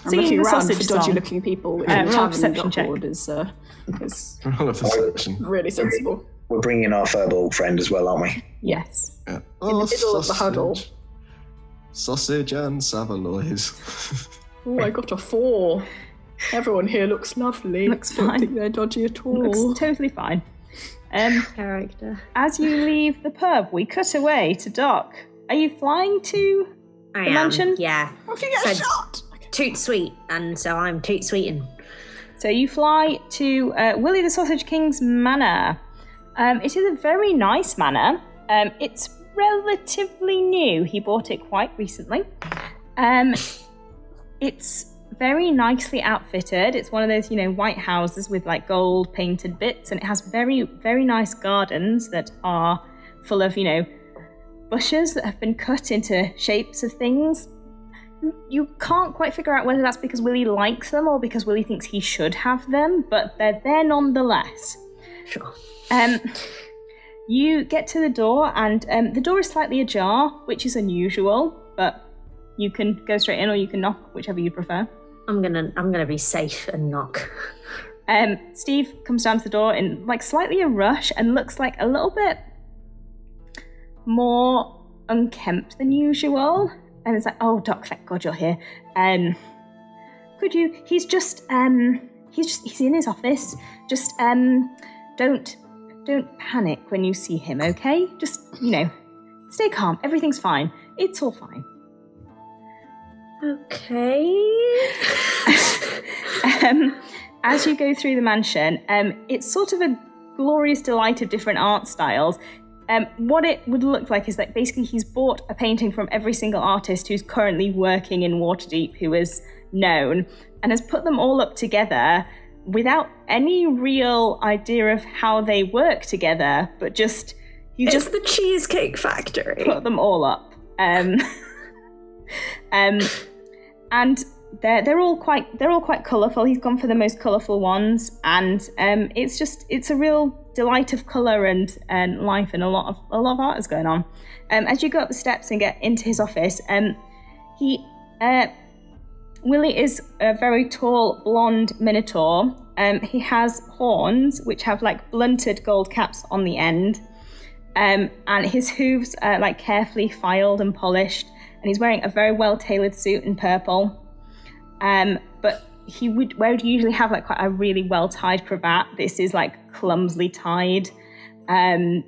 I'm Singing looking the around sausage for song. dodgy-looking people, which Roll a is perception Roll a perception. really sensible. We're bringing in our furball friend as well, aren't we? Yes. Yeah. In the middle of the huddle. Sausage and Saveloys. Oh, I got a 4. Everyone here looks lovely. Looks Don't fine. think they're dodgy at all. Looks totally fine. Character. As you leave the pub, we cut away to Doc. Are you flying to I the am. mansion? Yeah. What if you get So- shot? Toot sweet, and so I'm toot sweeting. So you fly to Willy the Sausage King's manor. It is a very nice manor. It's relatively new. He bought it quite recently. It's very nicely outfitted. It's one of those, white houses with like gold painted bits, and it has very, very nice gardens that are full of, bushes that have been cut into shapes of things. You can't quite figure out whether that's because Willy likes them or because Willy thinks he should have them, but they're there nonetheless. Sure. You get to the door, and the door is slightly ajar, which is unusual, but you can go straight in or you can knock, whichever you prefer. I'm gonna be safe and knock. Steve comes down to the door in like slightly a rush and looks like a little bit more unkempt than usual. And it's like, oh, Doc, thank God you're here. Could you? He's in his office. Just don't panic when you see him, okay? Just stay calm. Everything's fine. It's all fine. Okay. As you go through the mansion, it's sort of a glorious delight of different art styles. What it would look like is that basically he's bought a painting from every single artist who's currently working in Waterdeep who is known, and has put them all up together without any real idea of how they work together, but just It's the Cheesecake Factory. put them all up. And they're all quite colourful. He's gone for the most colourful ones, and it's a real delight of colour and life, and a lot of art is going on. As you go up the steps and get into his office, Willy is a very tall blonde minotaur. He has horns which have like blunted gold caps on the end, and his hooves are like carefully filed and polished, and he's wearing a very well tailored suit in purple. But he would usually have like quite a really well tied cravat. This is like clumsily tied, and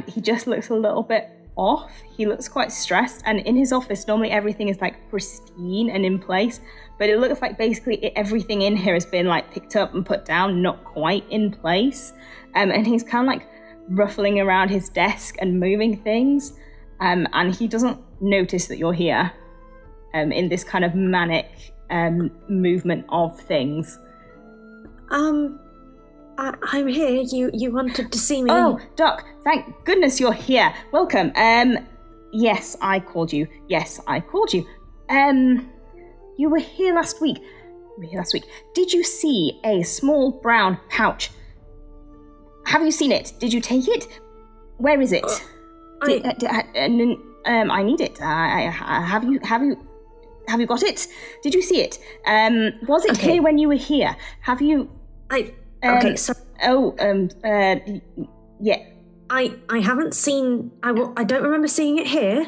he just looks a little bit off. He looks quite stressed, and in his office normally everything is like pristine and in place, but it looks like basically everything in here has been like picked up and put down, not quite in place. And he's kind of like ruffling around his desk and moving things, and he doesn't notice that you're here in this kind of manic movement of things. I'm here. You wanted to see me. Oh, Doc, thank goodness you're here. Welcome. Yes, I called you. You were here last week. last week. Did you see a small brown pouch? Have you seen it? Did you take it? Where is it? I need it. Have you got it? Did you see it? Was it here when you were here? Have you? Okay, so. Yeah. I haven't seen. I don't remember seeing it here.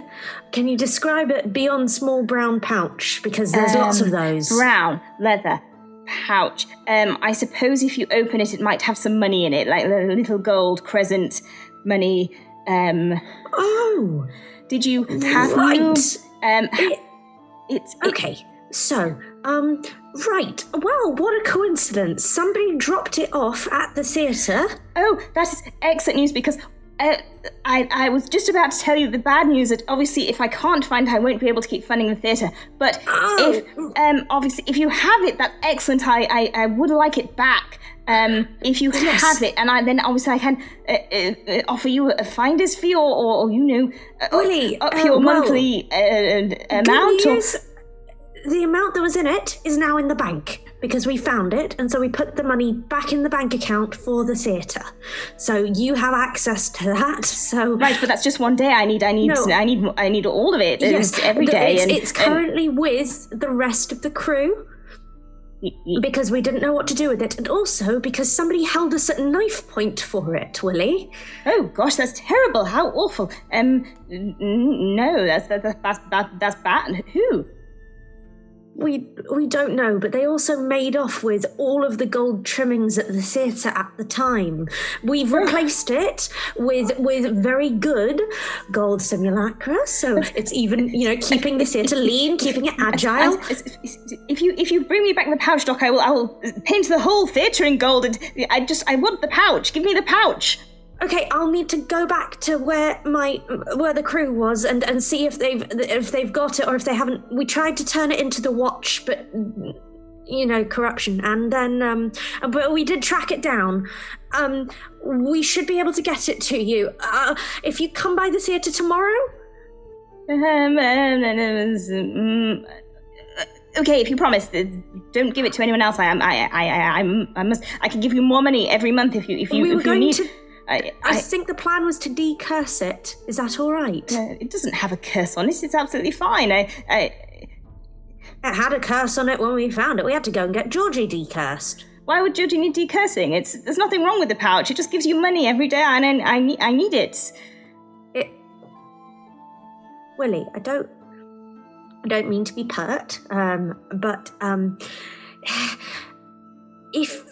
Can you describe it beyond small brown pouch? Because there's lots of those. Brown leather pouch. I suppose if you open it, it might have some money in it, like a little gold crescent money. Oh. Did you have right? It's okay. So, right. Well, what a coincidence. Somebody dropped it off at the theatre. Oh, that is excellent news because I was just about to tell you the bad news that obviously if I can't find it, I won't be able to keep funding the theatre. But if you have it, that's excellent. I would like it back. If you have it, and then obviously I can offer you a finder's fee or Willy, up your monthly amount. The amount that was in it is now in the bank because we found it, and so we put the money back in the bank account for the theatre. So you have access to that. So right, but that's just one day. I need all of it. Yes, every day. It's currently with the rest of the crew. Because we didn't know what to do with it, and also because somebody held us at knife point for it, Willy. Oh gosh, that's terrible! How awful! No, that's bad. Who? We don't know, but they also made off with all of the gold trimmings at the theatre at the time. We've replaced it with very good gold simulacra, so it's even keeping the theatre lean, keeping it agile. If you bring me back the pouch, Doc, I will paint the whole theatre in gold. And I want the pouch. Give me the pouch. Okay, I'll need to go back to where the crew was and see if they've got it or if they haven't. We tried to turn it into the watch, but corruption, and then but we did track it down. We should be able to get it to you if you come by the theatre tomorrow. Okay, if you promise, don't give it to anyone else. I can give you more money every month if you need. I think the plan was to decurse it. Is that all right? It doesn't have a curse on it. It's absolutely fine. It had a curse on it when we found it. We had to go and get Georgie decursed. Why would Georgie need decursing? There's nothing wrong with the pouch. It just gives you money every day, and I need it. Willy, I don't mean to be pert, but if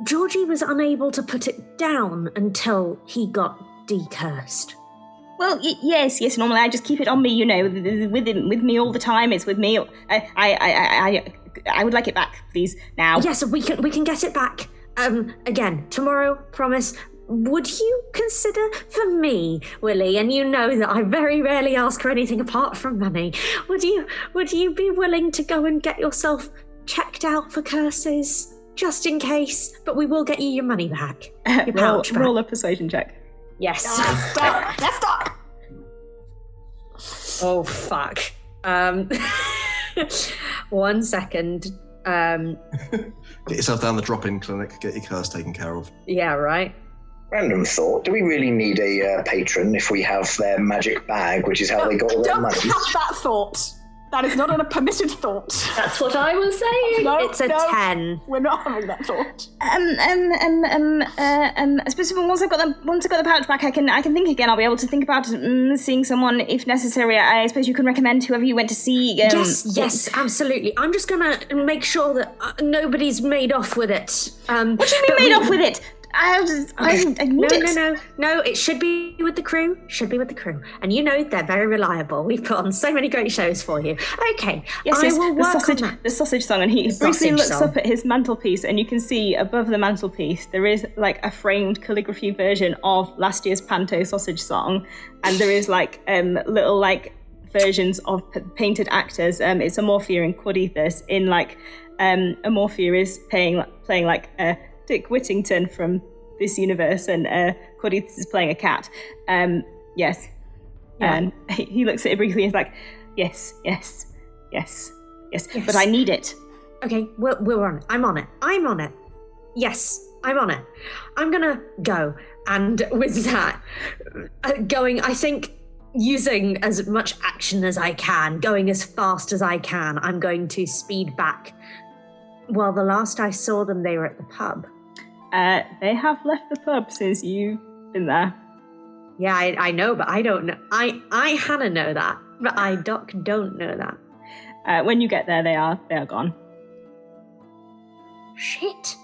Georgie was unable to put it down until he got decursed. Well, yes. Normally, I just keep it on me. With me all the time. It's with me. I would like it back, please. Now. Yes, we can get it back. Again tomorrow. Promise. Would you consider for me, Willy? And you know that I very rarely ask for anything apart from money. Would you be willing to go and get yourself checked out for curses? Just in case, but we will get you your money back. Your pouch back. Roll a persuasion check. Yes. Stop. Oh, fuck. 1 second. Get yourself down the drop-in clinic, get your curse taken care of. Yeah, right. Random thought, do we really need a patron if we have their magic bag, which is how they got all their money? Don't have that thought. That is not a permitted thought. That's what I was saying. It's a 10. We're not having that thought. I suppose once I've got the pouch back, I can think again. I'll be able to think about seeing someone if necessary. I suppose you can recommend whoever you went to see. Yes, absolutely. I'm just gonna make sure that nobody's made off with it. What do you mean made off with it? No, it should be with the crew. And they're very reliable. We've put on so many great shows for you. Okay, yes, I will work on that. The sausage song, and he briefly looks up at his mantelpiece, and you can see above the mantelpiece there is like a framed calligraphy version of last year's Panto sausage song, and there is like little like versions of painted actors. It's Amorphia and Quadethus in like Amorphia is playing like Dick Whittington from this universe, and Quadethus is playing a cat. Yes. Yeah. And he looks at it briefly and is like, yes, but I need it. Okay, we're on it. I'm on it. Yes, I'm on it. I'm gonna go. And with that, I think, using as much action as I can, going as fast as I can, I'm going to speed back. Well, the last I saw them, they were at the pub. They have left the pub since you've been there. Yeah, I know, but I don't know. I Hannah know that, but I Doc don't know that. When you get there, they are gone. Shit.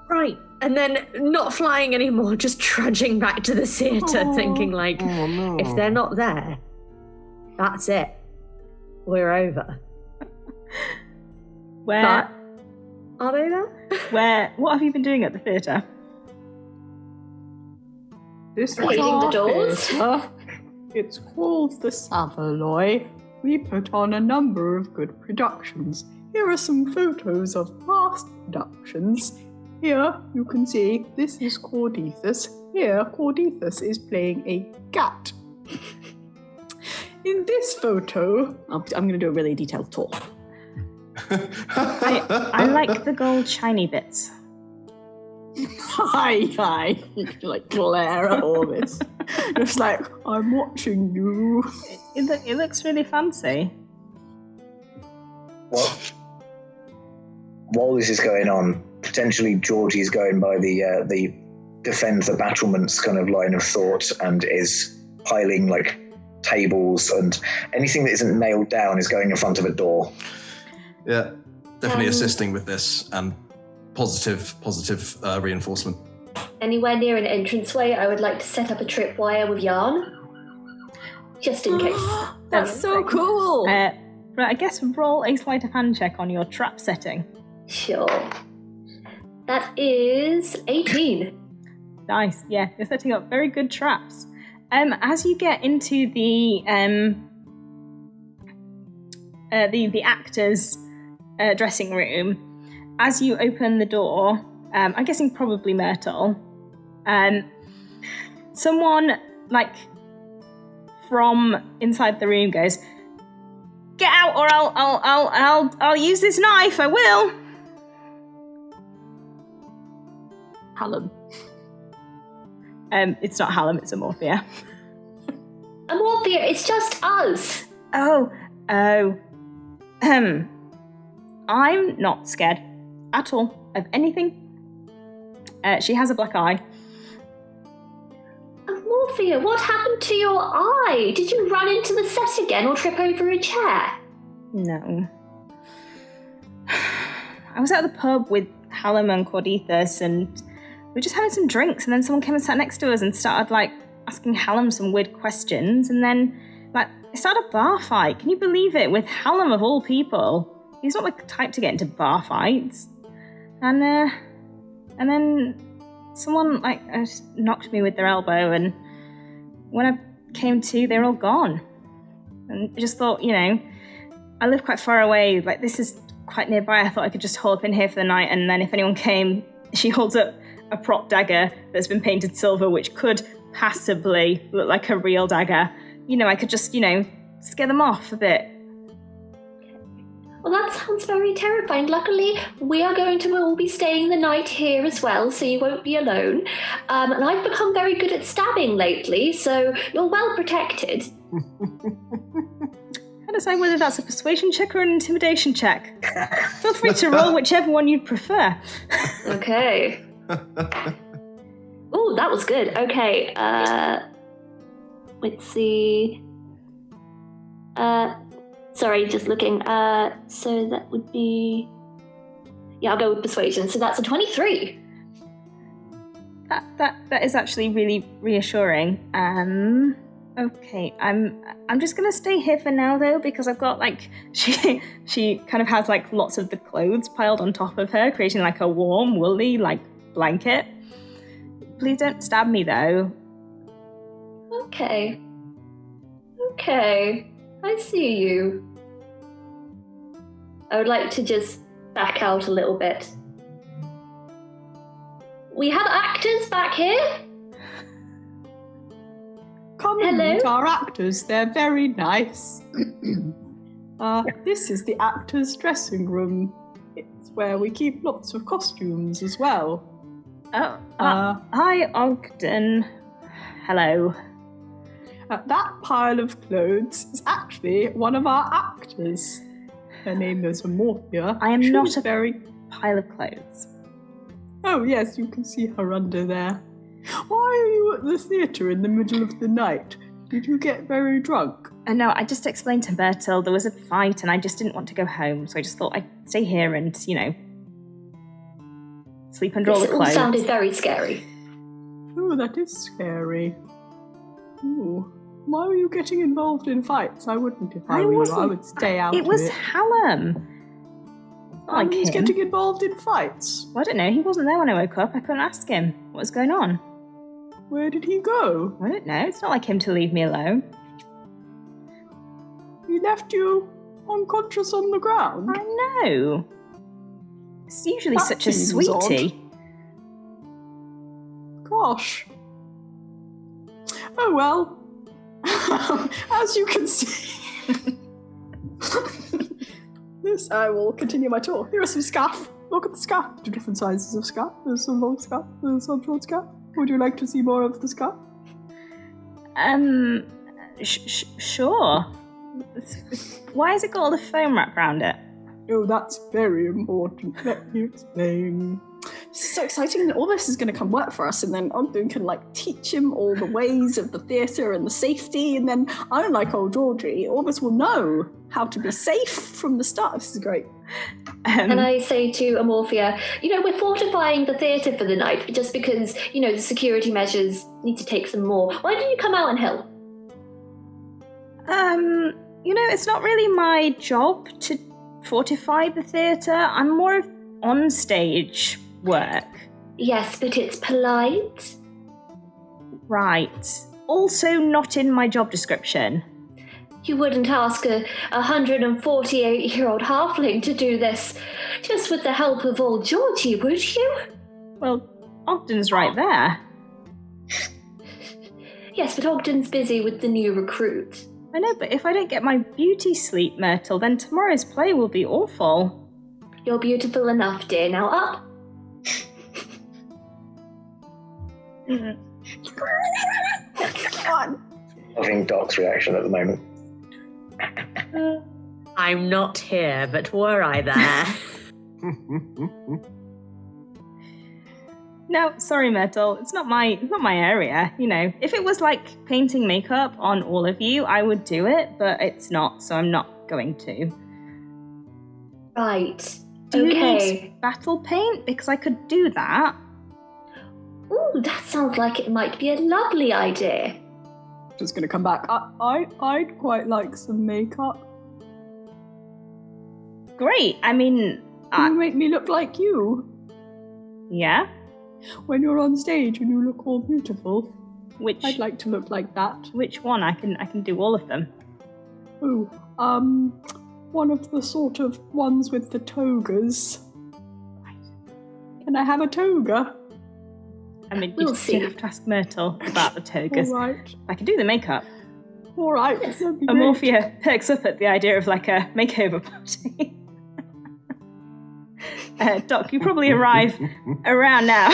Right, and then not flying anymore, just trudging back to the theatre, thinking like, no. if they're not there, that's it. We're over. Where? But, are they there? What have you been doing at the theatre? This Cleaning the our doors? theatre. It's called the Saveloy. We put on a number of good productions. Here are some photos of past productions. Here you can see this is Cordithus. Here Cordithus is playing a cat. In this photo, I'm going to do a really detailed tour. I like the gold shiny bits. Hi. You can like glare at all this. Just like, I'm watching you. It looks really fancy. Well, while this is going on, potentially Georgie's going by the defend the battlements kind of line of thought and is piling like tables and anything that isn't nailed down is going in front of a door. Yeah, definitely assisting with this and positive reinforcement. Anywhere near an entranceway, I would like to set up a tripwire with yarn. Just in case. That's so cool. Right, I guess roll a sleight of hand check on your trap setting. Sure. That is 18. Nice, yeah, you're setting up very good traps. As you get into the actors' dressing room, as you open the door, I'm guessing probably Myrtle, someone like from inside the room goes, "Get out, or I'll use this knife. I will." Hallam. It's not Hallam, it's Amorphia. Amorphia, it's just us. Oh. I'm not scared at all of anything. She has a black eye. Amorphia, what happened to your eye? Did you run into the set again or trip over a chair? No. I was at the pub with Hallam and Cordithus and we were just having some drinks and then someone came and sat next to us and started like asking Hallam some weird questions and then like it started a bar fight. Can you believe it? With Hallam of all people. He's not the type to get into bar fights. And then someone like knocked me with their elbow and when I came to, they were all gone. And I just thought, I live quite far away, like this is quite nearby. I thought I could just hole up in here for the night and then if anyone came, she holds up a prop dagger that's been painted silver, which could passably look like a real dagger. I could just, scare them off a bit. Well, that sounds very terrifying. Luckily, we are going to all be staying the night here as well, so you won't be alone. And I've become very good at stabbing lately, so you're well protected. I decide whether that's a persuasion check or an intimidation check. Feel free to roll whichever one you'd prefer. Okay. Oh, that was good. Okay. Let's see. Sorry, just looking. So that would be... Yeah, I'll go with persuasion. So that's a 23. That is actually really reassuring. Okay, I'm just gonna stay here for now though because I've got like she kind of has like lots of the clothes piled on top of her, creating like a warm, woolly like blanket. Please don't stab me though. Okay. I see you. I would like to just back out a little bit. We have actors back here. Come and meet our actors. They're very nice. This is the actor's dressing room. It's where we keep lots of costumes as well. Hi, Ogden. Hello. That pile of clothes is actually one of our actors. Her name is Amorphia. I am not a very pile of clothes. Oh yes, you can see her under there. Why are you at the theatre in the middle of the night? Did you get very drunk? No, I just explained to Myrtle there was a fight and I just didn't want to go home, so I just thought I'd stay here and, sleep under all the clothes. It all sounded very scary. Oh, that is scary. Ooh. Why were you getting involved in fights? I wouldn't if I were you. I would stay out of it. It was Hallam. Like he's getting involved in fights. Well, I don't know. He wasn't there when I woke up. I couldn't ask him what was going on. Where did he go? I don't know. It's not like him to leave me alone. He left you unconscious on the ground? I know. It's usually That such a seems sweetie. Gosh. Oh well. As you can see. This, I will continue my tour. Here are some scarf. Look at the scarf. 2 different sizes of scarf. There's some long scarf. There's some short scarf. Would you like to see more of the scarf? Sure. Why has it got all the foam wrapped around it? Oh, that's very important. Let me explain. This is so exciting that all this is going to come work for us, and then Ogden can teach him all the ways of the theatre and the safety, and then unlike old Georgie, all of us will know how to be safe from the start. This is great. And I say to Amorphia, we're fortifying the theatre for the night just because, the security measures need to take some more. Why don't you come out and help? It's not really my job to fortify the theatre. I'm more of on-stage work. Yes, but it's polite. Right. Also not in my job description. You wouldn't ask a 148-year-old halfling to do this just with the help of old Georgie, would you? Well, Ogden's right there. Yes, but Ogden's busy with the new recruit. I know, but if I don't get my beauty sleep, Myrtle, then tomorrow's play will be awful. You're beautiful enough, dear. Now up. Loving Doc's reaction at the moment. I'm not here, but were I there? No, sorry, Myrtle. It's not my area. If it was like painting makeup on all of you, I would do it, but it's not, so I'm not going to. Right. Do you okay. need battle paint? Because I could do that. Ooh, that sounds like it might be a lovely idea. Just going to come back. I'd quite like some makeup. Great. I mean, you make me look like you. Yeah. When you're on stage and you look all beautiful. I'd like to look like that. Which one? I can do all of them. Oh, one of the sort of ones with the togas. Can I have a toga? I mean, we'll you have to ask Myrtle about the togas. All right. I can do the makeup. All right. Amorphia perks up at the idea of a makeover party. Doc, you probably arrive around now.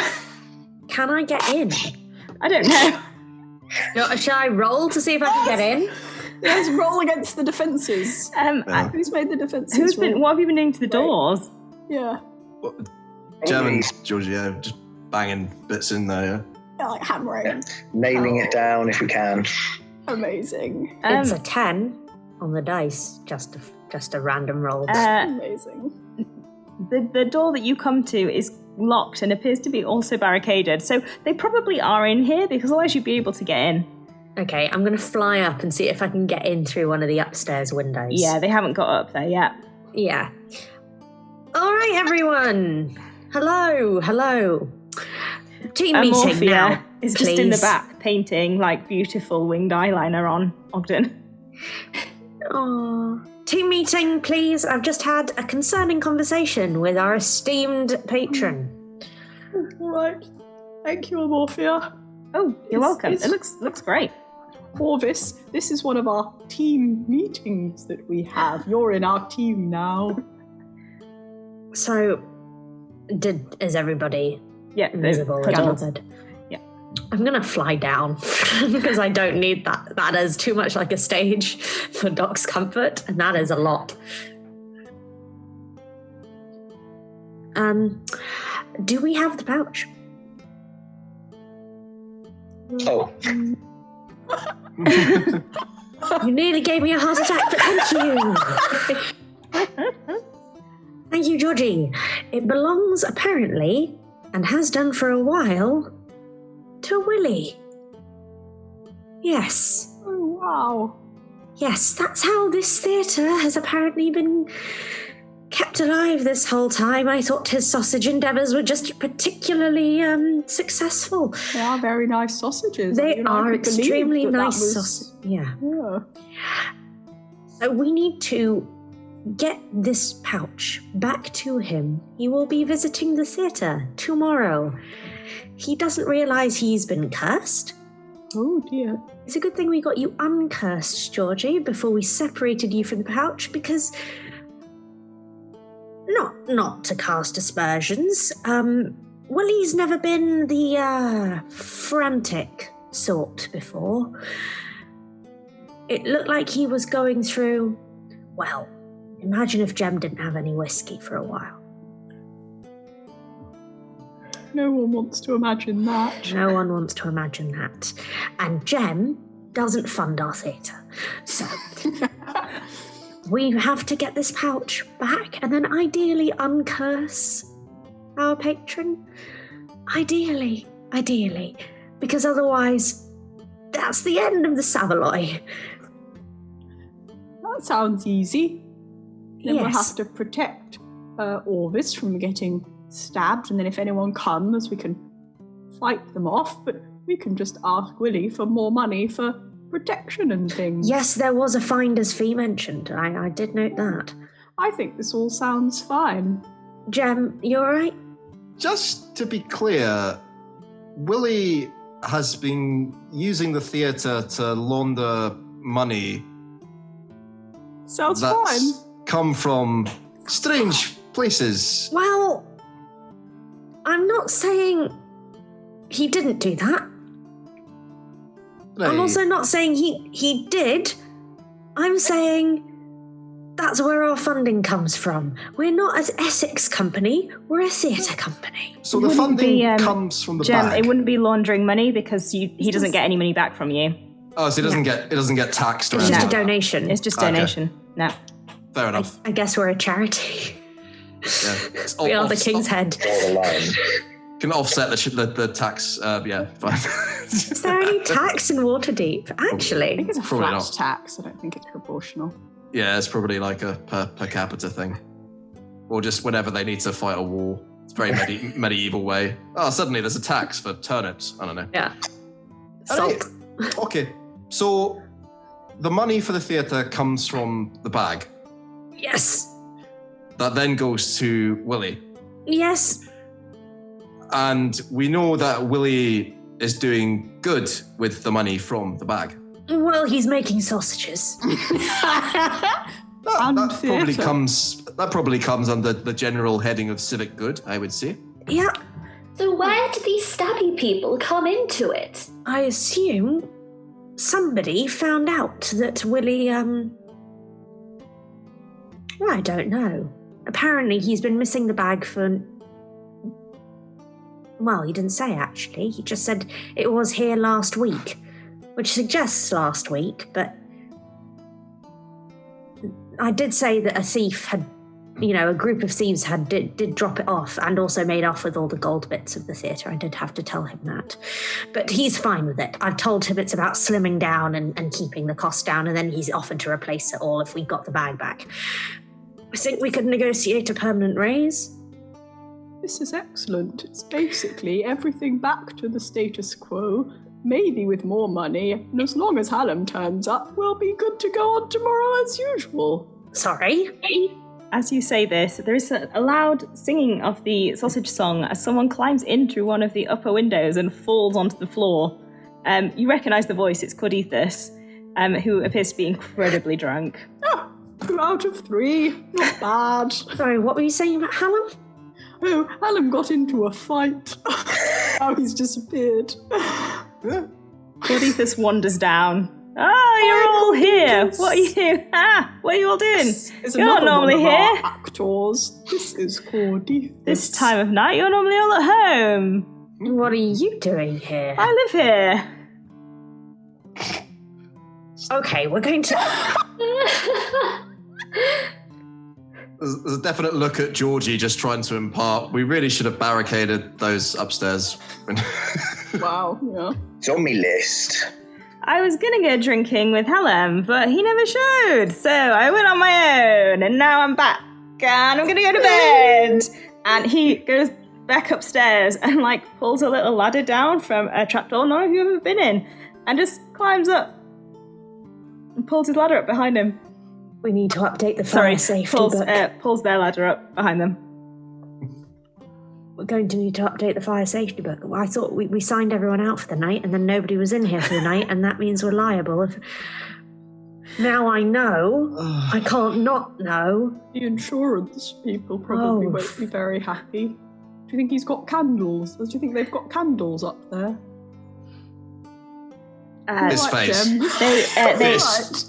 Can I get in? I don't know. Shall I roll to see if I can get in? Let's roll against the defences. Who's made the defences? What have you been doing to the doors? Yeah. German's Giorgio, just banging bits in there. Yeah, hammering. Nailing it down if we can. Amazing. It's a 10 on the dice, just a random roll. Amazing. The door that you come to is locked and appears to be also barricaded, so they probably are in here because otherwise you'd be able to get in. Okay, I'm going to fly up and see if I can get in through one of the upstairs windows. Yeah, they haven't got up there yet. Yeah. All right, everyone. Hello. Team meeting now, is please. Just in the back painting beautiful winged eyeliner on Ogden. Aww. Team meeting, please. I've just had a concerning conversation with our esteemed patron. All right. Thank you, Amorphia. Oh, you're welcome. It looks great. Orvis, this is one of our team meetings that we have. You're in our team now. So, is everybody visible? Gathered. Yeah. I'm gonna fly down because I don't need that. That is too much like a stage for Doc's comfort, and that is a lot. Do we have the pouch? Oh. You nearly gave me a heart attack, but thank you. Thank you, Georgie. It belongs, apparently, and has done for a while, to Willy. Yes. Oh, wow. Yes, that's how this theatre has apparently been kept alive this whole time. I thought his sausage endeavours were just particularly successful. They are very nice sausages. They are extremely nice sausages. Yeah. So we need to get this pouch back to him. He will be visiting the theatre tomorrow. He doesn't realise he's been cursed. Oh dear. It's a good thing we got you uncursed, Georgie, before we separated you from the pouch, because not to cast aspersions, Willy's never been the frantic sort before. It looked like he was going through, well, imagine if Jem didn't have any whiskey for a while. No one wants to imagine that. No one wants to imagine that. And Jem doesn't fund our theatre. So we have to get this pouch back and then ideally uncurse our patron. Ideally. Because otherwise, that's the end of the Saveloy. That sounds easy. Then Yes. we'll have to protect Orvis from getting stabbed, and then if anyone comes, we can fight them off, but we can just ask Willy for more money for protection and things. Yes, there was a finder's fee mentioned. I did note that. I think this all sounds fine. Jem, you alright? Just to be clear, Willy has been using the theatre to launder money Sounds that's fine. come from strange places. Well, I'm not saying he didn't do that. I'm also not saying he did. I'm saying that's where our funding comes from. We're not an Essex company, we're a theatre company. So the funding comes from the Jem, bag. it wouldn't be laundering money because he doesn't get any money back from you. Oh, so it doesn't get taxed or It's anything just a like that. donation. It's just Okay. donation. No. Fair enough. I guess we're a charity. Yeah. It's We are the king's head. Borderline. Can offset the tax. Yeah, fine. Is there any tax in Waterdeep? I Actually, think it's a Probably flat not. tax. I don't think it's proportional. Yeah, it's probably like a per capita thing, or just whenever they need to fight a war. It's a very medieval way. Oh, suddenly there's a tax for turnips. I don't know. yeah. Alright. Salt. Okay, so the money for the theatre comes from the bag. Yes. That then goes to Willy. Yes. And we know that Willy is doing good with the money from the bag. Well, he's making sausages. That theatre. probably comes under the general heading of civic good, I would say. Yeah. So where did these stabby people come into it? I assume somebody found out that Willy, well, I don't know. Apparently he's been missing the bag for... Well, he didn't say, actually. He just said it was here last week, which suggests last week, but I did say that a thief had, a group of thieves did drop it off and also made off with all the gold bits of the theatre. I did have to tell him that. But he's fine with it. I've told him it's about slimming down and keeping the cost down, and then he's offered to replace it all if we got the bag back. I think we could negotiate a permanent raise. This is excellent. It's basically everything back to the status quo, maybe with more money, and as long as Hallam turns up, we'll be good to go on tomorrow as usual. Sorry? As you say this, there is a loud singing of the sausage song as someone climbs in through one of the upper windows and falls onto the floor. You recognise the voice. It's Cordithus, who appears to be incredibly drunk. 2 out of 3. Not bad. Sorry, what were you saying about Hallam? Oh, Hallam got into a fight. Now he's disappeared. Cordithus wanders down. Oh, you're all here. What are you? What are you all doing? You're not normally here. Actors. This is Cordithus. This time of night, you're normally all at home. What are you doing here? I live here. Okay, we're going to... There's a definite look at Georgie just trying to impart. We really should have barricaded those upstairs. Wow, yeah. It's on my list. I was going to go drinking with Hallam, but he never showed. So I went on my own, and now I'm back, and I'm going to go to bed. And he goes back upstairs and, pulls a little ladder down from a trapdoor none of you have ever been in, and just climbs up and pulls his ladder up behind him. We need to update the fire safety book. Pulls their ladder up behind them. We're going to need to update the fire safety book. I thought we signed everyone out for the night, and then nobody was in here for the night, and that means we're liable. Now I know. I can't not know. The insurance people probably won't be very happy. Do you think he's got candles? Do you think they've got candles up there? This face.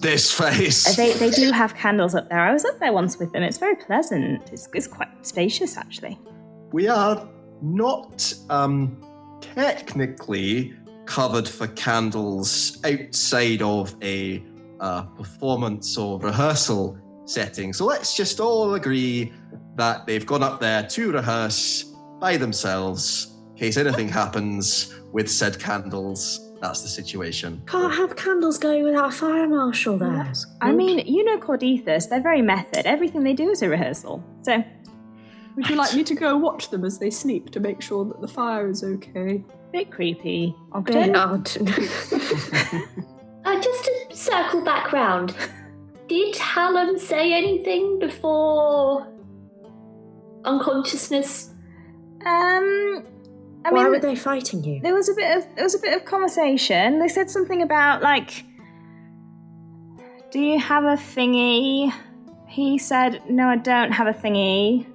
This face. They do have candles up there. I was up there once with them. It's very pleasant. It's quite spacious, actually. We are not technically covered for candles outside of a performance or rehearsal setting. So let's just all agree that they've gone up there to rehearse by themselves in case anything happens with said candles. That's the situation. Can't have candles going without a fire marshal there. I mean, you know Cordithus, they're very method. Everything they do is a rehearsal. So, would you like me to go watch them as they sleep to make sure that the fire is okay? Bit creepy. Ogden. Just to circle back round, did Hallam say anything before unconsciousness? Why were they fighting you? There was a bit of conversation. They said something about do you have a thingy? He said, no, I don't have a thingy.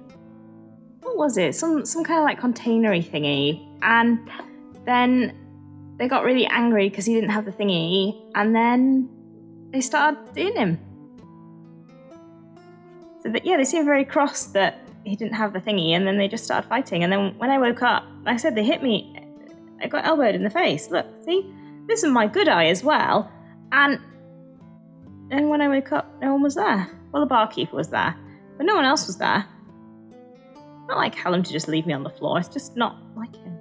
What was it? Some kind of containery thingy. And then they got really angry because he didn't have the thingy, and then they started doing him. So they seemed very cross that he didn't have the thingy, and then they just started fighting. And then when I woke up, like I said, they hit me. I got elbowed in the face. Look, see? This is my good eye as well. And when I woke up, no one was there. Well, the barkeeper was there, but no one else was there. Not like Hallam to just leave me on the floor. It's just not like him.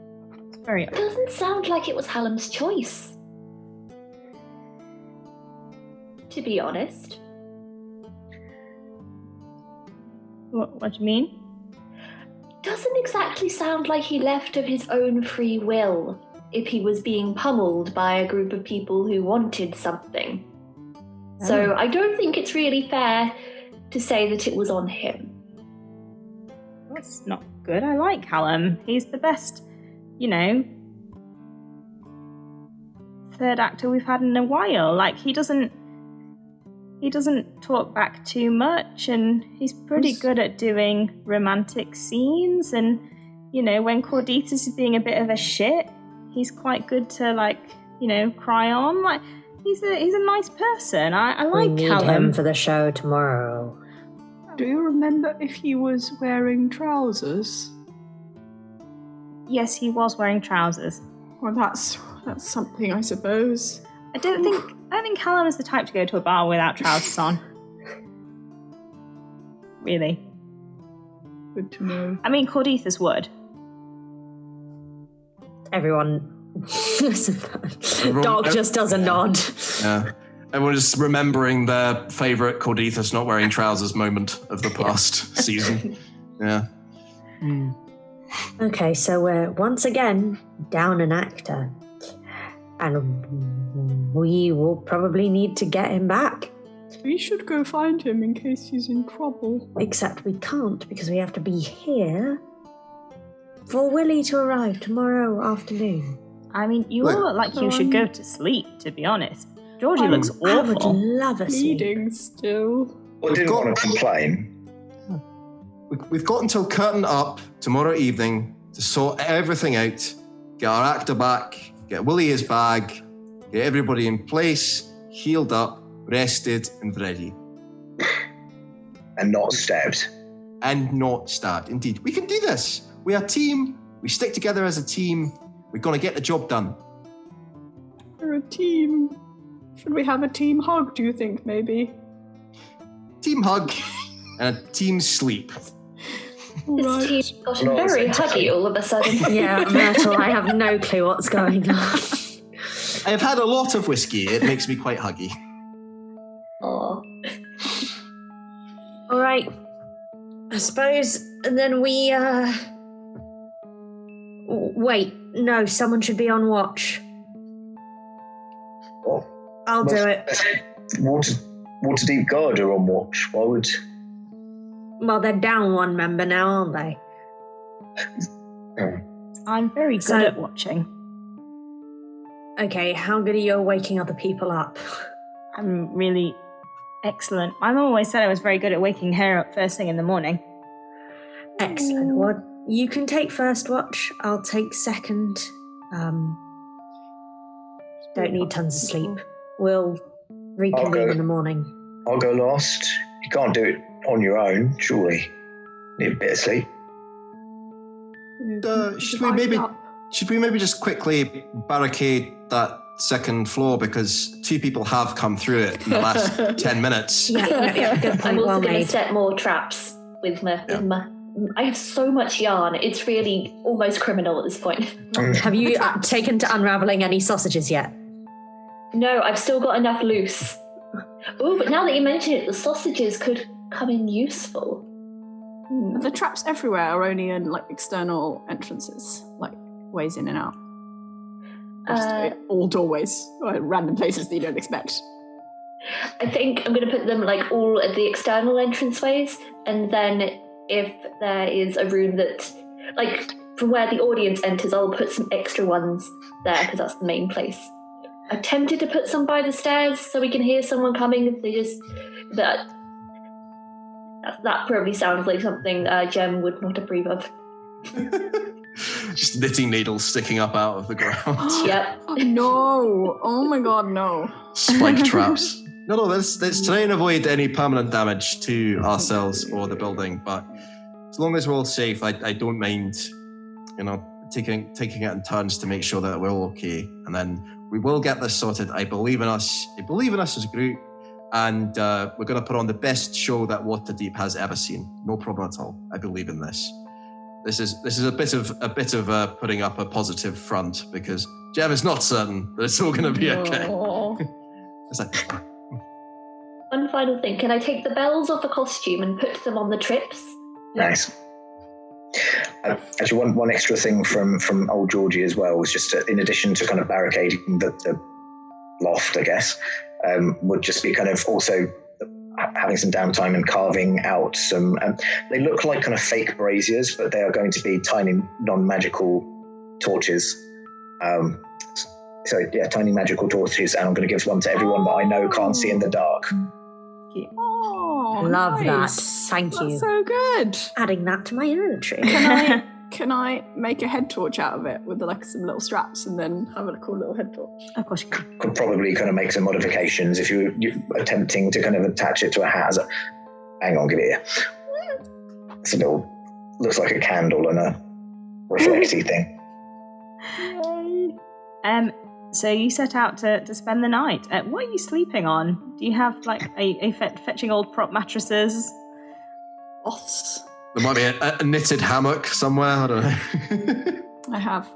It's very odd. Doesn't sound like it was Hallam's choice, to be honest. What do you mean? Doesn't exactly sound like he left of his own free will if he was being pummeled by a group of people who wanted something. Oh. So I don't think it's really fair to say that it was on him. That's not good. I like Hallam. He's the best, third actor we've had in a while. He doesn't talk back too much, and he's pretty good at doing romantic scenes. And when Cordithus is being a bit of a shit, he's quite good to cry on. He's a nice person. I like we need Hallam. him for the show tomorrow. Do you remember if he was wearing trousers? Yes, he was wearing trousers. Well, that's something, I suppose. I don't think Hallam is the type to go to a bar without trousers on. Really. Good to know. I mean, Cordithus would. Everyone... Dog just does a nod. Yeah. Everyone is remembering their favourite Cordithus not wearing trousers moment of the past season. Yeah. Okay, so we're once again down an actor. And we will probably need to get him back. We should go find him in case he's in trouble. Except we can't, because we have to be here for Willy to arrive tomorrow afternoon. I mean, you all look like you should go to sleep, to be honest. Georgie looks awful. I would love a sleep. Bleeding still. Well, I didn't want to complain. We've got until curtain up tomorrow evening to sort everything out, get our actor back, get Willy his bag, get everybody in place, healed up, rested, and ready. And not stabbed. And not stabbed. Indeed. We can do this. We are a team. We stick together as a team. We're going to get the job done. We're a team. Should we have a team hug, do you think, maybe? Team hug and a team sleep. This team got very huggy all of a sudden. Yeah, Myrtle, I have no clue what's going on. I have had a lot of whiskey. It makes me quite huggy. Aw. All right. I suppose then we, Wait, no, someone should be on watch. What? I'll do it. Waterdeep Guard are on watch. Why would... Well, they're down one member now, aren't they? I'm very good at watching. Okay, how good are you at waking other people up? I'm really excellent. My mum always said I was very good at waking her up first thing in the morning. Excellent. Well, you can take first watch. I'll take second. Don't need tons of sleep. We'll reconvene in the morning. I'll go last. You can't do it on your own, surely. Need a bit of sleep. Should we maybe just quickly barricade that second floor, because 2 people have come through it in the last 10 minutes. Yeah, good point. I'm also Well going to made. set more traps with my... I have so much yarn. It's really almost criminal at this point. Have you taken to unraveling any sausages yet? No, I've still got enough loose. Oh, but now that you mention it, the sausages could come in useful. The traps everywhere are only in like external entrances, like ways in and out. All doorways, or random places that you don't expect. I think I'm going to put them like all at the external entranceways, and then if there is a room that, like, from where the audience enters, I'll put some extra ones there because that's the main place. I'm tempted to put some by the stairs so we can hear someone coming. That probably sounds like something Jem would not approve of. Just knitting needles sticking up out of the ground. Yep. Oh, no! Oh my god, no! Spike traps. No, let's try and avoid any permanent damage to ourselves or the building. But as long as we're all safe, I don't mind, taking it in turns to make sure that we're all okay. And then we will get this sorted. I believe in us. I believe in us as a group, and we're going to put on the best show that Waterdeep has ever seen. No problem at all. I believe in this. This is a bit of putting up a positive front, because Jem is not certain that it's all going to be okay. It's like, One final thing. Can I take the bells off the costume and put them on the trips? Nice. Actually, one extra thing from old Georgie as well was just in addition to kind of barricading the loft, I guess, would just be kind of also having some downtime and carving out some... they look like kind of fake braziers, but they are going to be tiny non-magical torches. Tiny magical torches, and I'm going to give one to everyone that I know can't see in the dark. Oh, Love nice. that. Thank you. That's so good. Adding that to my inventory. Can I make a head torch out of it with like some little straps and then have a cool little head torch? Of course you can. Could probably kind of make some modifications if you're attempting to kind of attach it to a hat. Hang on, give it here. It's a little, looks like a candle and a reflecty thing. So you set out to spend the night. What are you sleeping on? Do you have like a fetching old prop mattresses? Oths. there might be a knitted hammock somewhere. I don't know. I have,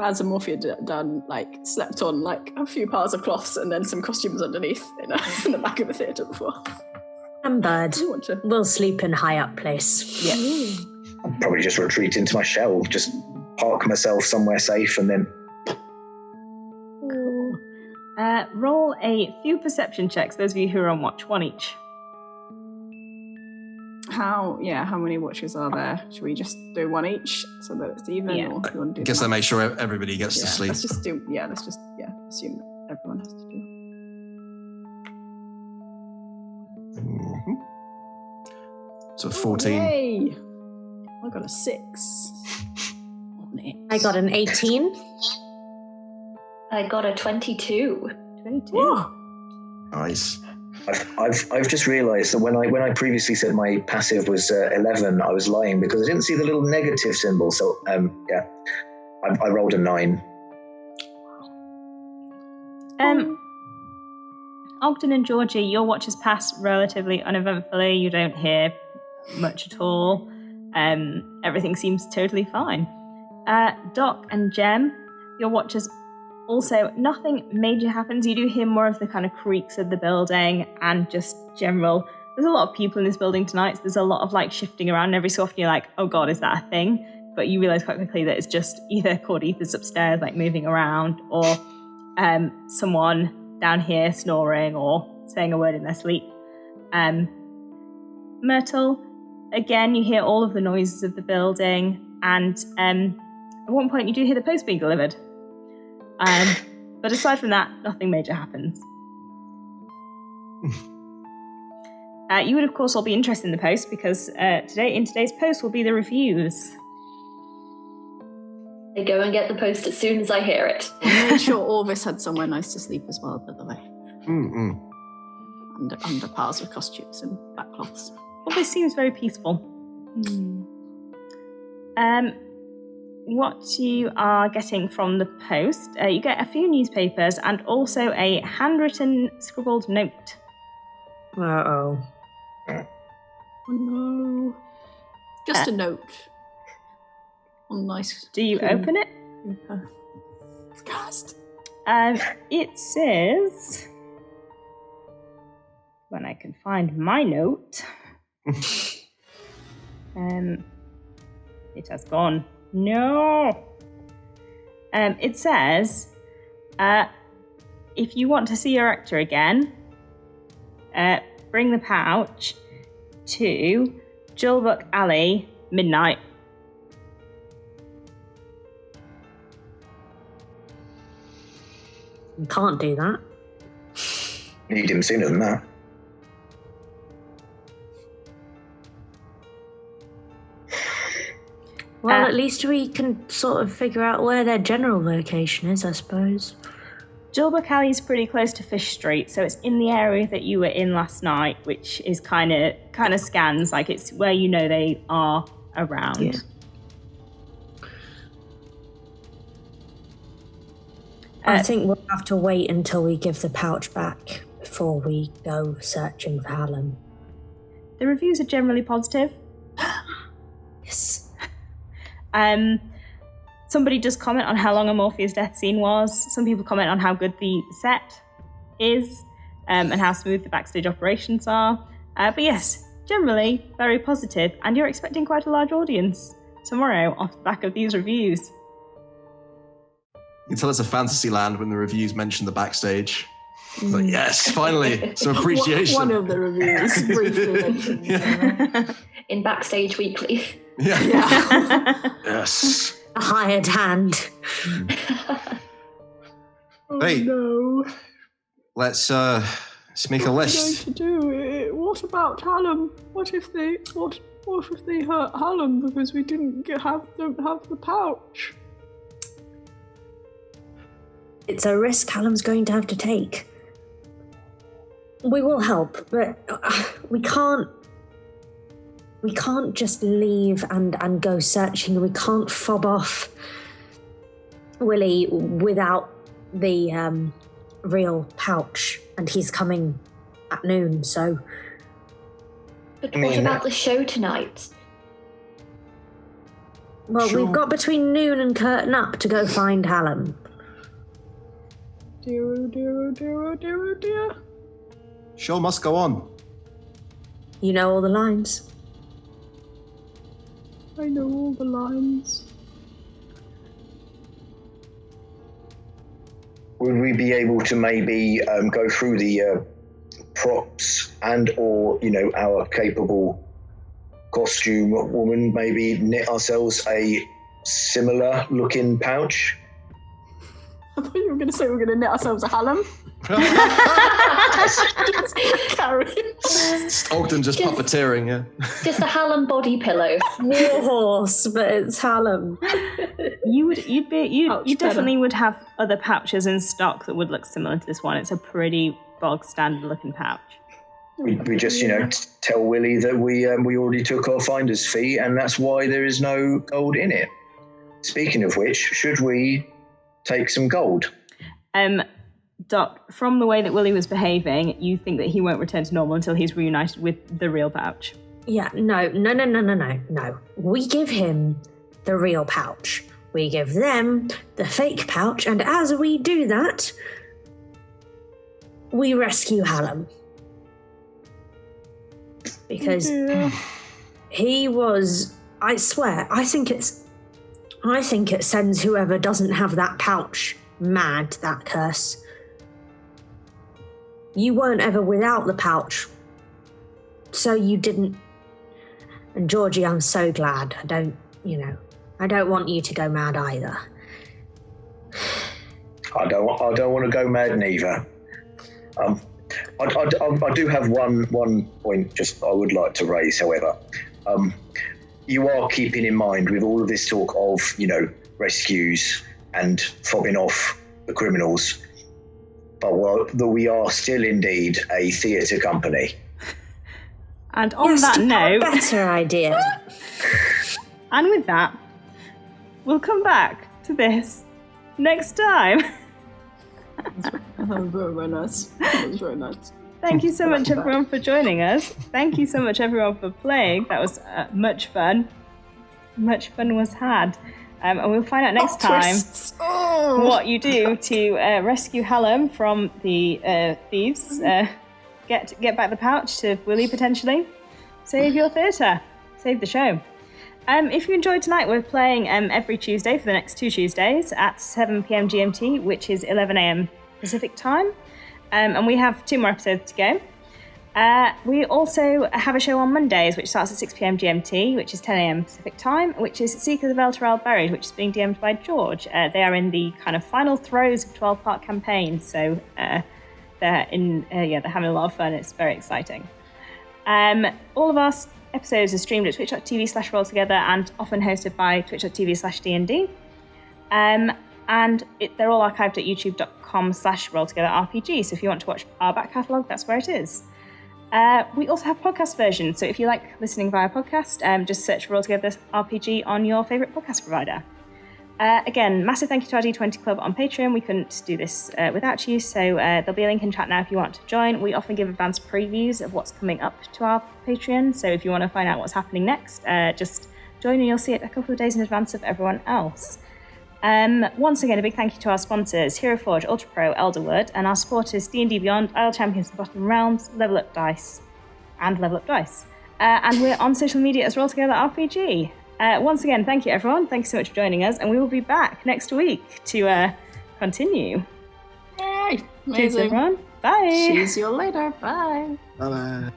as Amorphia done, like, slept on, like, a few piles of cloths and then some costumes underneath in the back of a theatre before. And Bird, we'll sleep in high up place. Yeah. I'll probably just retreat into my shell, just park myself somewhere safe and then... Roll a few perception checks, those of you who are on watch, one each. how many watchers are there? Should we just do one each so that it's even? Yeah. Or do you want to do Guess the I make maths? sure everybody gets to sleep. Let's just assume that everyone has to do. Mhm. So 14. Yay! I got a 6. On it. I got an 18. I got a 22. 22. Whoa. Nice. I've just realised that when I previously said my passive was 11, I was lying because I didn't see the little negative symbol. So I rolled a 9. Ogden and Georgie, your watches pass relatively uneventfully. You don't hear much at all. Everything seems totally fine. Doc and Jem, your watches also, nothing major happens. You do hear more of the kind of creaks of the building and just general. There's a lot of people in this building tonight, so there's a lot of like shifting around. And every so often you're like, oh god, is that a thing? But you realise quite quickly that it's just either Corditha's upstairs like moving around or someone down here snoring or saying a word in their sleep. Myrtle, again, you hear all of the noises of the building, and at one point you do hear the post being delivered. But aside from that, nothing major happens. You would, of course, all be interested in the post because in today's post will be the reviews. I go and get the post as soon as I hear it. I made sure Orvis had somewhere nice to sleep as well, by the way. Mm-mm. Under piles of costumes and backcloths. Well, this seems very peaceful. What you are getting from the post, you get a few newspapers and also a handwritten, scribbled note. Uh-oh. Oh no. Just a note. On nice. Do you open it? Cast. It says, when I can find my note, it has gone. No. It says, if you want to see your actor again, bring the pouch to Julbuck Alley, midnight. You can't do that. Need him sooner than that. Well, at least we can sort of figure out where their general location is, I suppose. Julbuck Alley is pretty close to Fish Street, so it's in the area that you were in last night, which is kind of scans, like it's where you know they are around. Yeah. I think we'll have to wait until we give the pouch back before we go searching for Hallam. The reviews are generally positive. Yes. Somebody does comment on how long a Morpheus death scene was. Some people comment on how good the set is, and how smooth the backstage operations are. But yes, generally very positive, and you're expecting quite a large audience tomorrow off the back of these reviews. You can tell it's a fantasy land when the reviews mention the backstage. But yes, finally, some appreciation. One of the reviews briefly mentioned. Yeah. In Backstage Weekly. Yeah. Yes. A hired hand. Oh, Hey. no. Let's make a What are we list. going to do? What about Hallam? What if they hurt Hallam because we don't have the pouch? It's a risk Hallam's going to have to take. We will help, but we can't just leave and go searching. We can't fob off Willy without the real pouch, and he's coming at noon, so... But what about the show tonight? Well, Sure. we've got between noon and curtain up to go find Hallam. Dear, oh dear, oh dear, oh dear, oh dear. Show must go on. You know all the lines. I know all the lines. Would we be able to maybe go through the props and or, our capable costume woman maybe knit ourselves a similar looking pouch? I thought you were going to say we're going to knit ourselves a hallam. Ogden just puppeteering, yeah. Just a hallam body pillow. War horse, but it's hallam. You definitely would have other pouches in stock that would look similar to this one. It's a pretty bog standard looking pouch. We just, tell Willy that we already took our finder's fee, and that's why there is no gold in it. Speaking of which, should we take some gold? Doc, from the way that Willy was behaving, you think that he won't return to normal until he's reunited with the real pouch. Yeah, no. We give him the real pouch. We give them the fake pouch, and as we do that, we rescue Hallam. Because he was, I swear, I think it sends whoever doesn't have that pouch mad, that curse. You weren't ever without the pouch, so you didn't. And Georgie, I'm so glad. I don't want you to go mad either. I don't want to go mad neither. I do have one point just I would like to raise, however. You are keeping in mind with all of this talk of, rescues and fobbing off the criminals, but that we are still indeed a theatre company. And on that note... better idea. And with that, we'll come back to this next time. That was very nice. That was very nice. Thank you so much, everyone, for joining us. Thank you so much, everyone, for playing. That was much fun. Much fun was had. And we'll find out next time what you do to rescue Hallam from the thieves. Get back the pouch to Willy, potentially. Save your theatre. Save the show. If you enjoyed tonight, we're playing every Tuesday for the next 2 Tuesdays at 7 p.m. GMT, which is 11 a.m. Pacific time. And we have 2 more episodes to go. We also have a show on Mondays, which starts at 6 p.m. GMT, which is 10 a.m. Pacific time, which is Seekers of Elturel Buried, which is being DM'd by George. They are in the kind of final throes of 12-part campaign, so they're having a lot of fun. It's very exciting. All of our episodes are streamed at twitch.tv/rolltogether and often hosted by twitch.tv/DND. And they're all archived at youtube.com/rolltogetherrpg. So if you want to watch our back catalogue, that's where it is. We also have podcast versions. So if you like listening via podcast, just search for Roll Together RPG on your favourite podcast provider. Again, massive thank you to our D20 Club on Patreon. We couldn't do this without you, so there'll be a link in chat now if you want to join. We often give advanced previews of what's coming up to our Patreon, so if you want to find out what's happening next, just join and you'll see it a couple of days in advance of everyone else. Once again, a big thank you to our sponsors, Hero Forge, Ultra Pro, Elderwood, and our supporters, D&D Beyond, Isle Champions, Bottom Realms, Level Up Dice. And we're on social media as Roll Together RPG. Once again, thank you, everyone. Thank you so much for joining us, and we will be back next week to continue. Yay! Cheers, everyone. Bye. See you later. Bye. Bye-bye.